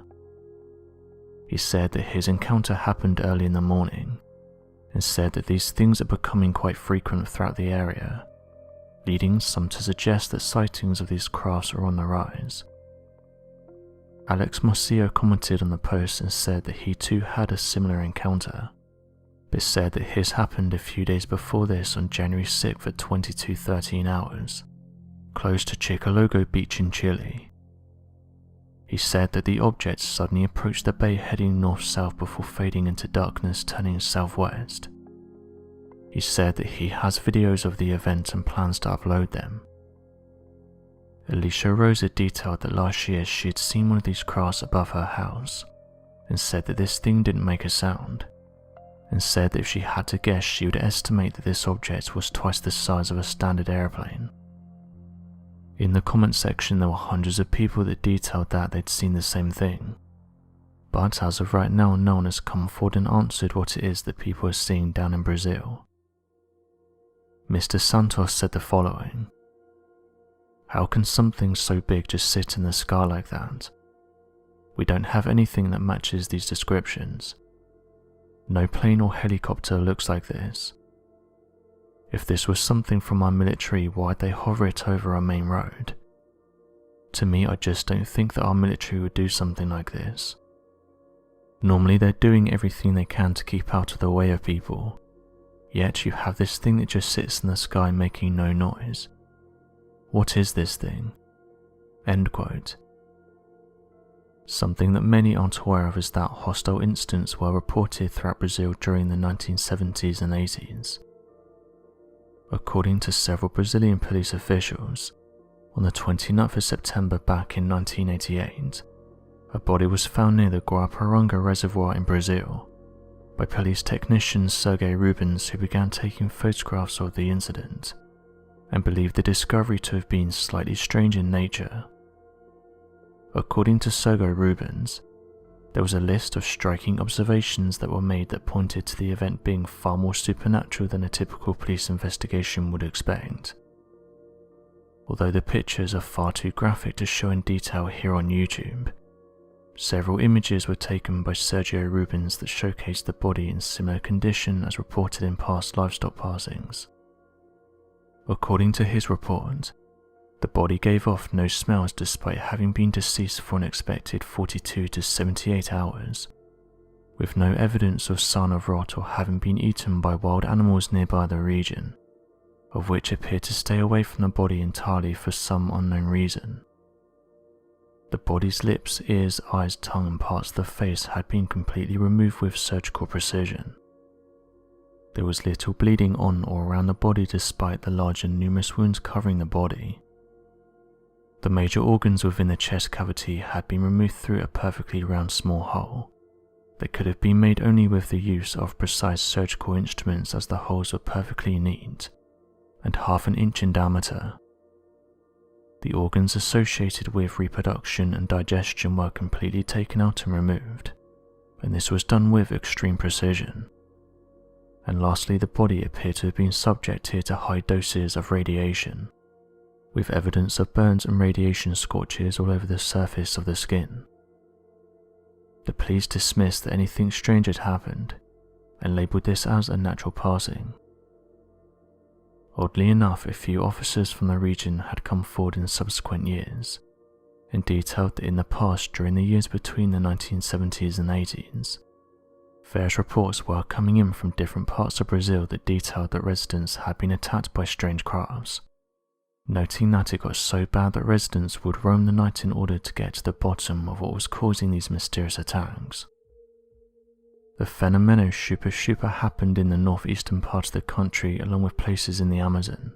He said that his encounter happened early in the morning, and said that these things are becoming quite frequent throughout the area, leading some to suggest that sightings of these crafts are on the rise. Alex Mosio commented on the post and said that he too had a similar encounter, but said that his happened a few days before this on January 6th at 22:13 hours, close to Chicologo Beach in Chile. He said that the object suddenly approached the bay heading north-south before fading into darkness, turning southwest. He said that he has videos of the event and plans to upload them. Alicia Rosa detailed that last year she had seen one of these crafts above her house, and said that this thing didn't make a sound, and said that if she had to guess she would estimate that this object was twice the size of a standard airplane. In the comment section there were hundreds of people that detailed that they'd seen the same thing, but as of right now no one has come forward and answered what it is that people are seeing down in Brazil. Mr. Santos said the following: "How can something so big just sit in the sky like that? We don't have anything that matches these descriptions. No plane or helicopter looks like this. If this was something from our military, why'd they hover it over our main road? To me, I just don't think that our military would do something like this. Normally they're doing everything they can to keep out of the way of people, yet you have this thing that just sits in the sky making no noise. What is this thing?" End quote. Something that many aren't aware of is that hostile incidents were reported throughout Brazil during the 1970s and 80s. According to several Brazilian police officials, on the 29th of September back in 1988, a body was found near the Guaporanga Reservoir in Brazil by police technician Sergei Rubens, who began taking photographs of the incident and believed the discovery to have been slightly strange in nature. According to Sergei Rubens, there was a list of striking observations that were made that pointed to the event being far more supernatural than a typical police investigation would expect. Although the pictures are far too graphic to show in detail here on YouTube, several images were taken by Sergio Rubens that showcased the body in similar condition as reported in past livestock passings. According to his report, the body gave off no smells despite having been deceased for an expected 42 to 78 hours, with no evidence of sign of rot or having been eaten by wild animals nearby the region, of which appeared to stay away from the body entirely for some unknown reason. The body's lips, ears, eyes, tongue and parts of the face had been completely removed with surgical precision. There was little bleeding on or around the body despite the large and numerous wounds covering the body. The major organs within the chest cavity had been removed through a perfectly round small hole that could have been made only with the use of precise surgical instruments, as the holes were perfectly neat and half an inch in diameter. The organs associated with reproduction and digestion were completely taken out and removed, and this was done with extreme precision. And lastly, the body appeared to have been subjected to high doses of radiation, with evidence of burns and radiation scorches all over the surface of the skin. The police dismissed that anything strange had happened and labelled this as a natural passing. Oddly enough, a few officers from the region had come forward in subsequent years and detailed that in the past, during the years between the 1970s and 80s, various reports were coming in from different parts of Brazil that detailed that residents had been attacked by strange crafts, noting that it got so bad that residents would roam the night in order to get to the bottom of what was causing these mysterious attacks. The fenomeno Chupa happened in the northeastern part of the country along with places in the Amazon,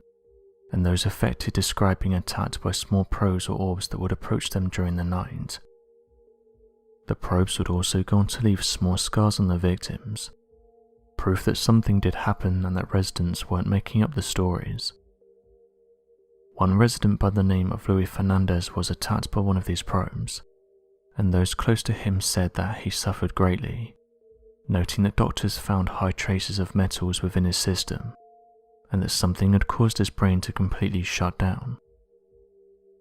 and those affected described being attacked by small probes or orbs that would approach them during the night. The probes would also go on to leave small scars on the victims, proof that something did happen and that residents weren't making up the stories. One resident by the name of Luis Fernandez was attacked by one of these probes, and those close to him said that he suffered greatly, noting that doctors found high traces of metals within his system, and that something had caused his brain to completely shut down.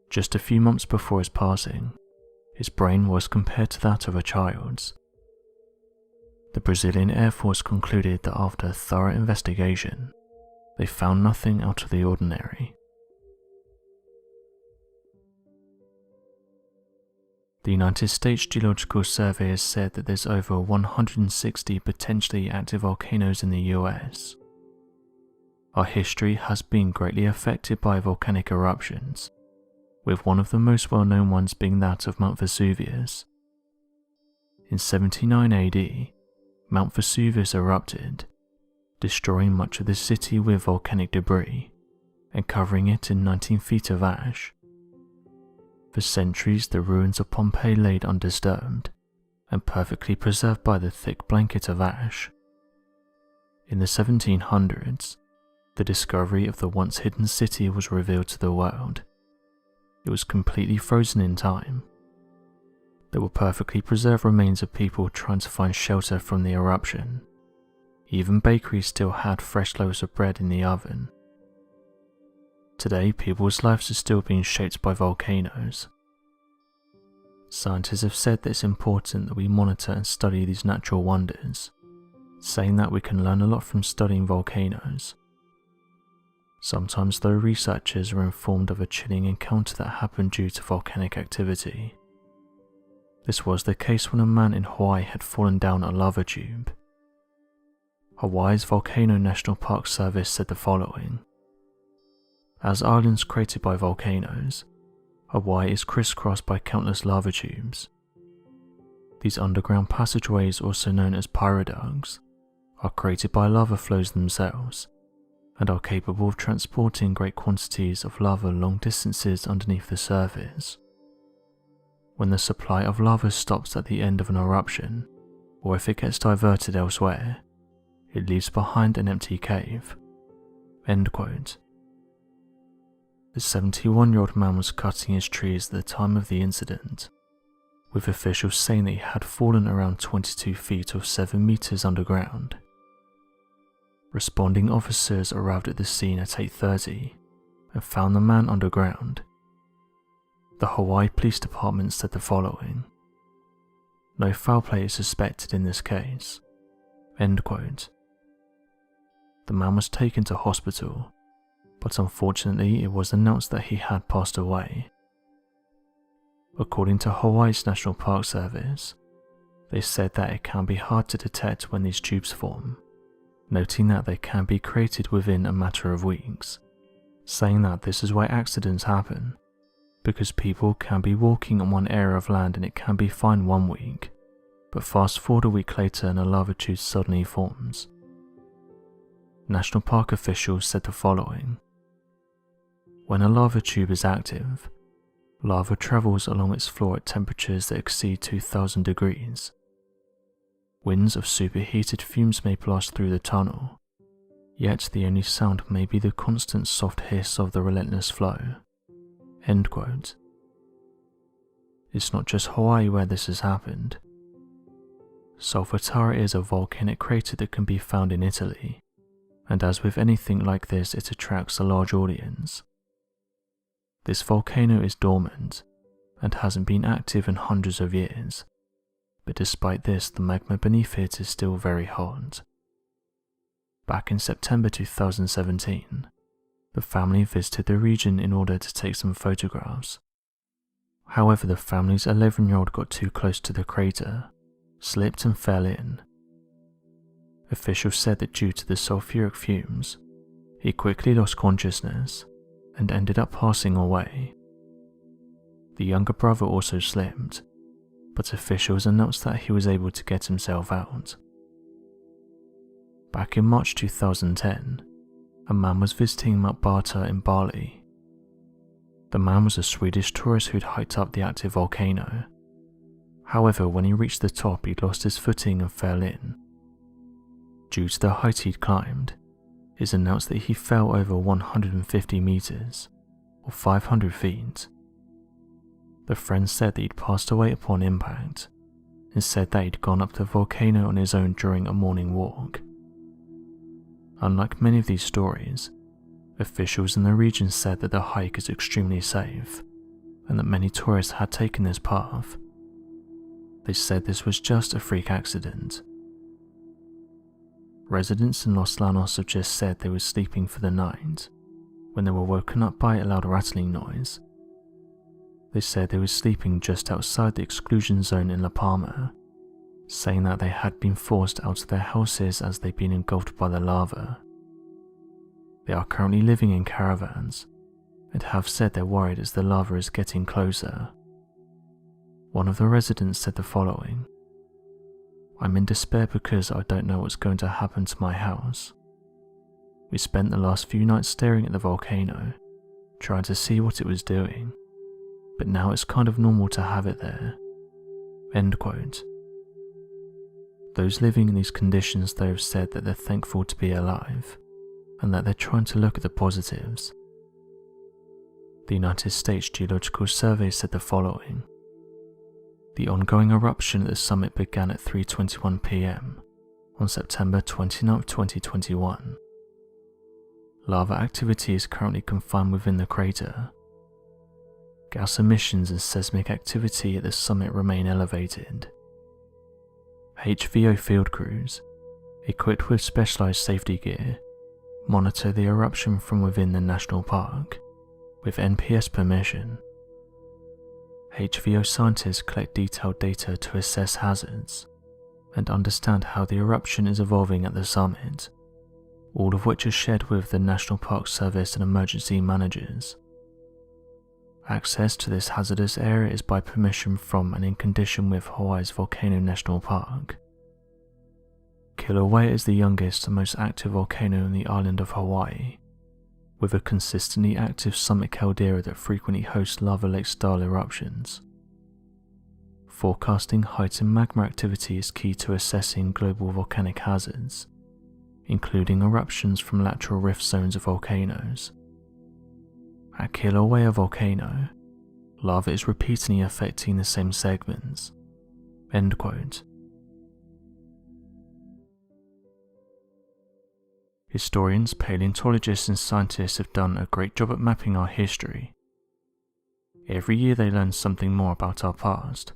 Just a few months before his passing, his brain was compared to that of a child's. The Brazilian Air Force concluded that after a thorough investigation, they found nothing out of the ordinary. The United States Geological Survey has said that there's over 160 potentially active volcanoes in the US. Our history has been greatly affected by volcanic eruptions, with one of the most well-known ones being that of Mount Vesuvius. In 79 AD, Mount Vesuvius erupted, destroying much of the city with volcanic debris and covering it in 19 feet of ash. For centuries, the ruins of Pompeii laid undisturbed and perfectly preserved by the thick blanket of ash. In the 1700s, the discovery of the once hidden city was revealed to the world. It was completely frozen in time. There were perfectly preserved remains of people trying to find shelter from the eruption. Even bakeries still had fresh loaves of bread in the oven. Today, people's lives are still being shaped by volcanoes. Scientists have said that it's important that we monitor and study these natural wonders, saying that we can learn a lot from studying volcanoes. Sometimes, though, researchers are informed of a chilling encounter that happened due to volcanic activity. This was the case when a man in Hawaii had fallen down a lava tube. Hawaii's Volcano National Park Service said the following: "As islands created by volcanoes, Hawaii is crisscrossed by countless lava tubes, These underground passageways, also known as pyroducts, are created by lava flows themselves and are capable of transporting great quantities of lava long distances underneath the surface. When the supply of lava stops at the end of an eruption, or if it gets diverted elsewhere, it leaves behind an empty cave." End quote. The 71-year-old man was cutting his trees at the time of the incident, with officials saying that he had fallen around 22 feet or 7 meters underground. Responding officers arrived at the scene at 8:30 and found the man underground. The Hawaii Police Department said the following: "No foul play is suspected in this case." End quote. The man was taken to hospital, but unfortunately it was announced that he had passed away. According to Hawaii's National Park Service, they said that it can be hard to detect when these tubes form, noting that they can be created within a matter of weeks, saying that this is why accidents happen, because people can be walking on one area of land and it can be fine 1 week, but fast forward a week later and a lava tube suddenly forms. National Park officials said the following: "When a lava tube is active, lava travels along its floor at temperatures that exceed 2000 degrees. Winds of superheated fumes may blast through the tunnel, yet the only sound may be the constant soft hiss of the relentless flow." End quote. It's not just Hawaii where this has happened. Solfatara is a volcanic crater that can be found in Italy, and as with anything like this, it attracts a large audience. This volcano is dormant and hasn't been active in hundreds of years, but despite this, the magma beneath it is still very hot. Back in September 2017, the family visited the region in order to take some photographs. However, the family's 11-year-old got too close to the crater, slipped and fell in. Officials said that due to the sulfuric fumes, he quickly lost consciousness and ended up passing away. The younger brother also slipped, but officials announced that he was able to get himself out. Back in March 2010, a man was visiting Mount Bata in Bali. The man was a Swedish tourist who'd hiked up the active volcano. However, when he reached the top, he lost his footing and fell in. Due to the height he'd climbed, it's announced that he fell over 150 meters, or 500 feet. The friend said that he'd passed away upon impact, and said that he'd gone up the volcano on his own during a morning walk. Unlike many of these stories, officials in the region said that the hike is extremely safe, and that many tourists had taken this path. They said this was just a freak accident. Residents in Los Llanos have just said they were sleeping for the night when they were woken up by a loud rattling noise. They said they were sleeping just outside the exclusion zone in La Palma, saying that they had been forced out of their houses as they'd been engulfed by the lava. They are currently living in caravans and have said they're worried as the lava is getting closer. One of the residents said the following: "I'm in despair because I don't know what's going to happen to my house. We spent the last few nights staring at the volcano, trying to see what it was doing, but now it's kind of normal to have it there." End quote. Those living in these conditions though have said that they're thankful to be alive, and that they're trying to look at the positives. The United States Geological Survey said the following: "The ongoing eruption at the summit began at 3:21 p.m. on September 29, 2021. Lava activity is currently confined within the crater. Gas emissions and seismic activity at the summit remain elevated. HVO field crews, equipped with specialized safety gear, monitor the eruption from within the national park, with NPS permission. HVO scientists collect detailed data to assess hazards and understand how the eruption is evolving at the summit, all of which is shared with the National Park Service and emergency managers. Access to this hazardous area is by permission from and in condition with Hawaii's Volcano National Park. Kilauea is the youngest and most active volcano on the island of Hawaii, with a consistently active summit caldera that frequently hosts lava lake-style eruptions. Forecasting heightened magma activity is key to assessing global volcanic hazards, including eruptions from lateral rift zones of volcanoes. At Kilauea Volcano, lava is repeatedly affecting the same segments." End quote. Historians, paleontologists and scientists have done a great job at mapping our history. Every year they learn something more about our past,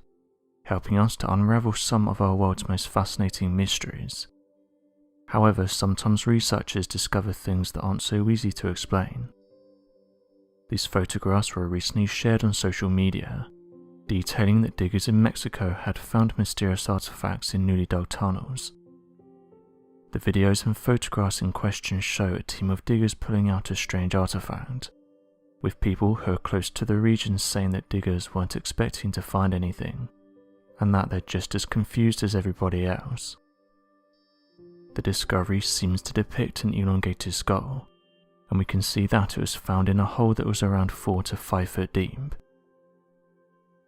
helping us to unravel some of our world's most fascinating mysteries. However, sometimes researchers discover things that aren't so easy to explain. These photographs were recently shared on social media, detailing that diggers in Mexico had found mysterious artifacts in newly dug tunnels. The videos and photographs in question show a team of diggers pulling out a strange artifact, with people who are close to the region saying that diggers weren't expecting to find anything, and that they're just as confused as everybody else. The discovery seems to depict an elongated skull, and we can see that it was found in a hole that was around 4 to 5 foot deep.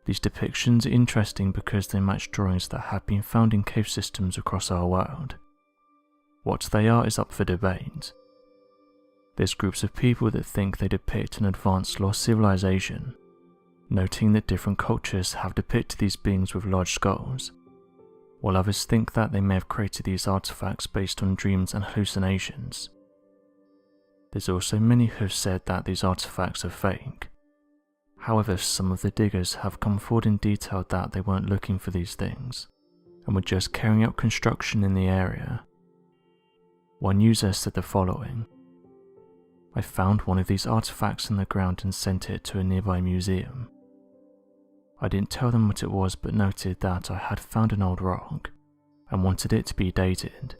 These depictions are interesting because they match drawings that have been found in cave systems across our world. What they are is up for debate. There's groups of people that think they depict an advanced lost civilization, noting that different cultures have depicted these beings with large skulls, while others think that they may have created these artifacts based on dreams and hallucinations. There's also many who have said that these artifacts are fake. However, some of the diggers have come forward and detailed that they weren't looking for these things, and were just carrying out construction in the area. One user said the following: "I found one of these artifacts in the ground and sent it to a nearby museum. I didn't tell them what it was, but noted that I had found an old rock and wanted it to be dated.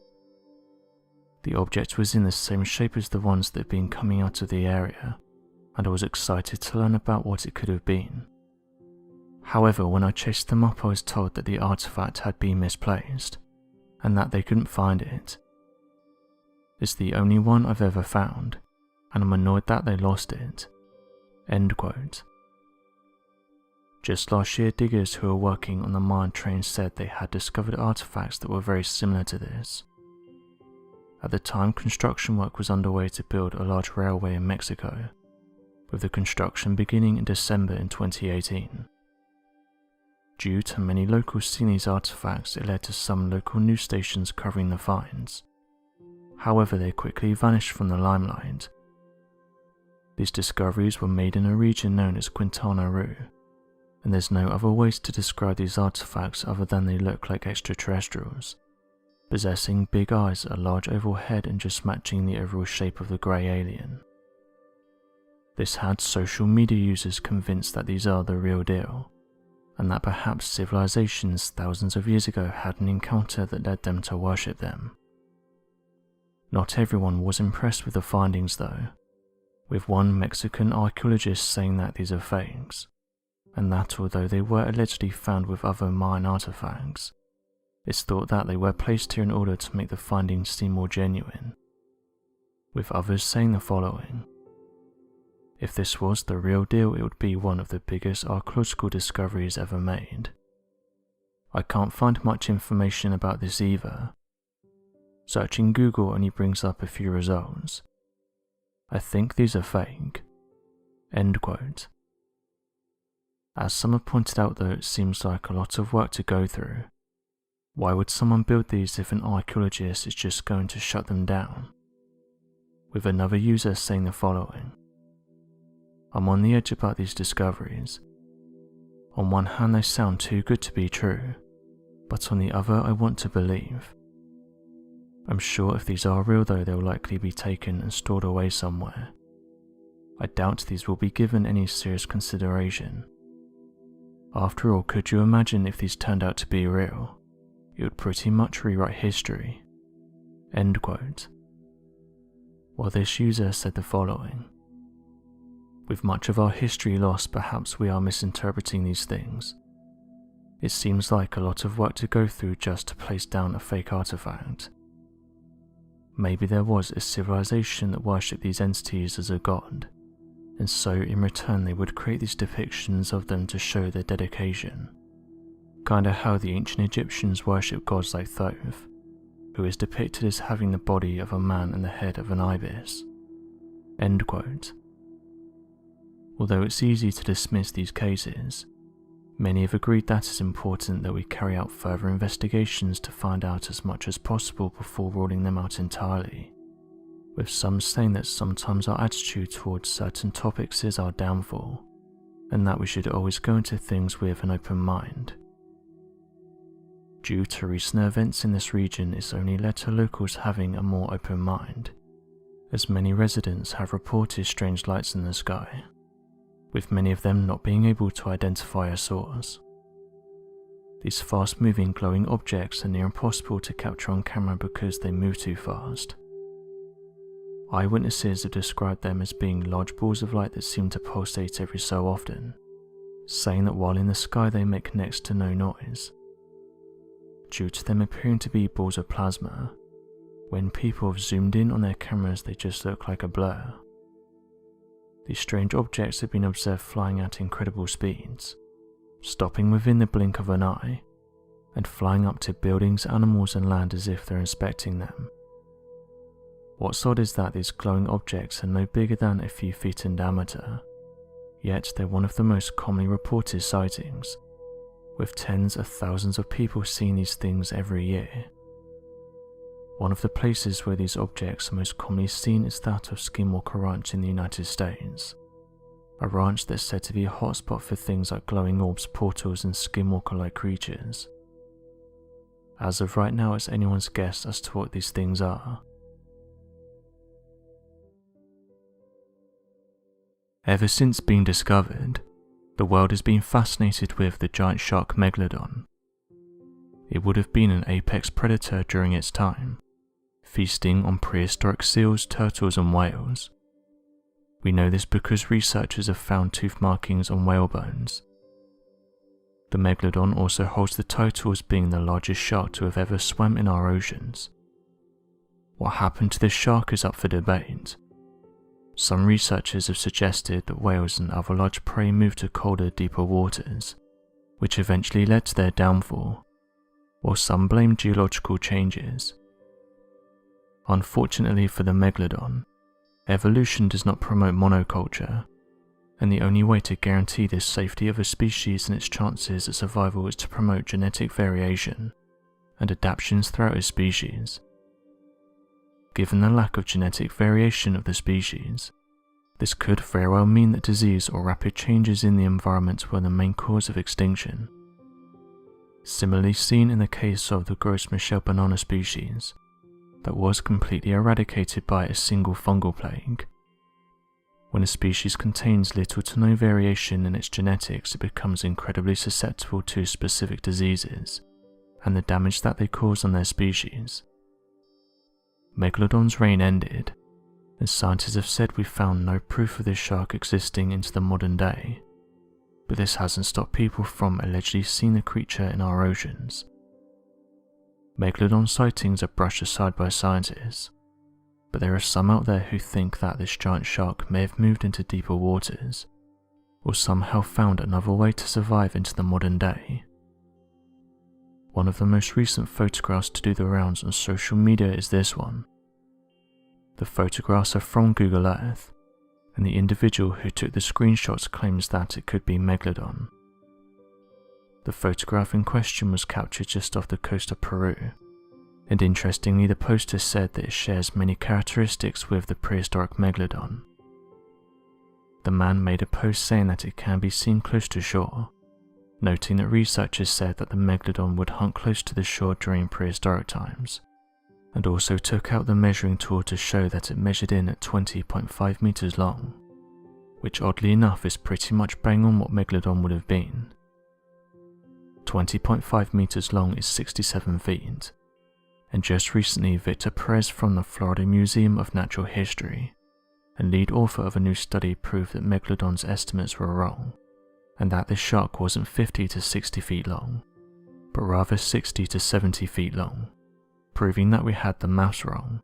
The object was in the same shape as the ones that had been coming out of the area, and I was excited to learn about what it could have been. However, when I chased them up, I was told that the artifact had been misplaced, and that they couldn't find it. It's the only one I've ever found, and I'm annoyed that they lost it." End quote. Just last year, diggers who were working on the Mayan train said they had discovered artifacts that were very similar to this. At the time, construction work was underway to build a large railway in Mexico, with the construction beginning in December in 2018. Due to many locals seeing these artifacts, it led to some local news stations covering the finds. However, they quickly vanished from the limelight. These discoveries were made in a region known as Quintana Roo, and there's no other ways to describe these artifacts other than they look like extraterrestrials, possessing big eyes, a large oval head, and just matching the overall shape of the grey alien. This had social media users convinced that these are the real deal, and that perhaps civilizations thousands of years ago had an encounter that led them to worship them. Not everyone was impressed with the findings though, with one Mexican archaeologist saying that these are fakes, and that although they were allegedly found with other Mayan artifacts, it's thought that they were placed here in order to make the findings seem more genuine, with others saying the following: "If this was the real deal, it would be one of the biggest archaeological discoveries ever made. I can't find much information about this either. Searching Google only brings up a few results. I think these are fake." End quote. As some have pointed out though, it seems like a lot of work to go through. Why would someone build these if an archaeologist is just going to shut them down? With another user saying the following: "I'm on the edge about these discoveries. On one hand they sound too good to be true, but on the other I want to believe. I'm sure if these are real though, they'll likely be taken and stored away somewhere. I doubt these will be given any serious consideration. After all, could you imagine if these turned out to be real? It would pretty much rewrite history." End quote. While this user said the following: With much of our history lost, perhaps we are misinterpreting these things. It seems like a lot of work to go through just to place down a fake artifact. Maybe there was a civilization that worshipped these entities as a god, and so in return they would create these depictions of them to show their dedication. Kinda how the ancient Egyptians worshipped gods like Thoth, who is depicted as having the body of a man and the head of an ibis. End quote. Although it's easy to dismiss these cases, many have agreed that it's important that we carry out further investigations to find out as much as possible before ruling them out entirely, with some saying that sometimes our attitude towards certain topics is our downfall, and that we should always go into things with an open mind. Due to recent events in this region, it's only led to locals having a more open mind, as many residents have reported strange lights in the sky, with many of them not being able to identify a source. These fast-moving glowing objects are near impossible to capture on camera because they move too fast. Eyewitnesses have described them as being large balls of light that seem to pulsate every so often, saying that while in the sky they make next to no noise. Due to them appearing to be balls of plasma, when people have zoomed in on their cameras they just look like a blur. These strange objects have been observed flying at incredible speeds, stopping within the blink of an eye, and flying up to buildings, animals and land as if they're inspecting them. What's odd is that these glowing objects are no bigger than a few feet in diameter, yet they're one of the most commonly reported sightings, with tens of thousands of people seeing these things every year. One of the places where these objects are most commonly seen is that of Skinwalker Ranch in the United States, a ranch that's said to be a hotspot for things like glowing orbs, portals and skinwalker-like creatures. As of right now, it's anyone's guess as to what these things are. Ever since being discovered, the world has been fascinated with the giant shark Megalodon. It would have been an apex predator during its time, feasting on prehistoric seals, turtles and whales. We know this because researchers have found tooth markings on whale bones. The Megalodon also holds the title as being the largest shark to have ever swam in our oceans. What happened to this shark is up for debate. Some researchers have suggested that whales and other large prey moved to colder, deeper waters, which eventually led to their downfall, while some blame geological changes. Unfortunately for the Megalodon, evolution does not promote monoculture, and the only way to guarantee the safety of a species and its chances at survival is to promote genetic variation and adaptations throughout a species. Given the lack of genetic variation of the species, this could very well mean that disease or rapid changes in the environment were the main cause of extinction. Similarly seen in the case of the Gros Michel banana species, that was completely eradicated by a single fungal plague. When a species contains little to no variation in its genetics, it becomes incredibly susceptible to specific diseases and the damage that they cause on their species. Megalodon's reign ended, and scientists have said we've found no proof of this shark existing into the modern day, but this hasn't stopped people from allegedly seeing the creature in our oceans. Megalodon sightings are brushed aside by scientists, but there are some out there who think that this giant shark may have moved into deeper waters, or somehow found another way to survive into the modern day. One of the most recent photographs to do the rounds on social media is this one. The photographs are from Google Earth, and the individual who took the screenshots claims that it could be Megalodon. The photograph in question was captured just off the coast of Peru, and interestingly the poster said that it shares many characteristics with the prehistoric Megalodon. The man made a post saying that it can be seen close to shore, noting that researchers said that the Megalodon would hunt close to the shore during prehistoric times, and also took out the measuring tool to show that it measured in at 20.5 meters long, which oddly enough is pretty much bang on what Megalodon would have been. 20.5 meters long is 67 feet, and just recently Victor Perez from the Florida Museum of Natural History and lead author of a new study proved that Megalodon's estimates were wrong, and that this shark wasn't 50 to 60 feet long, but rather 60 to 70 feet long, proving that we had the maths wrong.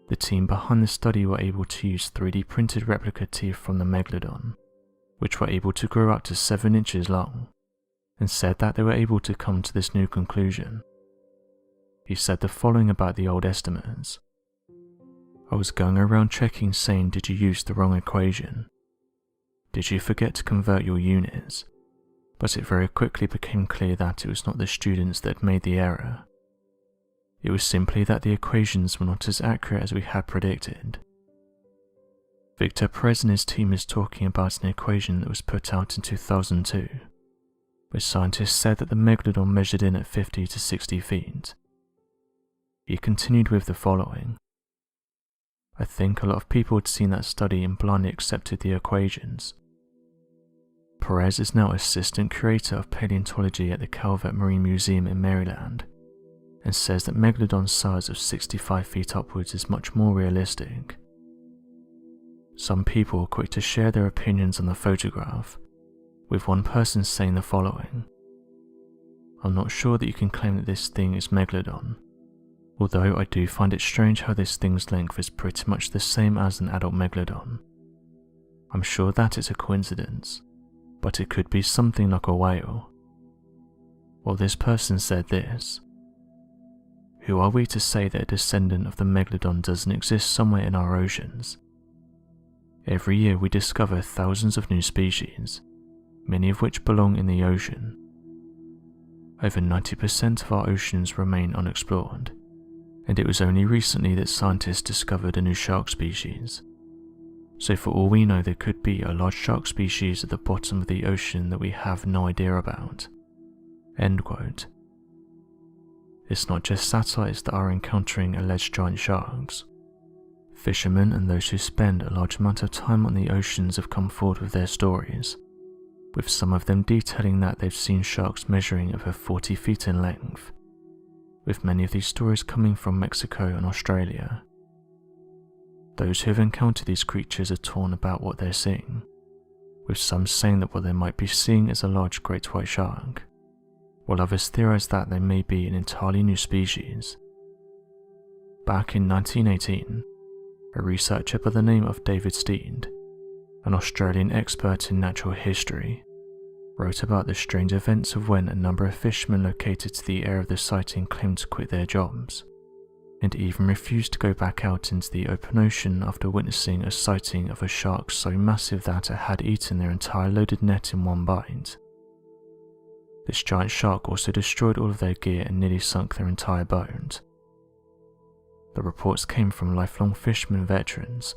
The team behind the study were able to use 3D printed replica teeth from the Megalodon, which were able to grow up to 7 inches long, and said that they were able to come to this new conclusion. He said the following about the old estimates. I was going around checking saying, did you use the wrong equation? Did you forget to convert your units? But it very quickly became clear that it was not the students that had made the error. It was simply that the equations were not as accurate as we had predicted. Victor Perez and his team is talking about an equation that was put out in 2002, where scientists said that the Megalodon measured in at 50 to 60 feet. He continued with the following. I think a lot of people had seen that study and blindly accepted the equations. Perez is now assistant curator of paleontology at the Calvert Marine Museum in Maryland, and says that Megalodon's size of 65 feet upwards is much more realistic. Some people are quick to share their opinions on the photograph, with one person saying the following. I'm not sure that you can claim that this thing is Megalodon, although I do find it strange how this thing's length is pretty much the same as an adult Megalodon. I'm sure that it's a coincidence, but it could be something like a whale. Well, this person said this. Who are we to say that a descendant of the Megalodon doesn't exist somewhere in our oceans? Every year we discover thousands of new species, many of which belong in the ocean. Over 90% of our oceans remain unexplored, and it was only recently that scientists discovered a new shark species. So for all we know, there could be a large shark species at the bottom of the ocean that we have no idea about. End quote. It's not just satellites that are encountering alleged giant sharks. Fishermen and those who spend a large amount of time on the oceans have come forward with their stories, with some of them detailing that they've seen sharks measuring over 40 feet in length, with many of these stories coming from Mexico and Australia. Those who have encountered these creatures are torn about what they're seeing, with some saying that what they might be seeing is a large great white shark, while others theorize that they may be an entirely new species. Back in 1918, a researcher by the name of David Steed, an Australian expert in natural history, wrote about the strange events of when a number of fishermen located to the area of the sighting claimed to quit their jobs, and even refused to go back out into the open ocean after witnessing a sighting of a shark so massive that it had eaten their entire loaded net in one bite. This giant shark also destroyed all of their gear and nearly sunk their entire boat. The reports came from lifelong fishermen veterans,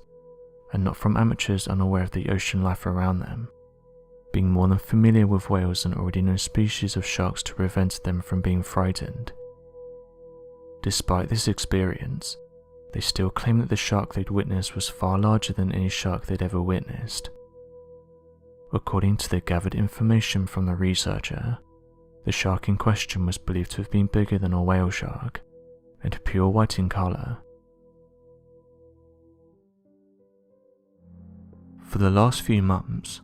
and not from amateurs unaware of the ocean life around them, being more than familiar with whales and already known species of sharks to prevent them from being frightened. Despite this experience, they still claim that the shark they'd witnessed was far larger than any shark they'd ever witnessed. According to the gathered information from the researcher, the shark in question was believed to have been bigger than a whale shark, and pure white in colour. For the last few months,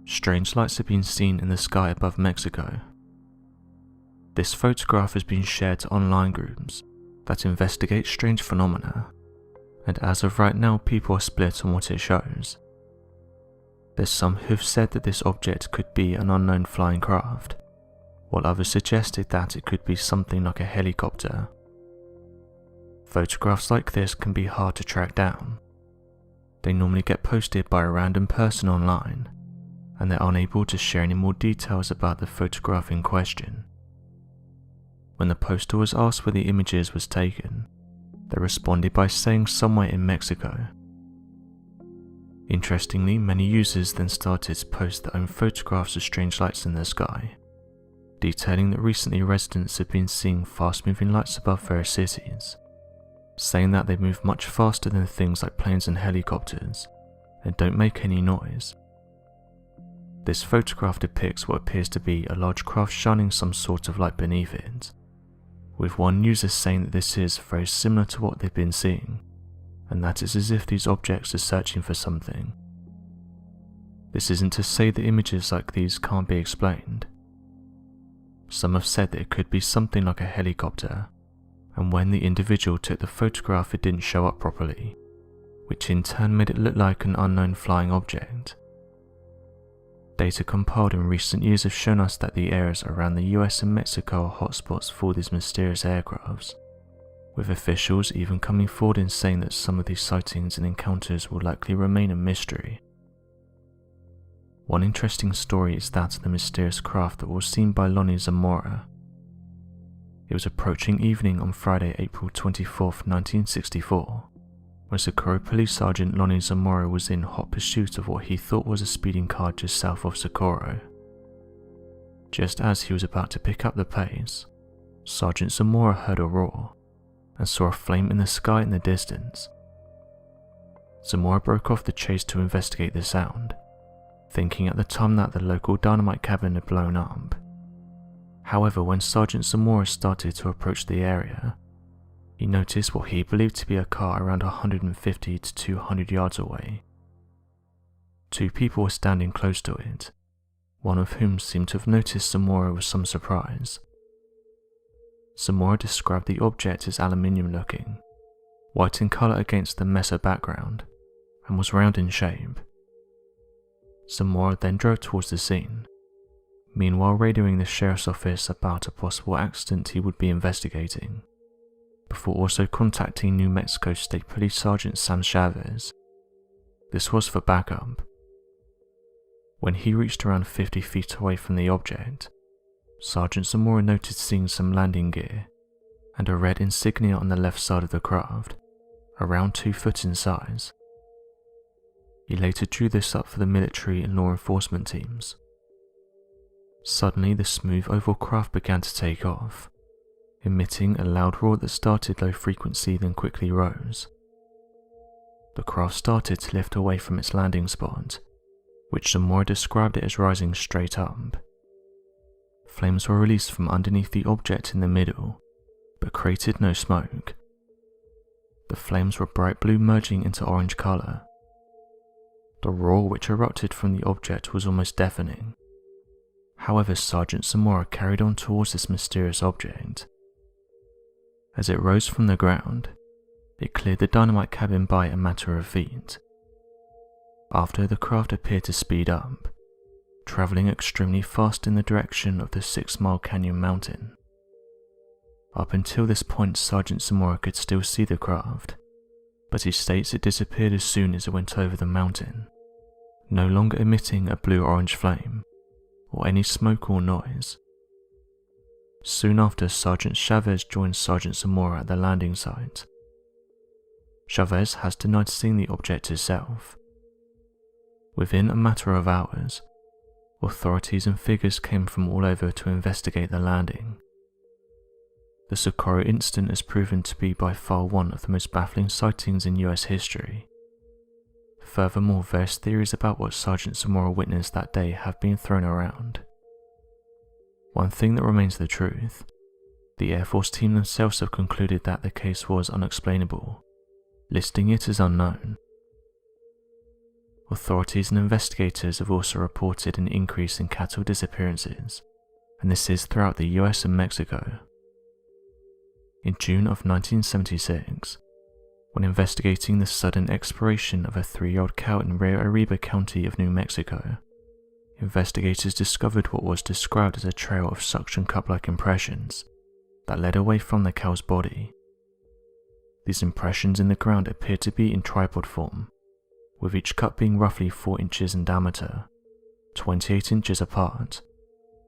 strange lights have been seen in the sky above Mexico. This photograph has been shared to online groups that investigate strange phenomena, and as of right now people are split on what it shows. There's some who've said that this object could be an unknown flying craft, while others suggested that it could be something like a helicopter. Photographs like this can be hard to track down. They normally get posted by a random person online, and they're unable to share any more details about the photograph in question. When the poster was asked where the images was taken, they responded by saying somewhere in Mexico. Interestingly, many users then started to post their own photographs of strange lights in the sky, detailing that recently residents have been seeing fast-moving lights above various cities, saying that they move much faster than things like planes and helicopters, and don't make any noise. This photograph depicts what appears to be a large craft shining some sort of light beneath it, with one user saying that this is very similar to what they've been seeing, and that it's as if these objects are searching for something. This isn't to say that images like these can't be explained. Some have said that it could be something like a helicopter, and when the individual took the photograph it didn't show up properly, which in turn made it look like an unknown flying object. Data compiled in recent years have shown us that the areas around the US and Mexico are hotspots for these mysterious aircrafts, with officials even coming forward and saying that some of these sightings and encounters will likely remain a mystery. One interesting story is that of the mysterious craft that was seen by Lonnie Zamora. It was approaching evening on Friday, April 24, 1964, when Socorro Police Sergeant Lonnie Zamora was in hot pursuit of what he thought was a speeding car just south of Socorro. Just as he was about to pick up the pace, Sergeant Zamora heard a roar and saw a flame in the sky in the distance. Zamora broke off the chase to investigate the sound, thinking at the time that the local dynamite cabin had blown up. However, when Sergeant Zamora started to approach the area, he noticed what he believed to be a car around 150 to 200 yards away. Two people were standing close to it, one of whom seemed to have noticed Zamora with some surprise. Zamora described the object as aluminium looking, white in colour against the mesa background, and was round in shape. Zamora then drove towards the scene, meanwhile radioing the sheriff's office about a possible accident he would be investigating, before also contacting New Mexico State Police Sergeant Sam Chavez. This was for backup. When he reached around 50 feet away from the object, Sergeant Zamora noted seeing some landing gear and a red insignia on the left side of the craft, around 2 foot in size. He later drew this up for the military and law enforcement teams. Suddenly, the smooth oval craft began to take off, emitting a loud roar that started low frequency then quickly rose. The craft started to lift away from its landing spot, which Zamora described it as rising straight up. Flames were released from underneath the object in the middle, but created no smoke. The flames were bright blue merging into orange colour. The roar which erupted from the object was almost deafening. However, Sergeant Zamora carried on towards this mysterious object. As it rose from the ground, it cleared the dynamite cabin by a matter of feet. After, the craft appeared to speed up, travelling extremely fast in the direction of the 6 Mile Canyon mountain. Up until this point, Sergeant Zamora could still see the craft, but he states it disappeared as soon as it went over the mountain, no longer emitting a blue-orange flame, or any smoke or noise. Soon after, Sergeant Chavez joined Sergeant Zamora at the landing site. Chavez has denied seeing the object himself. Within a matter of hours, authorities and figures came from all over to investigate the landing. The Socorro incident has proven to be by far one of the most baffling sightings in US history. Furthermore, various theories about what Sergeant Zamora witnessed that day have been thrown around. One thing that remains the truth: the Air Force team themselves have concluded that the case was unexplainable, listing it as unknown. Authorities and investigators have also reported an increase in cattle disappearances, and this is throughout the US and Mexico. In June of 1976, when investigating the sudden expiration of a 3-year-old cow in Rio Arriba County of New Mexico, investigators discovered what was described as a trail of suction cup-like impressions that led away from the cow's body. These impressions in the ground appeared to be in tripod form, with each cup being roughly 4 inches in diameter, 28 inches apart,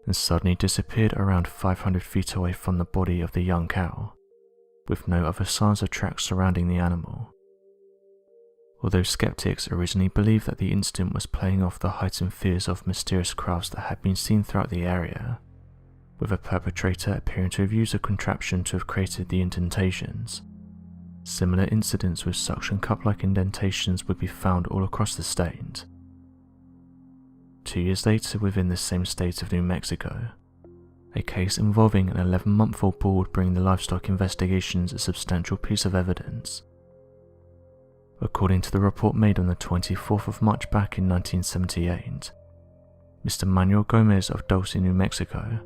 and suddenly disappeared around 500 feet away from the body of the young cow, with no other signs of tracks surrounding the animal. Although skeptics originally believed that the incident was playing off the heightened fears of mysterious crafts that had been seen throughout the area, with a perpetrator appearing to have used a contraption to have created the indentations, similar incidents with suction cup-like indentations would be found all across the state. 2 years later, within the same state of New Mexico, a case involving an 11-month-old bull would bring the livestock investigations a substantial piece of evidence. According to the report made on the 24th of March back in 1978, Mr. Manuel Gomez of Dulce, New Mexico,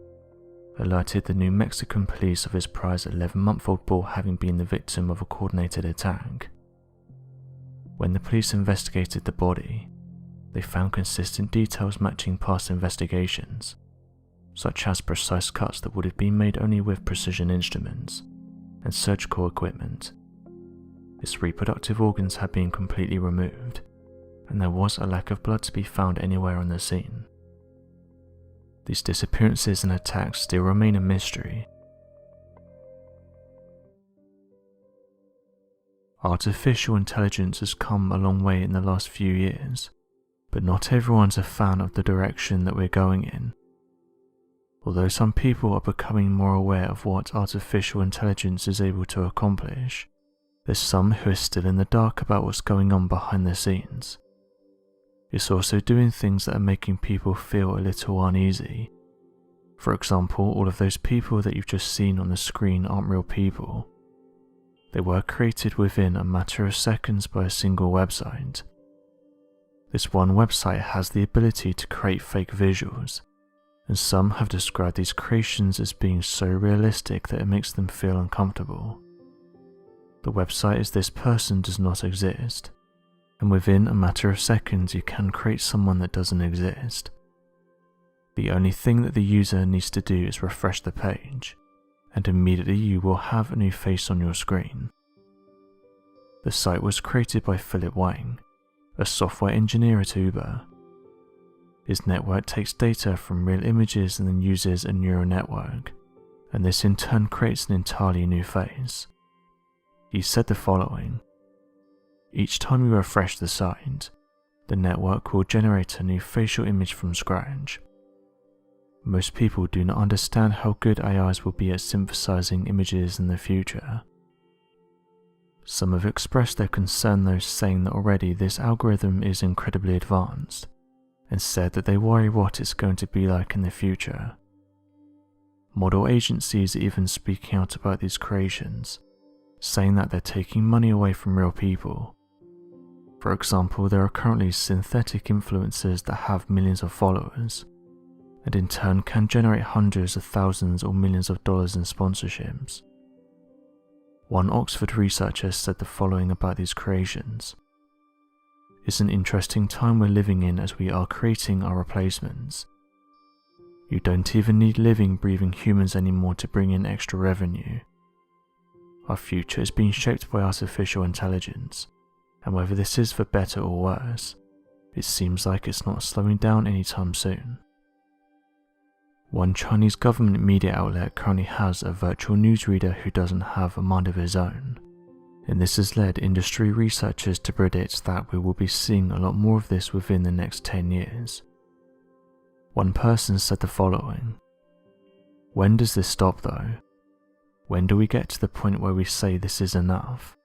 alerted the New Mexican police of his prize 11-month-old boar having been the victim of a coordinated attack. When the police investigated the body, they found consistent details matching past investigations, such as precise cuts that would have been made only with precision instruments and surgical equipment. Its reproductive organs had been completely removed, and there was a lack of blood to be found anywhere on the scene. These disappearances and attacks still remain a mystery. Artificial intelligence has come a long way in the last few years, but not everyone's a fan of the direction that we're going in. Although some people are becoming more aware of what artificial intelligence is able to accomplish, there's some who are still in the dark about what's going on behind the scenes. It's also doing things that are making people feel a little uneasy. For example, all of those people that you've just seen on the screen aren't real people. They were created within a matter of seconds by a single website. This one website has the ability to create fake visuals, and some have described these creations as being so realistic that it makes them feel uncomfortable. The website is "This person does not exist," and within a matter of seconds you can create someone that doesn't exist. The only thing that the user needs to do is refresh the page, and immediately you will have a new face on your screen. The site was created by Philip Wang, a software engineer at Uber. His network takes data from real images and then uses a neural network, and this in turn creates an entirely new face. He said the following: "Each time you refresh the site, the network will generate a new facial image from scratch. Most people do not understand how good AIs will be at synthesizing images in the future." Some have expressed their concern, though, saying that already this algorithm is incredibly advanced, and said that they worry what it's going to be like in the future. Model agencies are even speaking out about these creations, saying that they're taking money away from real people. For example, there are currently synthetic influencers that have millions of followers, and in turn can generate hundreds of thousands or millions of dollars in sponsorships. One Oxford researcher said the following about these creations: "It's an interesting time we're living in as we are creating our replacements. You don't even need living, breathing humans anymore to bring in extra revenue. Our future is being shaped by artificial intelligence, and whether this is for better or worse, it seems like it's not slowing down anytime soon." One Chinese government media outlet currently has a virtual newsreader who doesn't have a mind of his own, and this has led industry researchers to predict that we will be seeing a lot more of this within the next 10 years. One person said the following: "When does this stop though? When do we get to the point where we say this is enough?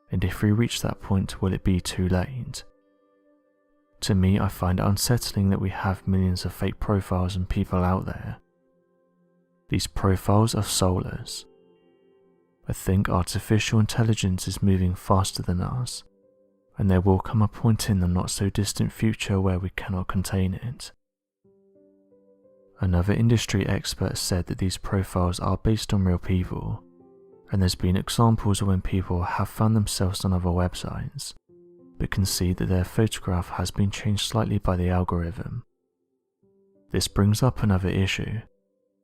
And if we reach that point, will it be too late? To me, I find it unsettling that we have millions of fake profiles and people out there. These profiles are soulless. I think artificial intelligence is moving faster than us, and there will come a point in the not so distant future where we cannot contain it." Another industry expert said that these profiles are based on real people, and there's been examples of when people have found themselves on other websites, but can see that their photograph has been changed slightly by the algorithm. This brings up another issue: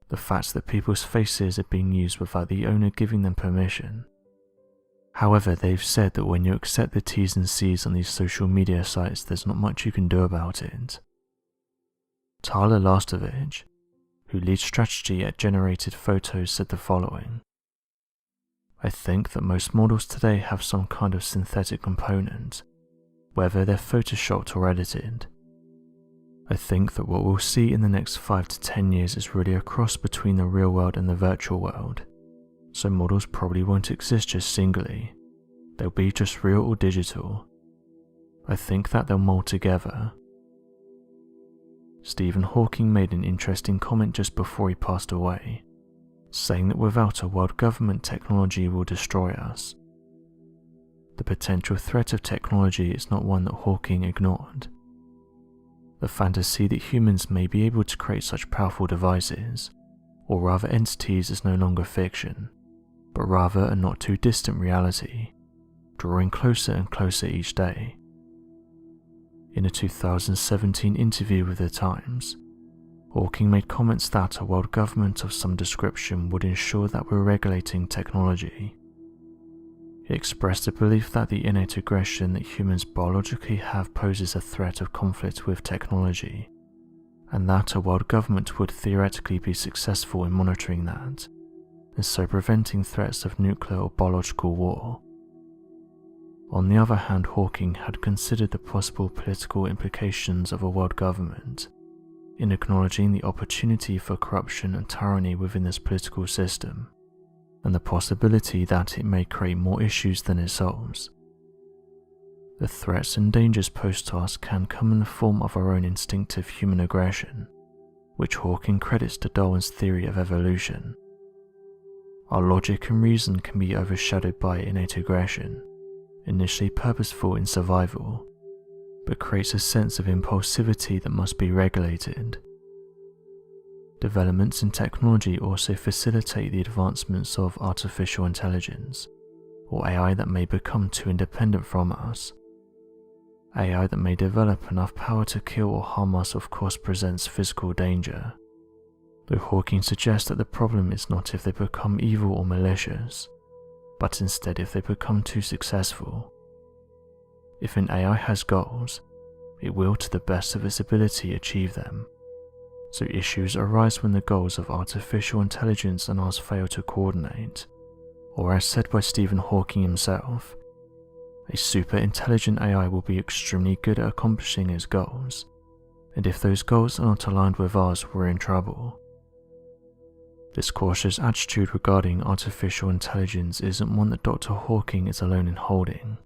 the fact that people's faces are being used without the owner giving them permission. However, they've said that when you accept the T's and C's on these social media sites, there's not much you can do about it. Tyler Lastovich, who leads strategy at Generated Photos, said the following: "I think that most models today have some kind of synthetic component, whether they're photoshopped or edited. I think that what we'll see in the next 5 to 10 years is really a cross between the real world and the virtual world, so models probably won't exist just singly, they'll be just real or digital. I think that they'll mold together." Stephen Hawking made an interesting comment just before he passed away, saying that without a world government, technology will destroy us. the potential threat of technology is not one that Hawking ignored. The fantasy that humans may be able to create such powerful devices, or rather entities, is no longer fiction, but rather a not too distant reality, drawing closer and closer each day. In a 2017 interview with The Times, Hawking made comments that a world government of some description would ensure that we're regulating technology. He expressed a belief that the innate aggression that humans biologically have poses a threat of conflict with technology, and that a world government would theoretically be successful in monitoring that, and so preventing threats of nuclear or biological war. On the other hand, Hawking had considered the possible political implications of a world government, in acknowledging the opportunity for corruption and tyranny within this political system, and the possibility that it may create more issues than it solves. The threats and dangers posed to us can come in the form of our own instinctive human aggression, which Hawking credits to Darwin's theory of evolution. Our logic and reason can be overshadowed by innate aggression, initially purposeful in survival, but creates a sense of impulsivity that must be regulated. Developments in technology also facilitate the advancements of artificial intelligence, or AI that may become too independent from us. AI that may develop enough power to kill or harm us of course presents physical danger, though Hawking suggests that the problem is not if they become evil or malicious, but instead if they become too successful. If an AI has goals, it will to the best of its ability achieve them, so issues arise when the goals of artificial intelligence and ours fail to coordinate, or as said by Stephen Hawking himself, a super intelligent AI will be extremely good at accomplishing its goals, and if those goals are not aligned with ours, we're in trouble. This cautious attitude regarding artificial intelligence isn't one that Dr. Hawking is alone in holding.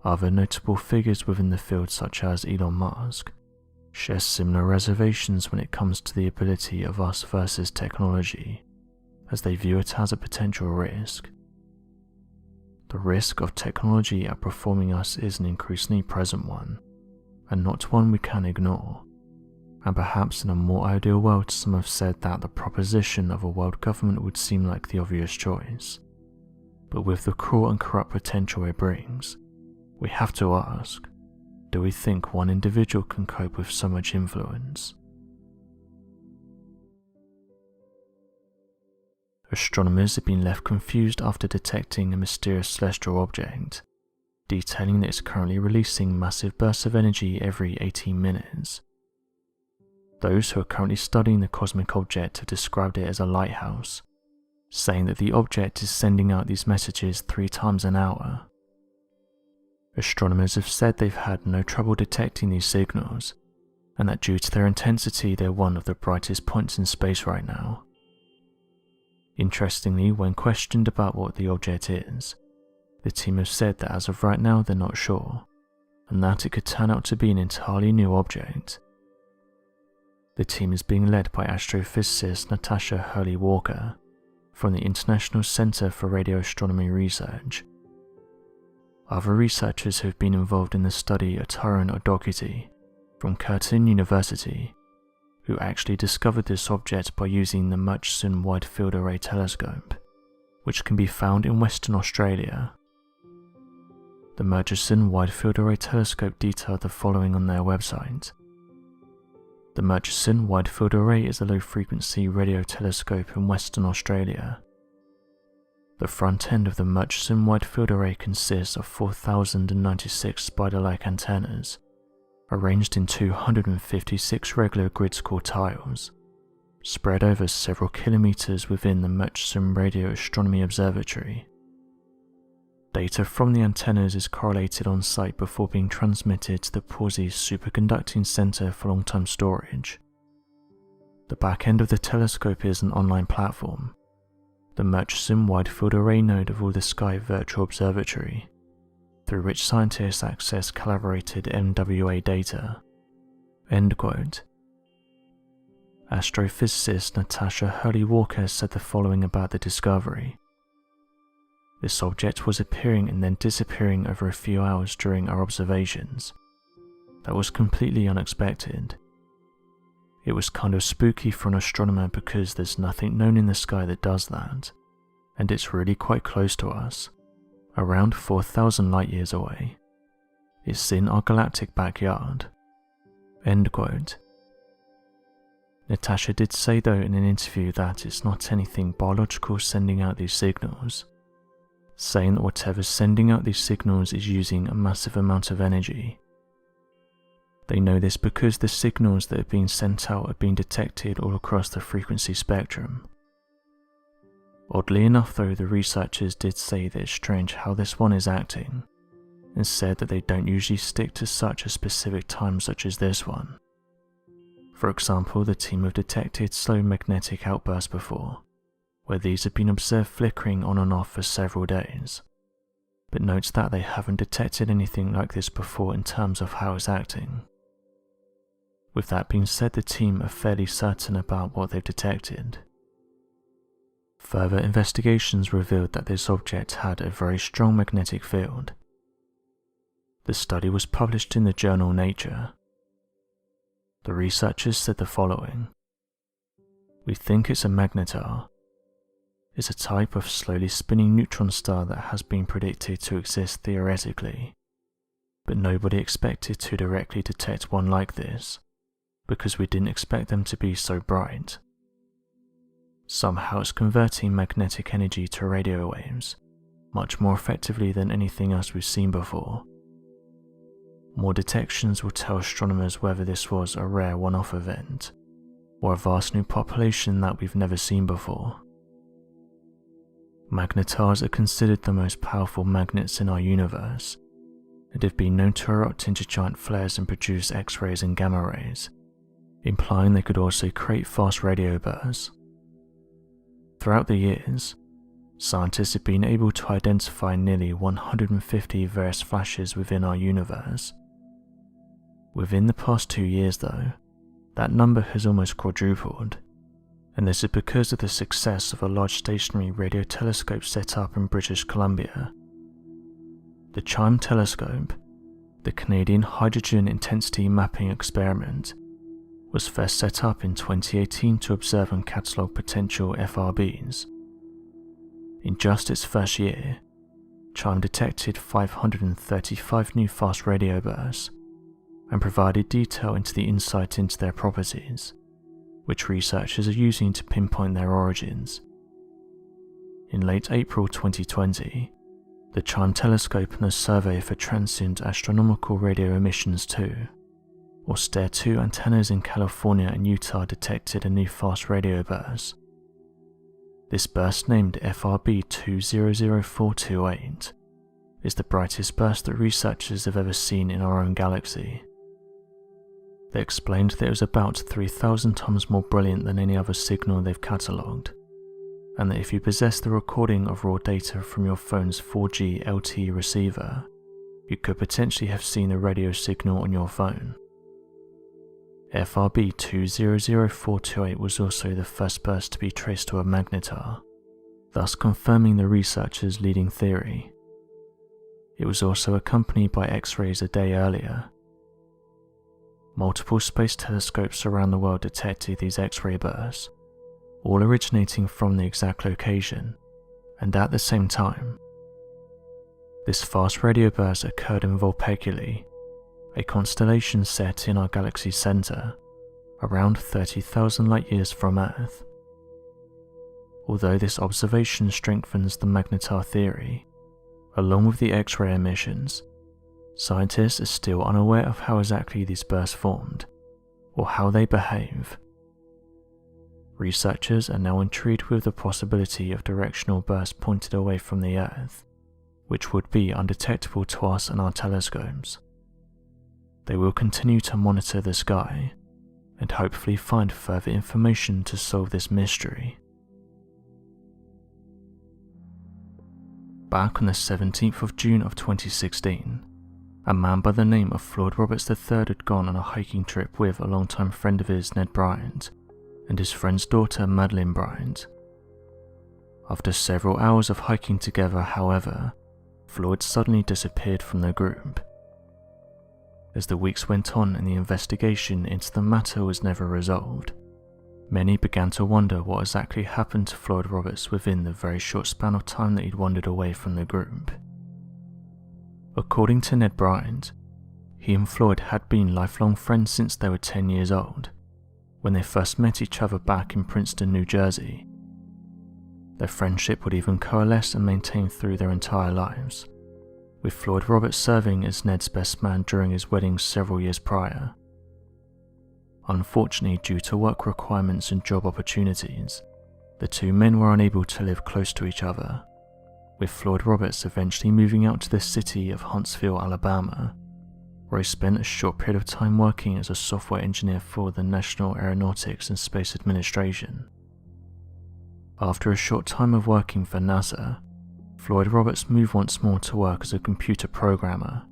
Other notable figures within the field, such as Elon Musk, share similar reservations when it comes to the ability of us versus technology, as they view it as a potential risk. The risk of technology outperforming us is an increasingly present one, and not one we can ignore. And perhaps in a more ideal world, some have said that the proposition of a world government would seem like the obvious choice. But with the cruel and corrupt potential it brings, we have to ask, do we think one individual can cope with so much influence? Astronomers have been left confused after detecting a mysterious celestial object, detailing that it's currently releasing massive bursts of energy every 18 minutes. Those who are currently studying the cosmic object have described it as a lighthouse, saying that the object is sending out these messages 3 times an hour. Astronomers have said they've had no trouble detecting these signals, and that due to their intensity they're one of the brightest points in space right now. Interestingly, when questioned about what the object is, the team have said that as of right now they're not sure, and that it could turn out to be an entirely new object. The team is being led by astrophysicist Natasha Hurley-Walker from the International Center for Radio Astronomy Research. Other researchers who have been involved in the study are Tyrone O'Doherty from Curtin University, who actually discovered this object by using the Murchison Wide Field Array Telescope, which can be found in Western Australia. The Murchison Wide Field Array Telescope detailed the following on their website. The Murchison Wide Field Array is a low-frequency radio telescope in Western Australia. The front end of the Murchison Wide Field Array consists of 4,096 spider-like antennas, arranged in 256 regular grid-score tiles, spread over several kilometers within the Murchison Radio Astronomy Observatory. Data from the antennas is correlated on site before being transmitted to the Pawsey Superconducting Center for long-term storage. The back end of the telescope is an online platform, the Murchison Wide Field Array node of All the Sky Virtual Observatory, through which scientists access calibrated MWA data. End quote. Astrophysicist Natasha Hurley-Walker said the following about the discovery. This object was appearing and then disappearing over a few hours during our observations. That was completely unexpected. It was kind of spooky for an astronomer because there's nothing known in the sky that does that, and it's really quite close to us, around 4,000 light years away. It's in our galactic backyard." End quote. Natasha did say though in an interview that it's not anything biological sending out these signals, saying that whatever's sending out these signals is using a massive amount of energy. They know this because the signals that are being sent out are being detected all across the frequency spectrum. Oddly enough though, the researchers did say that it's strange how this one is acting, and said that they don't usually stick to such a specific time such as this one. For example, the team have detected slow magnetic outbursts before, where these have been observed flickering on and off for several days, but notes that they haven't detected anything like this before in terms of how it's acting. With that being said, the team are fairly certain about what they've detected. Further investigations revealed that this object had a very strong magnetic field. The study was published in the journal Nature. The researchers said the following: "We think it's a magnetar. It's a type of slowly spinning neutron star that has been predicted to exist theoretically, but nobody expected to directly detect one like this, because we didn't expect them to be so bright. Somehow it's converting magnetic energy to radio waves, much more effectively than anything else we've seen before. More detections will tell astronomers whether this was a rare one-off event, or a vast new population that we've never seen before." Magnetars are considered the most powerful magnets in our universe, and have been known to erupt into giant flares and produce X-rays and gamma rays, implying they could also create fast radio bursts. Throughout the years, scientists have been able to identify nearly 150 various flashes within our universe. Within the past 2 years though, that number has almost quadrupled, and this is because of the success of a large stationary radio telescope set up in British Columbia. The CHIME telescope, the Canadian Hydrogen Intensity Mapping Experiment, was first set up in 2018 to observe and catalogue potential FRBs. In just its first year, CHIME detected 535 new fast radio bursts, and provided detail into the insight into their properties, which researchers are using to pinpoint their origins. In late April 2020, the CHIME telescope and the Survey for Transient Astronomical Radio Emissions 2, or STARE-2 antennas in California and Utah detected a new fast radio burst. This burst, named FRB 200428, is the brightest burst that researchers have ever seen in our own galaxy. They explained that it was about 3,000 times more brilliant than any other signal they've catalogued, and that if you possess the recording of raw data from your phone's 4G LTE receiver, you could potentially have seen the radio signal on your phone. FRB 200428 was also the first burst to be traced to a magnetar, thus confirming the researchers' leading theory. It was also accompanied by X-rays a day earlier. Multiple space telescopes around the world detected these X-ray bursts, all originating from the exact location, and at the same time. This fast radio burst occurred in Vulpeculi, a constellation set in our galaxy's centre, around 30,000 light-years from Earth. Although this observation strengthens the magnetar theory, along with the X-ray emissions, scientists are still unaware of how exactly these bursts formed, or how they behave. Researchers are now intrigued with the possibility of directional bursts pointed away from the Earth, which would be undetectable to us and our telescopes. They will continue to monitor the sky, and hopefully find further information to solve this mystery. Back on the 17th of June of 2016, a man by the name of Floyd Roberts III had gone on a hiking trip with a longtime friend of his, Ned Bryant, and his friend's daughter, Madeline Bryant. After several hours of hiking together, however, Floyd suddenly disappeared from the group. As the weeks went on and the investigation into the matter was never resolved, many began to wonder what exactly happened to Floyd Roberts within the very short span of time that he'd wandered away from the group. According to Ned Bryant, he and Floyd had been lifelong friends since they were 10 years old, when they first met each other back in Princeton, New Jersey. Their friendship would even coalesce and maintain through their entire lives, with Floyd Roberts serving as Ned's best man during his wedding several years prior. Unfortunately, due to work requirements and job opportunities, the two men were unable to live close to each other, with Floyd Roberts eventually moving out to the city of Huntsville, Alabama, where he spent a short period of time working as a software engineer for the National Aeronautics and Space Administration. After a short time of working for NASA, Floyd Roberts moved once more to work as a computer programmer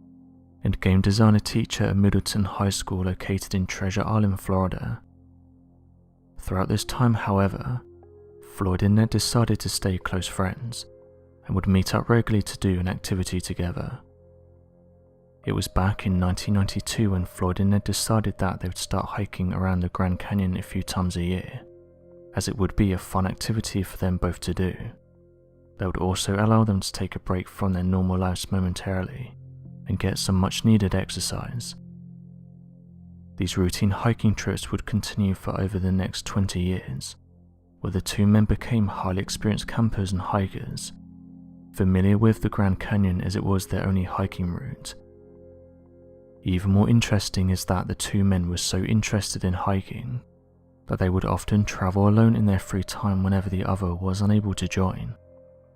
and game designer teacher at Middleton High School located in Treasure Island, Florida. Throughout this time, however, Floyd and Ned decided to stay close friends and would meet up regularly to do an activity together. It was back in 1992 when Floyd and Ned decided that they would start hiking around the Grand Canyon a few times a year, as it would be a fun activity for them both to do. That would also allow them to take a break from their normal lives momentarily and get some much needed exercise. These routine hiking trips would continue for over the next 20 years, where the two men became highly experienced campers and hikers, familiar with the Grand Canyon as it was their only hiking route. Even more interesting is that the two men were so interested in hiking that they would often travel alone in their free time whenever the other was unable to join,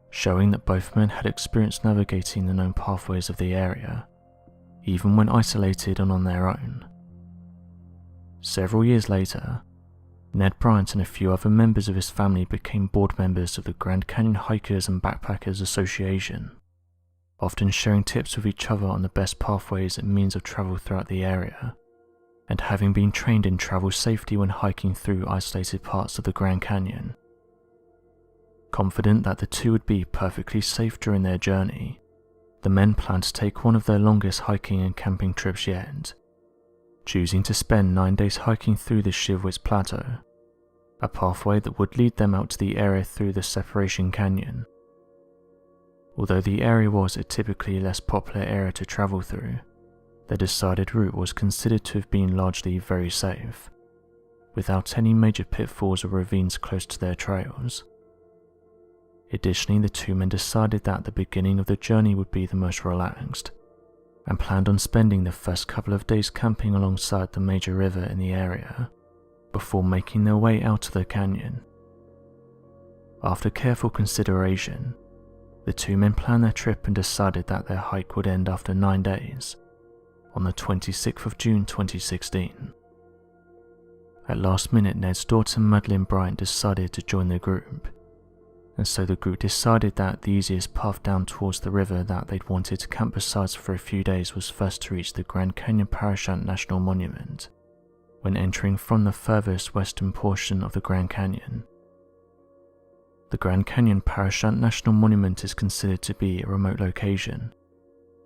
showing that both men had experience navigating the known pathways of the area, even when isolated and on their own. Several years later, Ned Bryant and a few other members of his family became board members of the Grand Canyon Hikers and Backpackers Association, often sharing tips with each other on the best pathways and means of travel throughout the area, and having been trained in travel safety when hiking through isolated parts of the Grand Canyon. Confident that the two would be perfectly safe during their journey, the men planned to take one of their longest hiking and camping trips yet, choosing to spend 9 days hiking through the Shivwits Plateau, a pathway that would lead them out to the area through the Separation Canyon. Although the area was a typically less popular area to travel through, their decided route was considered to have been largely very safe, without any major pitfalls or ravines close to their trails. Additionally, the two men decided that the beginning of the journey would be the most relaxed, and planned on spending the first couple of days camping alongside the major river in the area, before making their way out of the canyon. After careful consideration, the two men planned their trip and decided that their hike would end after 9 days, on the 26th of June 2016. At last minute, Ned's daughter Madeline Bryant decided to join the group, and so the group decided that the easiest path down towards the river that they'd wanted to camp beside for a few days was first to reach the Grand Canyon Parashant National Monument, when entering from the furthest western portion of the Grand Canyon. The Grand Canyon Parashant National Monument is considered to be a remote location,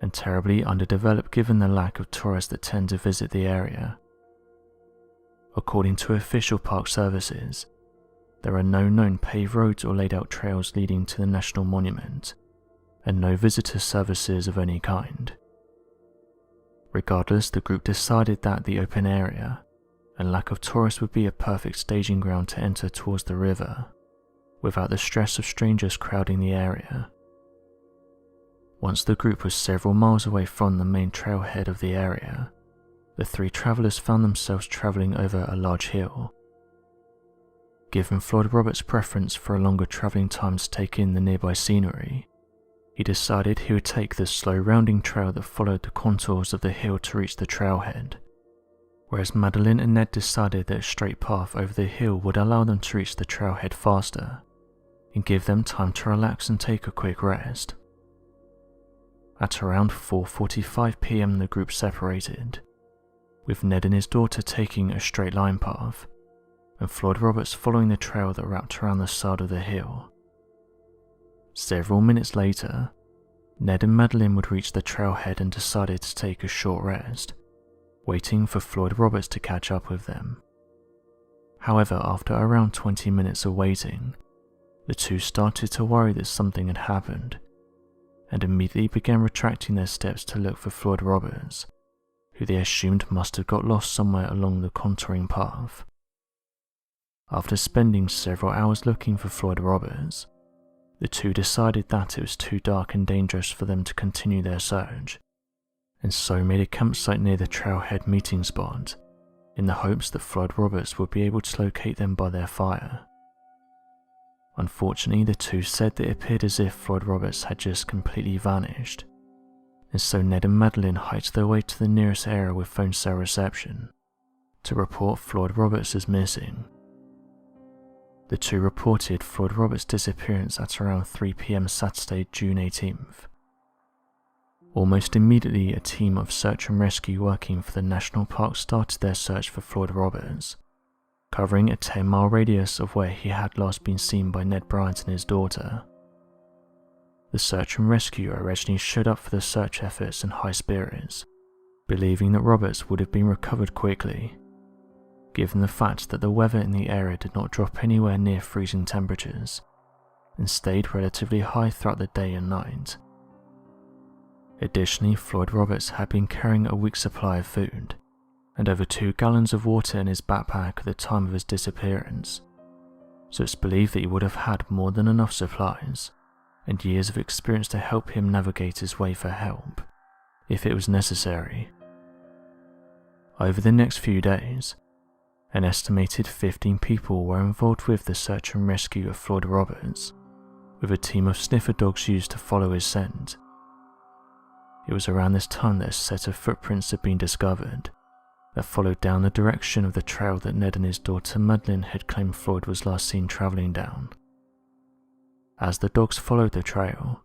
and terribly underdeveloped given the lack of tourists that tend to visit the area. According to official park services, there are no known paved roads or laid out trails leading to the national monument, and no visitor services of any kind. Regardless, the group decided that the open area and lack of tourists would be a perfect staging ground to enter towards the river, without the stress of strangers crowding the area. Once the group was several miles away from the main trailhead of the area, the three travelers found themselves traveling over a large hill. Given Floyd Roberts' preference for a longer traveling time to take in the nearby scenery, he decided he would take the slow rounding trail that followed the contours of the hill to reach the trailhead, whereas Madeline and Ned decided that a straight path over the hill would allow them to reach the trailhead faster and give them time to relax and take a quick rest. At around 4:45 PM the group separated, with Ned and his daughter taking a straight line path, and Floyd Roberts following the trail that wrapped around the side of the hill. Several minutes later, Ned and Madeline would reach the trailhead and decided to take a short rest, waiting for Floyd Roberts to catch up with them. However, after around 20 minutes of waiting, the two started to worry that something had happened, and immediately began retracting their steps to look for Floyd Roberts, who they assumed must have got lost somewhere along the contouring path. After spending several hours looking for Floyd Roberts, the two decided that it was too dark and dangerous for them to continue their search, and so made a campsite near the trailhead meeting spot, in the hopes that Floyd Roberts would be able to locate them by their fire. Unfortunately, the two said that it appeared as if Floyd Roberts had just completely vanished, and so Ned and Madeline hiked their way to the nearest area with phone cell reception to report Floyd Roberts as missing. The two reported Floyd Roberts' disappearance at around 3 PM Saturday, June 18th. Almost immediately, a team of search and rescue working for the national park started their search for Floyd Roberts, covering a 10-mile radius of where he had last been seen by Ned Bryant and his daughter. The search and rescue originally showed up for the search efforts in high spirits, believing that Roberts would have been recovered quickly, given the fact that the weather in the area did not drop anywhere near freezing temperatures, and stayed relatively high throughout the day and night. Additionally, Floyd Roberts had been carrying a week's supply of food, and over 2 gallons of water in his backpack at the time of his disappearance, so it's believed that he would have had more than enough supplies, and years of experience to help him navigate his way for help, if it was necessary. Over the next few days, an estimated 15 people were involved with the search and rescue of Floyd Roberts, with a team of sniffer dogs used to follow his scent. It was around this time that a set of footprints had been discovered that followed down the direction of the trail that Ned and his daughter Madeline had claimed Floyd was last seen travelling down. As the dogs followed the trail,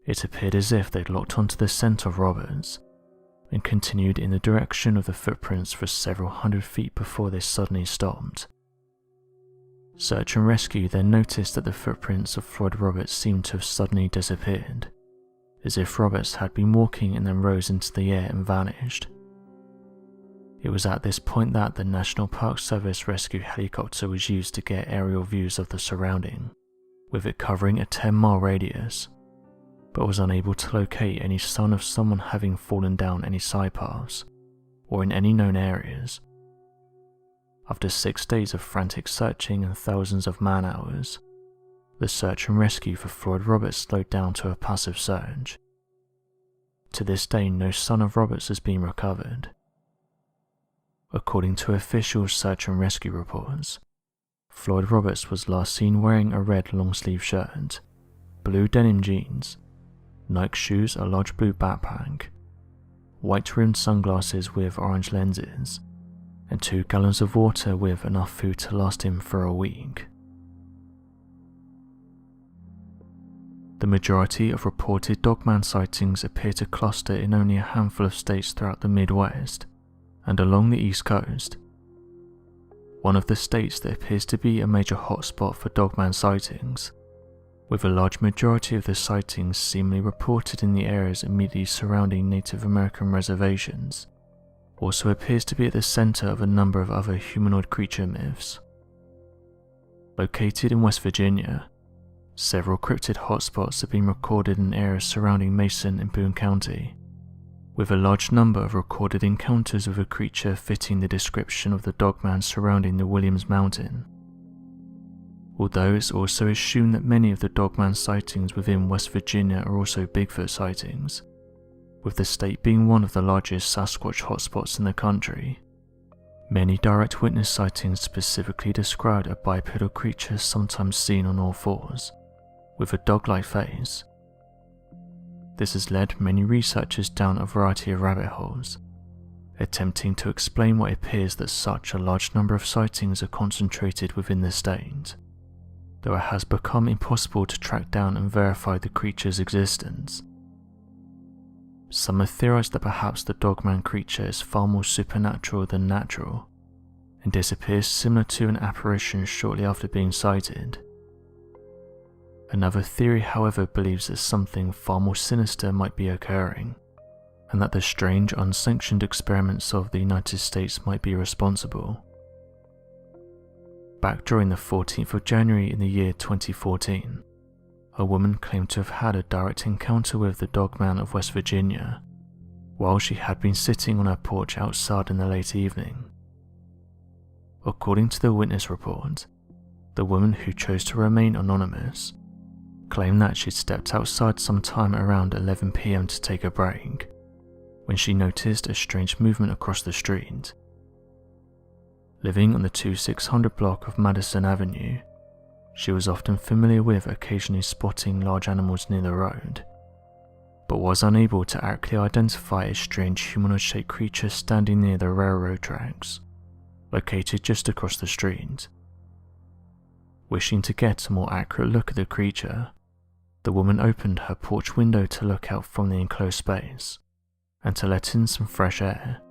it appeared as if they'd locked onto the scent of Roberts and continued in the direction of the footprints for several hundred feet before they suddenly stopped. Search and rescue then noticed that the footprints of Floyd Roberts seemed to have suddenly disappeared, as if Roberts had been walking and then rose into the air and vanished. It was at this point that the National Park Service rescue helicopter was used to get aerial views of the surrounding, with it covering a 10-mile radius, but was unable to locate any sign of someone having fallen down any side paths, or in any known areas. After 6 days of frantic searching and thousands of man-hours, the search and rescue for Floyd Roberts slowed down to a passive search. To this day, no sign of Roberts has been recovered. According to official search and rescue reports, Floyd Roberts was last seen wearing a red long-sleeve shirt, blue denim jeans, Nike shoes, a large blue backpack, white-rimmed sunglasses with orange lenses, and 2 gallons of water with enough food to last him for a week. The majority of reported dogman sightings appear to cluster in only a handful of states throughout the Midwest and along the East Coast. One of the states that appears to be a major hotspot for dogman sightings, with a large majority of the sightings seemingly reported in the areas immediately surrounding Native American reservations, also appears to be at the center of a number of other humanoid creature myths. Located in West Virginia, several cryptid hotspots have been recorded in areas surrounding Mason and Boone County, with a large number of recorded encounters with a creature fitting the description of the dogman surrounding the Williams Mountain. Although it's also assumed that many of the dogman sightings within West Virginia are also Bigfoot sightings, with the state being one of the largest Sasquatch hotspots in the country. Many direct witness sightings specifically described a bipedal creature sometimes seen on all fours, with a dog-like face. This has led many researchers down a variety of rabbit holes, attempting to explain why it appears that such a large number of sightings are concentrated within the state, though it has become impossible to track down and verify the creature's existence. Some have theorized that perhaps the dogman creature is far more supernatural than natural, and disappears similar to an apparition shortly after being sighted. Another theory, however, believes that something far more sinister might be occurring, and that the strange, unsanctioned experiments of the United States might be responsible. Back during the 14th of January in the year 2014, a woman claimed to have had a direct encounter with the Dogman of West Virginia while she had been sitting on her porch outside in the late evening. According to the witness report, the woman, who chose to remain anonymous, claimed that she'd stepped outside sometime around 11 PM to take a break when she noticed a strange movement across the street. Living on the 2600 block of Madison Avenue, she was often familiar with occasionally spotting large animals near the road, but was unable to accurately identify a strange humanoid-shaped creature standing near the railroad tracks, located just across the street. Wishing to get a more accurate look at the creature, the woman opened her porch window to look out from the enclosed space and to let in some fresh air.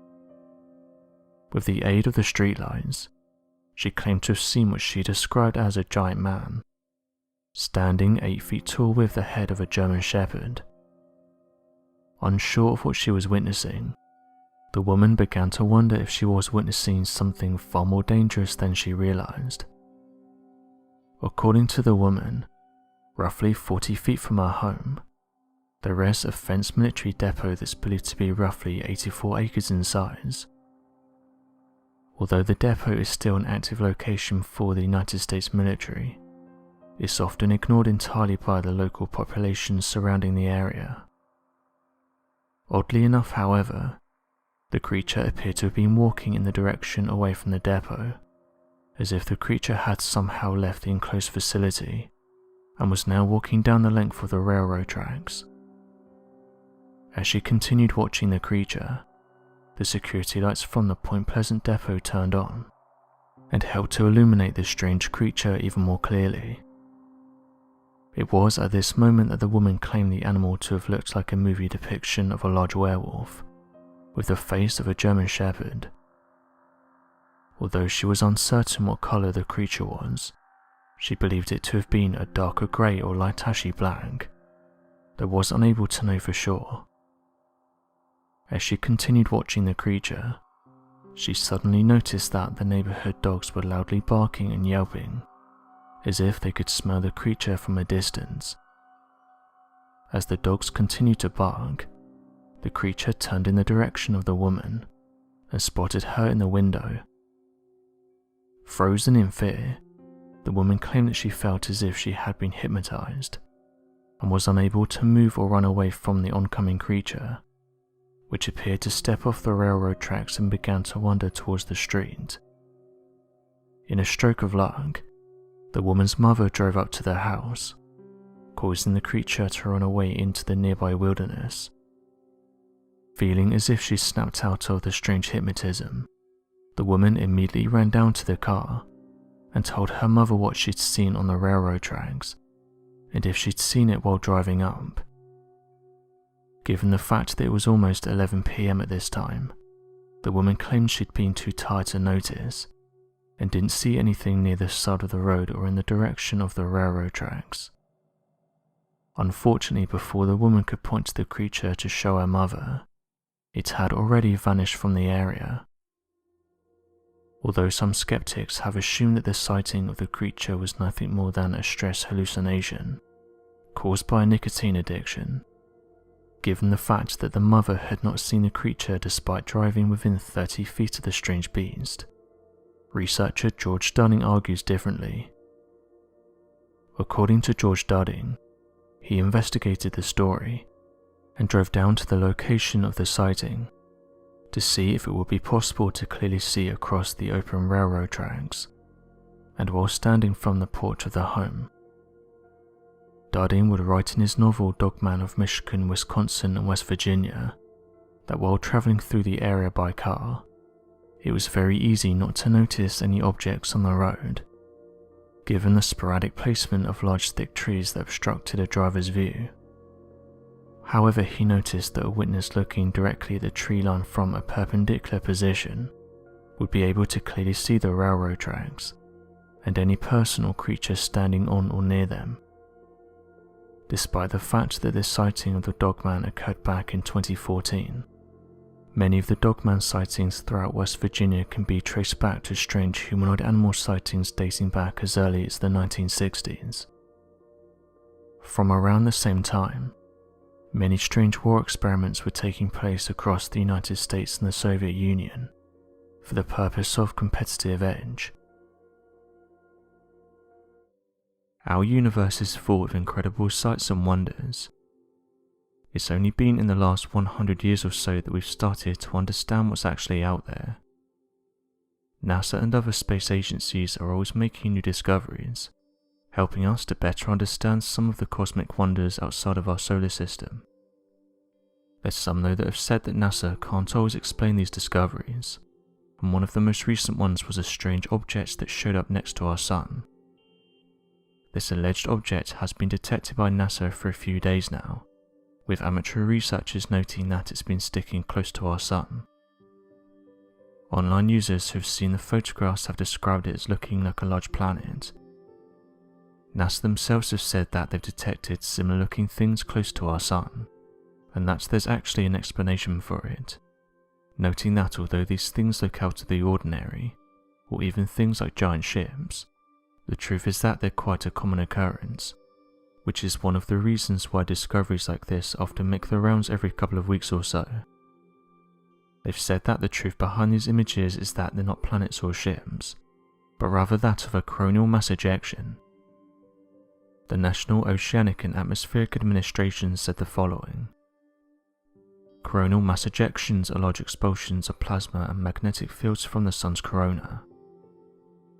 With the aid of the streetlights, she claimed to have seen what she described as a giant man, standing 8 feet tall with the head of a German Shepherd. Unsure of what she was witnessing, the woman began to wonder if she was witnessing something far more dangerous than she realized. According to the woman, roughly 40 feet from her home, there rests a fenced military depot that's believed to be roughly 84 acres in size. Although the depot is still an active location for the United States military, it's often ignored entirely by the local population surrounding the area. Oddly enough, however, the creature appeared to have been walking in the direction away from the depot, as if the creature had somehow left the enclosed facility and was now walking down the length of the railroad tracks. As she continued watching the creature, the security lights from the Point Pleasant depot turned on and helped to illuminate the strange creature even more clearly. It was at this moment that the woman claimed the animal to have looked like a movie depiction of a large werewolf, with the face of a German Shepherd. Although she was uncertain what colour the creature was, she believed it to have been a darker grey or light ashy black, though was unable to know for sure. As she continued watching the creature, she suddenly noticed that the neighbourhood dogs were loudly barking and yelping, as if they could smell the creature from a distance. As the dogs continued to bark, the creature turned in the direction of the woman and spotted her in the window. Frozen in fear, the woman claimed that she felt as if she had been hypnotized and was unable to move or run away from the oncoming creature, which appeared to step off the railroad tracks and began to wander towards the street. In a stroke of luck, the woman's mother drove up to their house, causing the creature to run away into the nearby wilderness. Feeling as if she snapped out of the strange hypnotism, the woman immediately ran down to the car and told her mother what she'd seen on the railroad tracks, and if she'd seen it while driving up. Given the fact that it was almost 11 PM at this time, the woman claimed she'd been too tired to notice, and didn't see anything near the side of the road or in the direction of the railroad tracks. Unfortunately, before the woman could point to the creature to show her mother, it had already vanished from the area. Although some skeptics have assumed that the sighting of the creature was nothing more than a stress hallucination caused by a nicotine addiction, given the fact that the mother had not seen the creature despite driving within 30 feet of the strange beast, researcher George Dunning argues differently. According to George Dunning, he investigated the story and drove down to the location of the sighting to see if it would be possible to clearly see across the open railroad tracks, and while standing from the porch of the home. Dunning would write in his novel Dogman of Michigan, Wisconsin and West Virginia that while travelling through the area by car, it was very easy not to notice any objects on the road, given the sporadic placement of large thick trees that obstructed a driver's view. However, he noticed that a witness looking directly at the tree line from a perpendicular position would be able to clearly see the railroad tracks and any person or creature standing on or near them. Despite the fact that this sighting of the Dogman occurred back in 2014, many of the Dogman sightings throughout West Virginia can be traced back to strange humanoid animal sightings dating back as early as the 1960s. From around the same time, many strange war experiments were taking place across the United States and the Soviet Union for the purpose of competitive edge. Our universe is full of incredible sights and wonders. It's only been in the last 100 years or so that we've started to understand what's actually out there. NASA and other space agencies are always making new discoveries, helping us to better understand some of the cosmic wonders outside of our solar system. There's some though that have said that NASA can't always explain these discoveries, and one of the most recent ones was a strange object that showed up next to our Sun. This alleged object has been detected by NASA for a few days now, with amateur researchers noting that it's been sticking close to our Sun. Online users who have seen the photographs have described it as looking like a large planet. NASA themselves have said that they've detected similar looking things close to our Sun, and that there's actually an explanation for it, noting that although these things look out of the ordinary, or even things like giant ships, the truth is that they're quite a common occurrence, which is one of the reasons why discoveries like this often make the rounds every couple of weeks or so. They've said that the truth behind these images is that they're not planets or ships, but rather that of a coronal mass ejection. The National Oceanic and Atmospheric Administration said the following: "Coronal mass ejections are large expulsions of plasma and magnetic fields from the Sun's corona.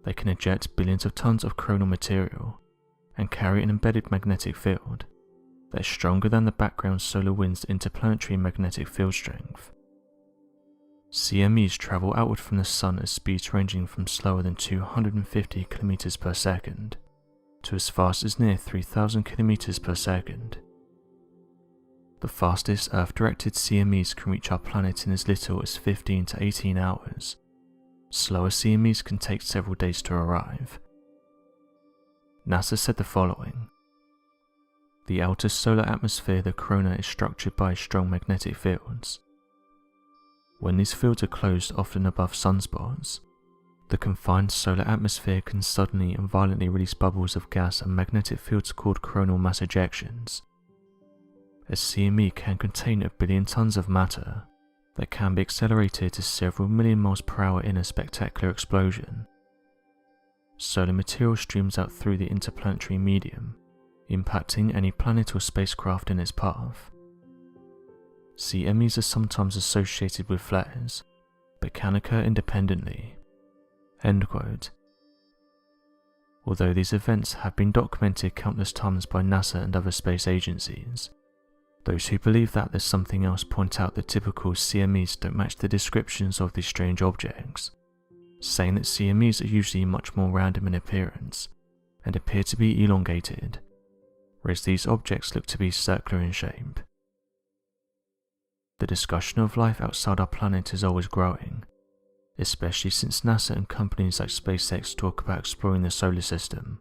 They can eject billions of tons of coronal material and carry an embedded magnetic field that is stronger than the background solar wind's interplanetary magnetic field strength. CMEs travel outward from the Sun at speeds ranging from slower than 250 km per second to as fast as near 3,000 km per second. The fastest Earth-directed CMEs can reach our planet in as little as 15 to 18 hours. Slower CMEs can take several days to arrive." NASA said the following: "The outer solar atmosphere, the corona, is structured by strong magnetic fields. When these fields are closed, often above sunspots, the confined solar atmosphere can suddenly and violently release bubbles of gas and magnetic fields called coronal mass ejections. A CME can contain 1 billion tons of matter that can be accelerated to several million miles per hour in a spectacular explosion. Solar material streams out through the interplanetary medium, impacting any planet or spacecraft in its path. CMEs are sometimes associated with flares, but can occur independently." End quote. Although these events have been documented countless times by NASA and other space agencies, those who believe that there's something else point out that typical CMEs don't match the descriptions of these strange objects, saying that CMEs are usually much more random in appearance and appear to be elongated, whereas these objects look to be circular in shape. The discussion of life outside our planet is always growing, especially since NASA and companies like SpaceX talk about exploring the solar system.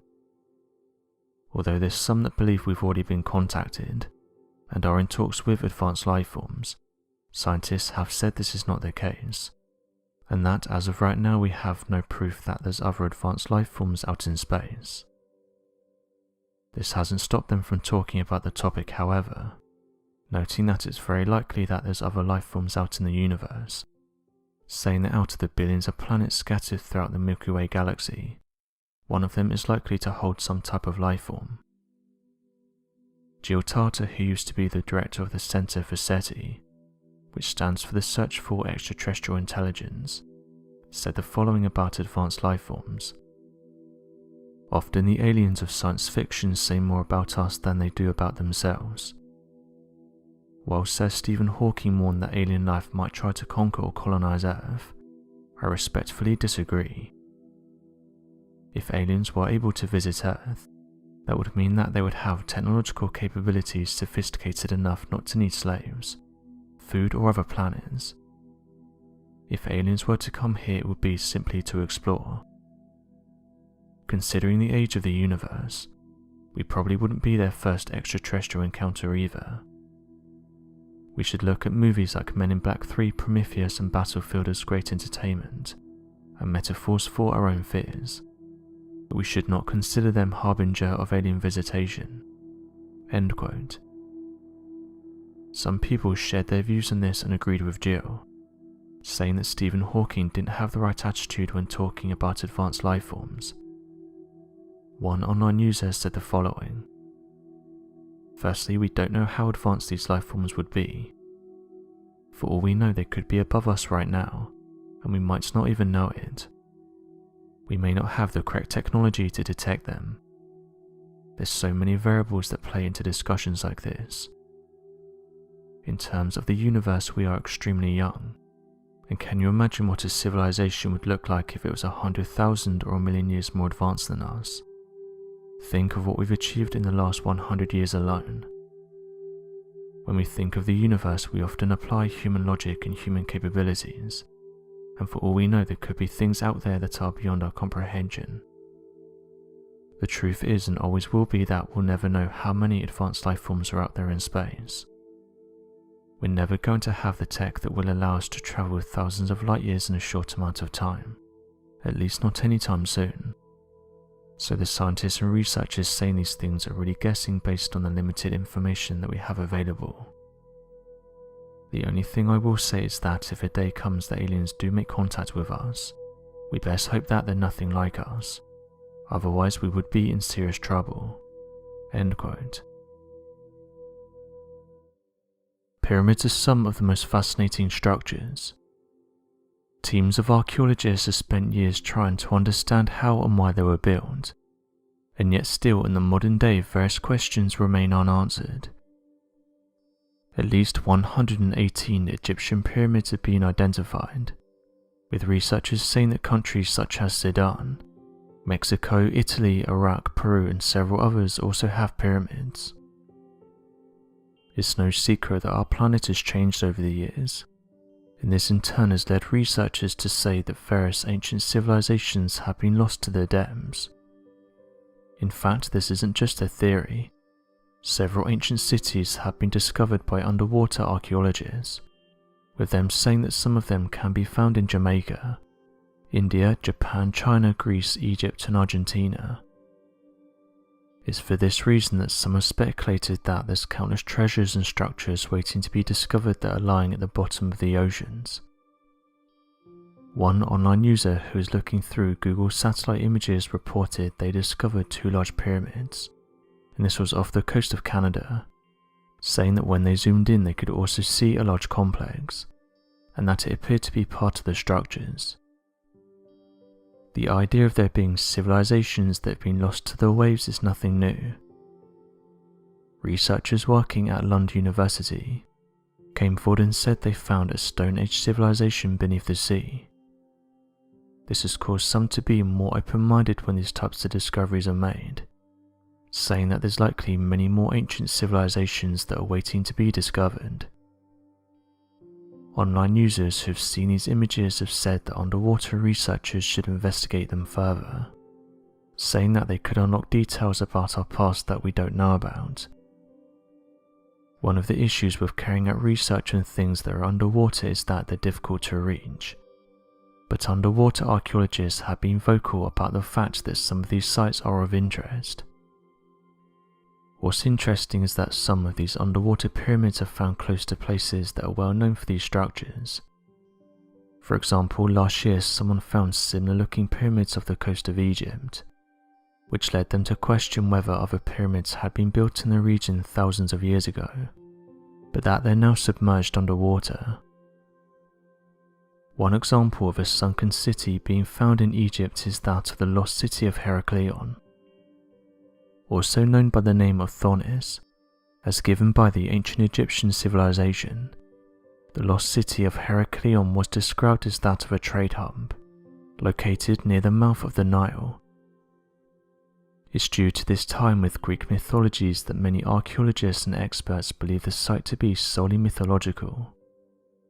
Although there's some that believe we've already been contacted and are in talks with advanced life forms, scientists have said this is not the case, and that as of right now we have no proof that there's other advanced life forms out in space. This hasn't stopped them from talking about the topic, however, noting that it's very likely that there's other life forms out in the universe, saying that out of the billions of planets scattered throughout the Milky Way galaxy, one of them is likely to hold some type of life form. Jill Tarter, who used to be the director of the Center for SETI, which stands for the Search for Extraterrestrial Intelligence, said the following about advanced life forms: "Often the aliens of science fiction say more about us than they do about themselves. While Sir Stephen Hawking warned that alien life might try to conquer or colonize Earth, I respectfully disagree. If aliens were able to visit Earth, that would mean that they would have technological capabilities sophisticated enough not to need slaves, food or other planets. If aliens were to come here, it would be simply to explore. Considering the age of the universe, we probably wouldn't be their first extraterrestrial encounter either. We should look at movies like Men in Black 3, Prometheus and Battlefield as great entertainment and metaphors for our own fears, but we should not consider them harbinger of alien visitation." End quote. Some people shared their views on this and agreed with Jill, saying that Stephen Hawking didn't have the right attitude when talking about advanced life forms. One online user said the following: "Firstly, we don't know how advanced these life forms would be. For all we know, they could be above us right now, and we might not even know it. We may not have the correct technology to detect them. There's so many variables that play into discussions like this. In terms of the universe, we are extremely young, and can you imagine what a civilization would look like if it was 100,000 or 1,000,000 years more advanced than us? Think of what we've achieved in the last 100 years alone. When we think of the universe, we often apply human logic and human capabilities, and for all we know, there could be things out there that are beyond our comprehension. The truth is and always will be that we'll never know how many advanced life forms are out there in space. We're never going to have the tech that will allow us to travel thousands of light years in a short amount of time, at least not anytime soon. So the scientists and researchers saying these things are really guessing based on the limited information that we have available. The only thing I will say is that if a day comes that aliens do make contact with us, we best hope that they're nothing like us, otherwise we would be in serious trouble." End quote. Pyramids are some of the most fascinating structures. Teams of archaeologists have spent years trying to understand how and why they were built, and yet still in the modern day various questions remain unanswered. At least 118 Egyptian pyramids have been identified, with researchers saying that countries such as Sudan, Mexico, Italy, Iraq, Peru and several others also have pyramids. It's no secret that our planet has changed over the years, and this in turn has led researchers to say that various ancient civilizations have been lost to their depths. In fact, this isn't just a theory. Several ancient cities have been discovered by underwater archaeologists, with them saying that some of them can be found in Jamaica, India, Japan, China, Greece, Egypt and Argentina. It's for this reason that some have speculated that there's countless treasures and structures waiting to be discovered that are lying at the bottom of the oceans. One online user who was looking through Google satellite images reported they discovered 2 large pyramids, and this was off the coast of Canada, saying that when they zoomed in they could also see a large complex, and that it appeared to be part of the structures. The idea of there being civilizations that have been lost to the waves is nothing new. Researchers working at Lund University came forward and said they found a Stone Age civilization beneath the sea. This has caused some to be more open-minded when these types of discoveries are made, saying that there's likely many more ancient civilizations that are waiting to be discovered. Online users who've seen these images have said that underwater researchers should investigate them further, saying that they could unlock details about our past that we don't know about. One of the issues with carrying out research on things that are underwater is that they're difficult to reach, but underwater archaeologists have been vocal about the fact that some of these sites are of interest. What's interesting is that some of these underwater pyramids are found close to places that are well known for these structures. For example, last year someone found similar looking pyramids off the coast of Egypt, which led them to question whether other pyramids had been built in the region thousands of years ago, but that they're now submerged underwater. One example of a sunken city being found in Egypt is that of the lost city of Heraklion, also known by the name of Thonis, as given by the ancient Egyptian civilization. The lost city of Heraklion was described as that of a trade hub, located near the mouth of the Nile. It's due to this time with Greek mythologies that many archaeologists and experts believe the site to be solely mythological,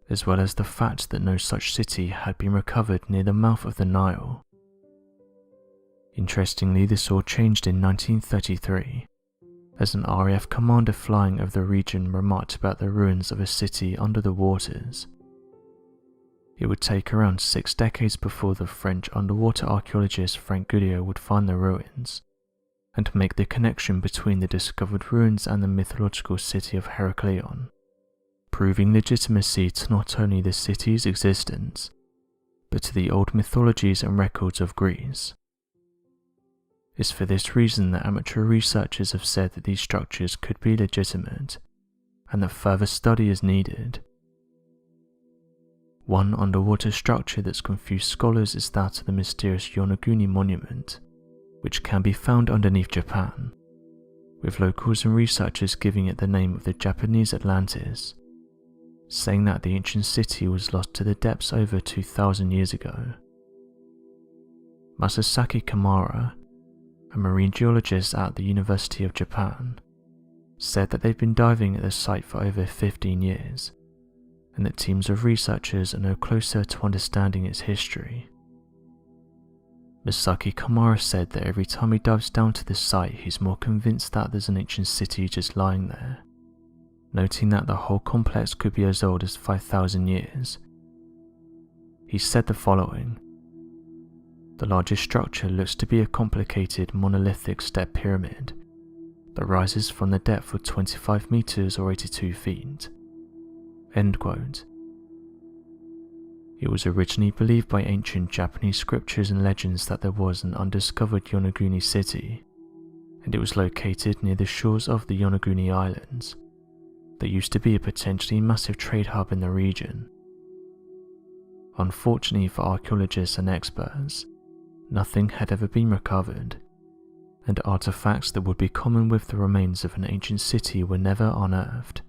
as well as the fact that no such city had been recovered near the mouth of the Nile. Interestingly, this all changed in 1933, as an RAF commander flying over the region remarked about the ruins of a city under the waters. It would take around 6 decades before the French underwater archaeologist Frank Goudiot would find the ruins, and make the connection between the discovered ruins and the mythological city of Heraklion, proving legitimacy to not only the city's existence, but to the old mythologies and records of Greece. It's for this reason that amateur researchers have said that these structures could be legitimate, and that further study is needed. One underwater structure that's confused scholars is that of the mysterious Yonaguni monument, which can be found underneath Japan, with locals and researchers giving it the name of the Japanese Atlantis, saying that the ancient city was lost to the depths over 2,000 years ago. Masasaki Kamara, a marine geologist at the University of Japan, said that they've been diving at the site for over 15 years, and that teams of researchers are no closer to understanding its history. Masaki Kamara said that every time he dives down to the site he's more convinced that there's an ancient city just lying there, noting that the whole complex could be as old as 5,000 years. He said the following: "The largest structure looks to be a complicated monolithic step pyramid that rises from the depth of 25 meters or 82 feet. End quote. It was originally believed by ancient Japanese scriptures and legends that there was an undiscovered Yonaguni city, and it was located near the shores of the Yonaguni Islands. That used to be a potentially massive trade hub in the region. Unfortunately for archaeologists and experts, nothing had ever been recovered, and artifacts that would be common with the remains of an ancient city were never unearthed.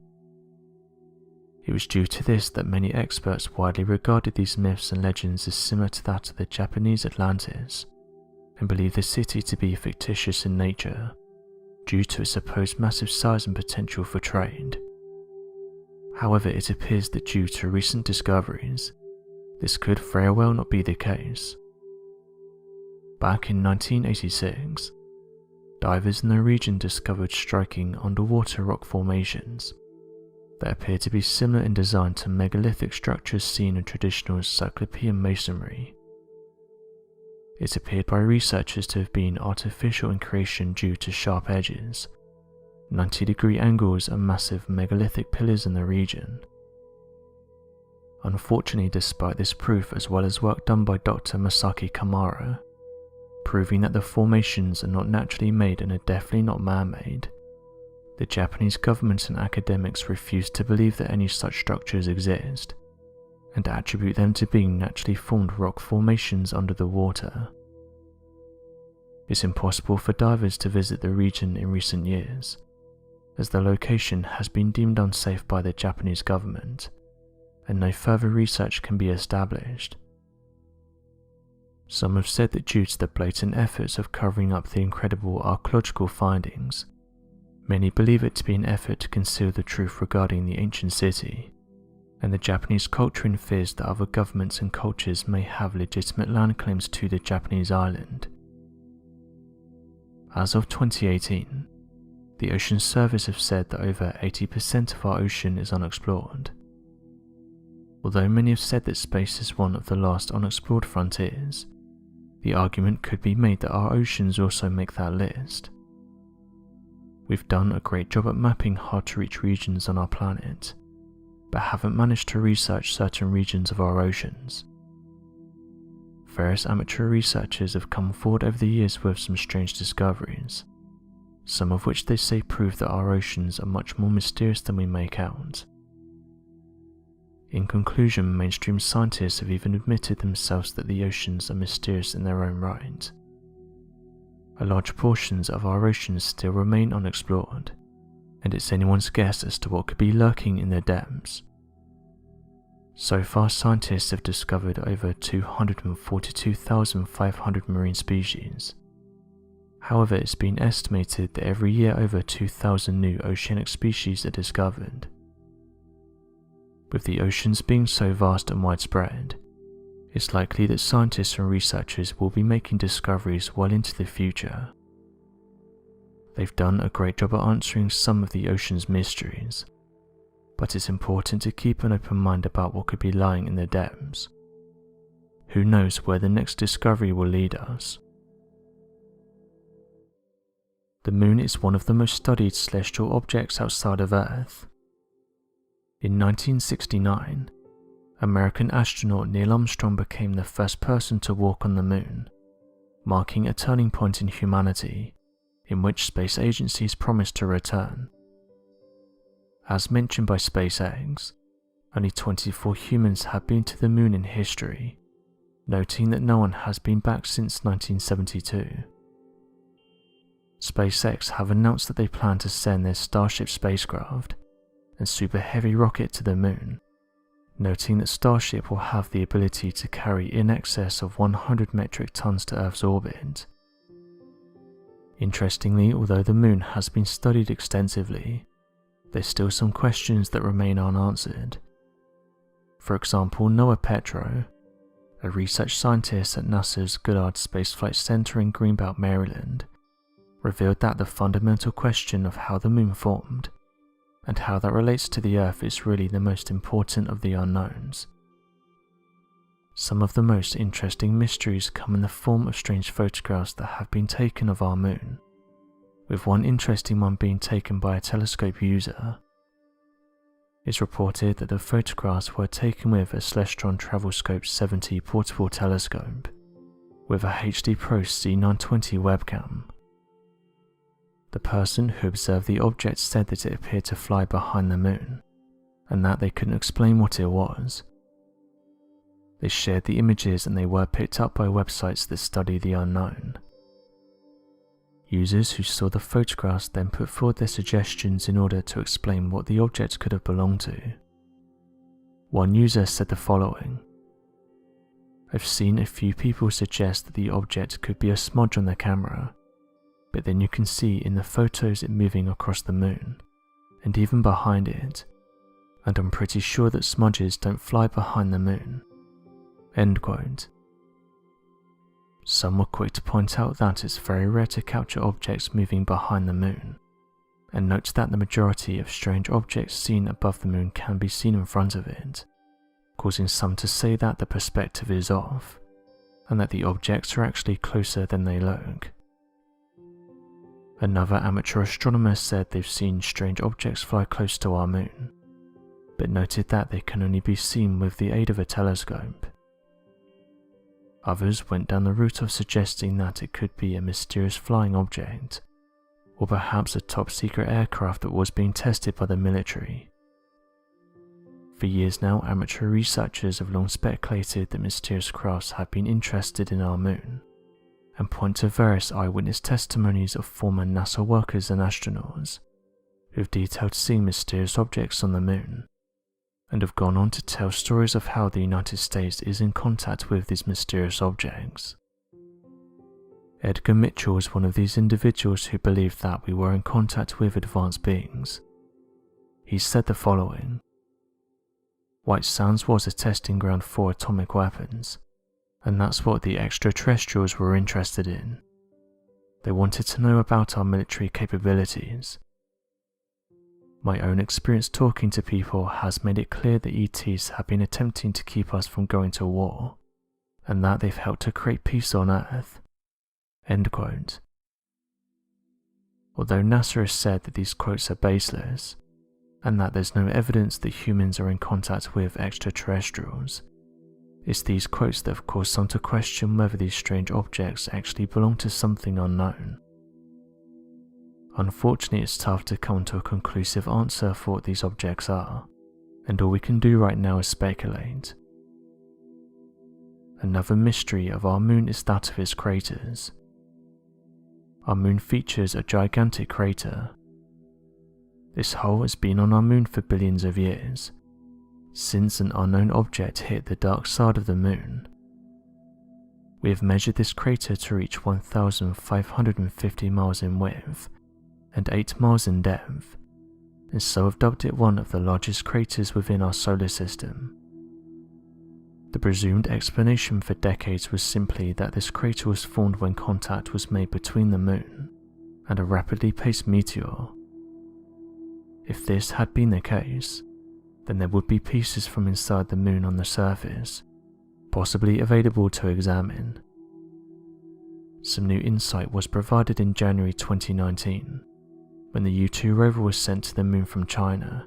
It was due to this that many experts widely regarded these myths and legends as similar to that of the Japanese Atlantis, and believed the city to be fictitious in nature, due to its supposed massive size and potential for trade. However, it appears that due to recent discoveries, this could very well not be the case. Back in 1986, divers in the region discovered striking underwater rock formations that appear to be similar in design to megalithic structures seen in traditional Cyclopean masonry. It appeared by researchers to have been artificial in creation due to sharp edges, 90-degree angles and massive megalithic pillars in the region. Unfortunately, despite this proof, as well as work done by Dr. Masaki Kamara, proving that the formations are not naturally made and are definitely not man-made, the Japanese government and academics refuse to believe that any such structures exist, and attribute them to being naturally formed rock formations under the water. It's impossible for divers to visit the region in recent years, as the location has been deemed unsafe by the Japanese government, and no further research can be established. Some have said that due to the blatant efforts of covering up the incredible archaeological findings, many believe it to be an effort to conceal the truth regarding the ancient city, and the Japanese culture in fears that other governments and cultures may have legitimate land claims to the Japanese island. As of 2018, the Ocean Service have said that over 80% of our ocean is unexplored. Although many have said that space is one of the last unexplored frontiers, the argument could be made that our oceans also make that list. We've done a great job at mapping hard-to-reach regions on our planet, but haven't managed to research certain regions of our oceans. Various amateur researchers have come forward over the years with some strange discoveries, some of which they say prove that our oceans are much more mysterious than we make out. In conclusion, mainstream scientists have even admitted themselves that the oceans are mysterious in their own right. Large portions of our oceans still remain unexplored, and it's anyone's guess as to what could be lurking in their depths. So far, scientists have discovered over 242,500 marine species. However, it's been estimated that every year over 2,000 new oceanic species are discovered. With the oceans being so vast and widespread, it's likely that scientists and researchers will be making discoveries well into the future. They've done a great job at answering some of the ocean's mysteries, but it's important to keep an open mind about what could be lying in the depths. Who knows where the next discovery will lead us? The moon is one of the most studied celestial objects outside of Earth. In 1969, American astronaut Neil Armstrong became the first person to walk on the moon, marking a turning point in humanity in which space agencies promised to return. As mentioned by SpaceX, only 24 humans have been to the moon in history, noting that no one has been back since 1972. SpaceX have announced that they plan to send their Starship spacecraft and Super Heavy rocket to the moon, noting that Starship will have the ability to carry in excess of 100 metric tons to Earth's orbit. Interestingly, although the moon has been studied extensively, there's still some questions that remain unanswered. For example, Noah Petro, a research scientist at NASA's Goddard Space Flight Center in Greenbelt, Maryland, revealed that the fundamental question of how the moon formed and how that relates to the Earth is really the most important of the unknowns. Some of the most interesting mysteries come in the form of strange photographs that have been taken of our moon, with one interesting one being taken by a telescope user. It's reported that the photographs were taken with a Celestron Travelscope 70 portable telescope with a HD Pro C920 webcam. The person who observed the object said that it appeared to fly behind the moon, and that they couldn't explain what it was. They shared the images and they were picked up by websites that study the unknown. Users who saw the photographs then put forward their suggestions in order to explain what the object could have belonged to. One user said the following: "I've seen a few people suggest that the object could be a smudge on the camera, but then you can see in the photos it moving across the moon, and even behind it, and I'm pretty sure that smudges don't fly behind the moon." End quote. Some were quick to point out that it's very rare to capture objects moving behind the moon, and note that the majority of strange objects seen above the moon can be seen in front of it, causing some to say that the perspective is off, and that the objects are actually closer than they look. Another amateur astronomer said they've seen strange objects fly close to our moon, but noted that they can only be seen with the aid of a telescope. Others went down the route of suggesting that it could be a mysterious flying object, or perhaps a top-secret aircraft that was being tested by the military. For years now, amateur researchers have long speculated that mysterious crafts have been interested in our moon, and point to various eyewitness testimonies of former NASA workers and astronauts who have detailed seeing mysterious objects on the moon, and have gone on to tell stories of how the United States is in contact with these mysterious objects. Edgar Mitchell is one of these individuals who believed that we were in contact with advanced beings. He said the following: "White Sands was a testing ground for atomic weapons, and that's what the extraterrestrials were interested in. They wanted to know about our military capabilities. My own experience talking to people has made it clear that ETs have been attempting to keep us from going to war, and that they've helped to create peace on Earth." End quote. Although NASA has said that these quotes are baseless, and that there's no evidence that humans are in contact with extraterrestrials, it's these quotes that have caused some to question whether these strange objects actually belong to something unknown. Unfortunately, it's tough to come to a conclusive answer for what these objects are, and all we can do right now is speculate. Another mystery of our moon is that of its craters. Our moon features a gigantic crater. This hole has been on our moon for billions of years, since an unknown object hit the dark side of the moon. We have measured this crater to reach 1,550 miles in width and 8 miles in depth, and so have dubbed it one of the largest craters within our solar system. The presumed explanation for decades was simply that this crater was formed when contact was made between the moon and a rapidly paced meteor. If this had been the case, then there would be pieces from inside the moon on the surface, possibly available to examine. Some new insight was provided in January 2019, when the U2 rover was sent to the moon from China.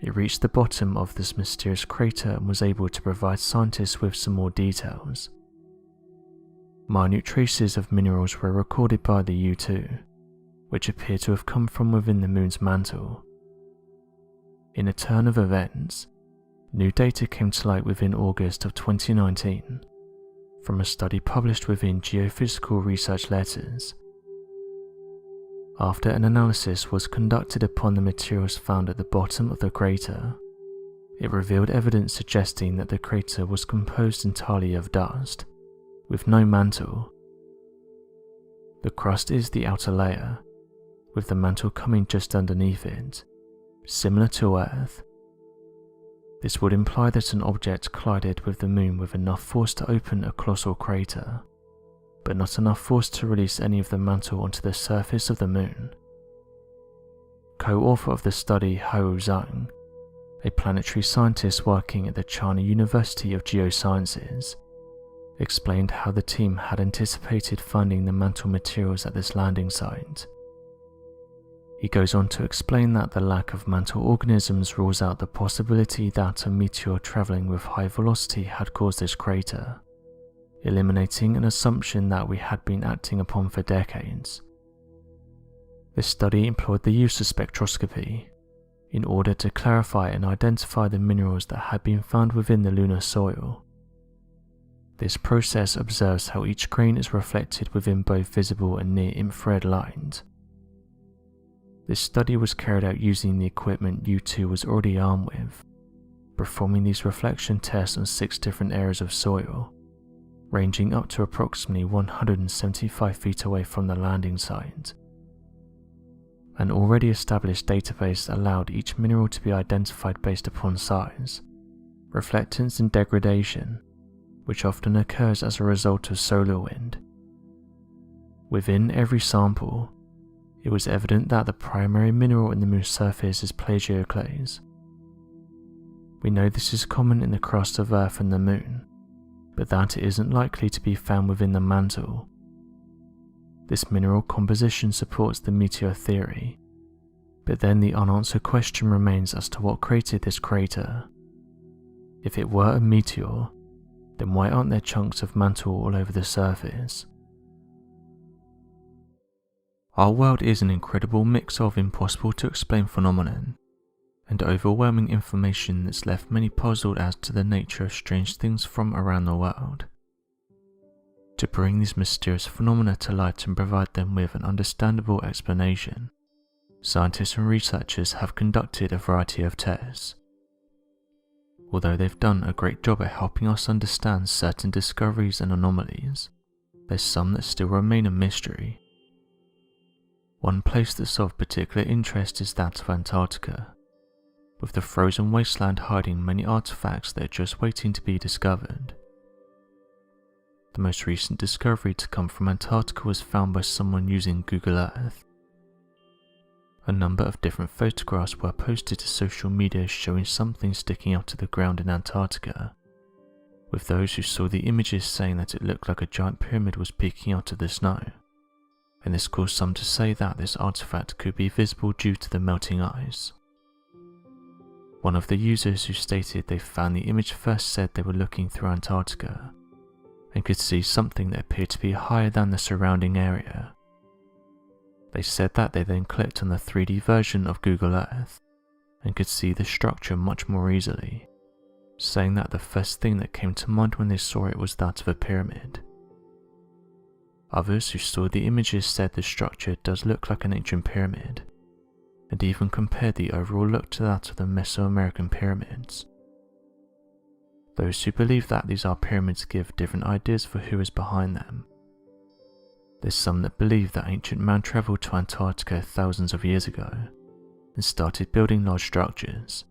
It reached the bottom of this mysterious crater and was able to provide scientists with some more details. Minute traces of minerals were recorded by the U2, which appear to have come from within the moon's mantle. In a turn of events, new data came to light within August of 2019 from a study published within Geophysical Research Letters. After an analysis was conducted upon the materials found at the bottom of the crater, it revealed evidence suggesting that the crater was composed entirely of dust, with no mantle. The crust is the outer layer, with the mantle coming just underneath it, similar to Earth. This would imply that an object collided with the moon with enough force to open a colossal crater, but not enough force to release any of the mantle onto the surface of the moon. Co-author of the study, Hao Zhang, a planetary scientist working at the China University of Geosciences, explained how the team had anticipated finding the mantle materials at this landing site. He goes on to explain that the lack of mantle organisms rules out the possibility that a meteor travelling with high velocity had caused this crater, eliminating an assumption that we had been acting upon for decades. This study employed the use of spectroscopy in order to clarify and identify the minerals that had been found within the lunar soil. This process observes how each grain is reflected within both visible and near-infrared light. This study was carried out using the equipment U2 was already armed with, performing these reflection tests on 6 different areas of soil, ranging up to approximately 175 feet away from the landing site. An already established database allowed each mineral to be identified based upon size, reflectance and degradation, which often occurs as a result of solar wind. Within every sample, it was evident that the primary mineral in the moon's surface is plagioclase. We know this is common in the crust of Earth and the moon, but that it isn't likely to be found within the mantle. This mineral composition supports the meteor theory, but then the unanswered question remains as to what created this crater. If it were a meteor, then why aren't there chunks of mantle all over the surface? Our world is an incredible mix of impossible to explain phenomenon and overwhelming information that's left many puzzled as to the nature of strange things from around the world. To bring these mysterious phenomena to light and provide them with an understandable explanation, scientists and researchers have conducted a variety of tests. Although they've done a great job at helping us understand certain discoveries and anomalies, there's some that still remain a mystery. One place that's of particular interest is that of Antarctica, with the frozen wasteland hiding many artifacts that are just waiting to be discovered. The most recent discovery to come from Antarctica was found by someone using Google Earth. A number of different photographs were posted to social media showing something sticking out of the ground in Antarctica, with those who saw the images saying that it looked like a giant pyramid was peeking out of the snow, and this caused some to say that this artifact could be visible due to the melting ice. One of the users who stated they found the image first said they were looking through Antarctica and could see something that appeared to be higher than the surrounding area. They said that they then clicked on the 3D version of Google Earth and could see the structure much more easily, saying that the first thing that came to mind when they saw it was that of a pyramid. Others who saw the images said the structure does look like an ancient pyramid, and even compared the overall look to that of the Mesoamerican pyramids. Those who believe that these are pyramids give different ideas for who is behind them. There's some that believe that ancient man travelled to Antarctica thousands of years ago and started building large structures,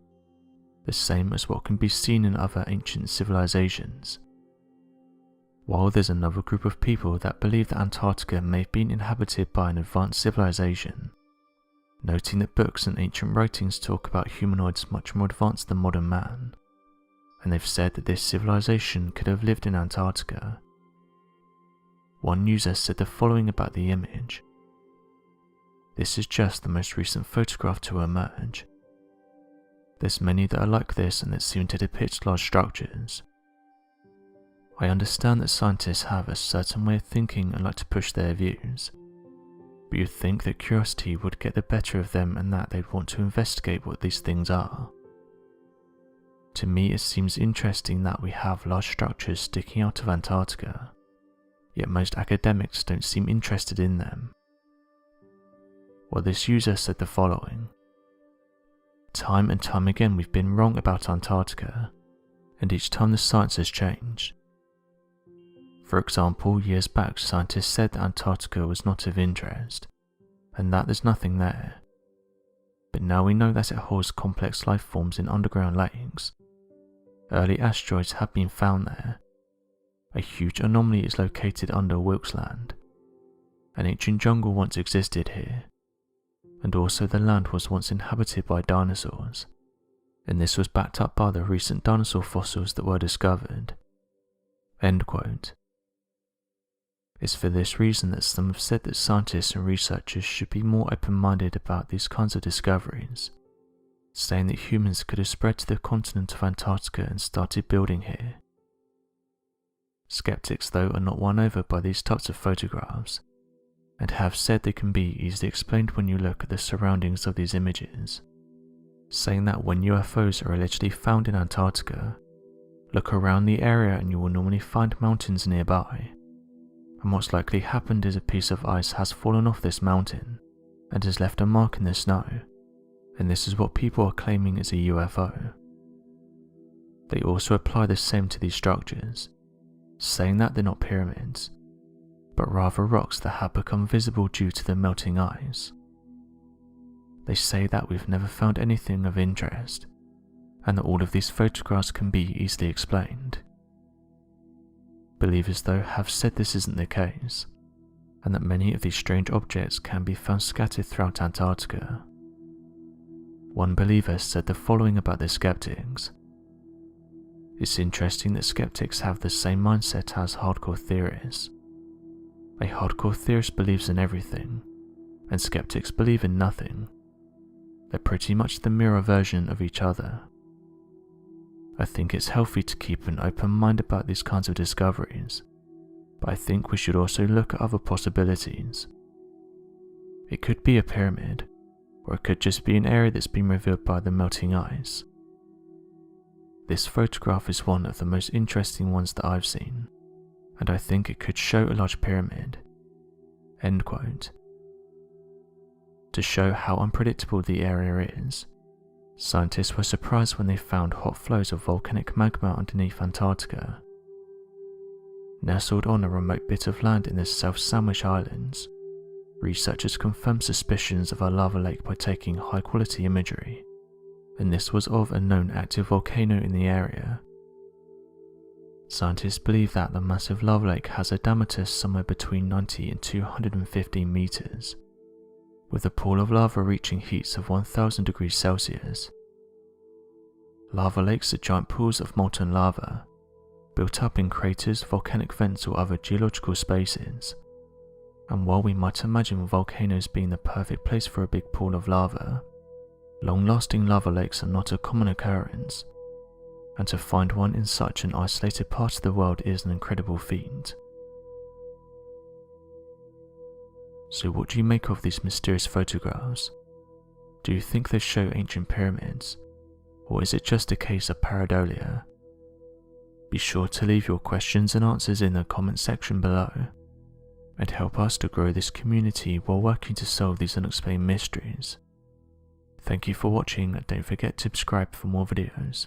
the same as what can be seen in other ancient civilizations. while there's another group of people that believe that Antarctica may have been inhabited by an advanced civilization, noting that books and ancient writings talk about humanoids much more advanced than modern man, and they've said that this civilization could have lived in Antarctica. One user said the following about the image: "This is just the most recent photograph to emerge. There's many that are like this and that seem to depict large structures. I understand that scientists have a certain way of thinking and like to push their views, but you'd think that curiosity would get the better of them and that they'd want to investigate what these things are. To me it seems interesting that we have large structures sticking out of Antarctica, yet most academics don't seem interested in them." Well, this user said the following: "Time and time again we've been wrong about Antarctica, and each time the science has changed. For example, years back scientists said that Antarctica was not of interest, and that there's nothing there. But now we know that it holds complex life forms in underground lakes. Early asteroids have been found there. A huge anomaly is located under Wilkes Land. An ancient jungle once existed here, and also the land was once inhabited by dinosaurs, and this was backed up by the recent dinosaur fossils that were discovered." End quote. It's for this reason that some have said that scientists and researchers should be more open-minded about these kinds of discoveries, saying that humans could have spread to the continent of Antarctica and started building here. Skeptics, though, are not won over by these types of photographs, and have said they can be easily explained when you look at the surroundings of these images, saying that when UFOs are allegedly found in Antarctica, look around the area and you will normally find mountains nearby, and what's likely happened is a piece of ice has fallen off this mountain and has left a mark in the snow, and this is what people are claiming is a UFO. They also apply the same to these structures, saying that they're not pyramids, but rather rocks that have become visible due to the melting ice. They say that we've never found anything of interest, and that all of these photographs can be easily explained. Believers, though, have said this isn't the case, and that many of these strange objects can be found scattered throughout Antarctica. One believer said the following about the skeptics: "It's interesting that skeptics have the same mindset as hardcore theorists. A hardcore theorist believes in everything, and skeptics believe in nothing. They're pretty much the mirror version of each other. I think it's healthy to keep an open mind about these kinds of discoveries, but I think we should also look at other possibilities. It could be a pyramid, or it could just be an area that's been revealed by the melting ice. This photograph is one of the most interesting ones that I've seen, and I think it could show a large pyramid." End quote. To show how unpredictable the area is, scientists were surprised when they found hot flows of volcanic magma underneath Antarctica. Nestled on a remote bit of land in the South Sandwich Islands, researchers confirmed suspicions of a lava lake by taking high-quality imagery, and this was of a known active volcano in the area. Scientists believe that the massive lava lake has a diameter somewhere between 90 and 215 meters, with a pool of lava reaching heats of 1000 degrees Celsius. Lava lakes are giant pools of molten lava, built up in craters, volcanic vents or other geological spaces, and while we might imagine volcanoes being the perfect place for a big pool of lava, long-lasting lava lakes are not a common occurrence, and to find one in such an isolated part of the world is an incredible feat. So what do you make of these mysterious photographs? Do you think they show ancient pyramids, or is it just a case of pareidolia? Be sure to leave your questions and answers in the comment section below, and help us to grow this community while working to solve these unexplained mysteries. Thank you for watching, and don't forget to subscribe for more videos.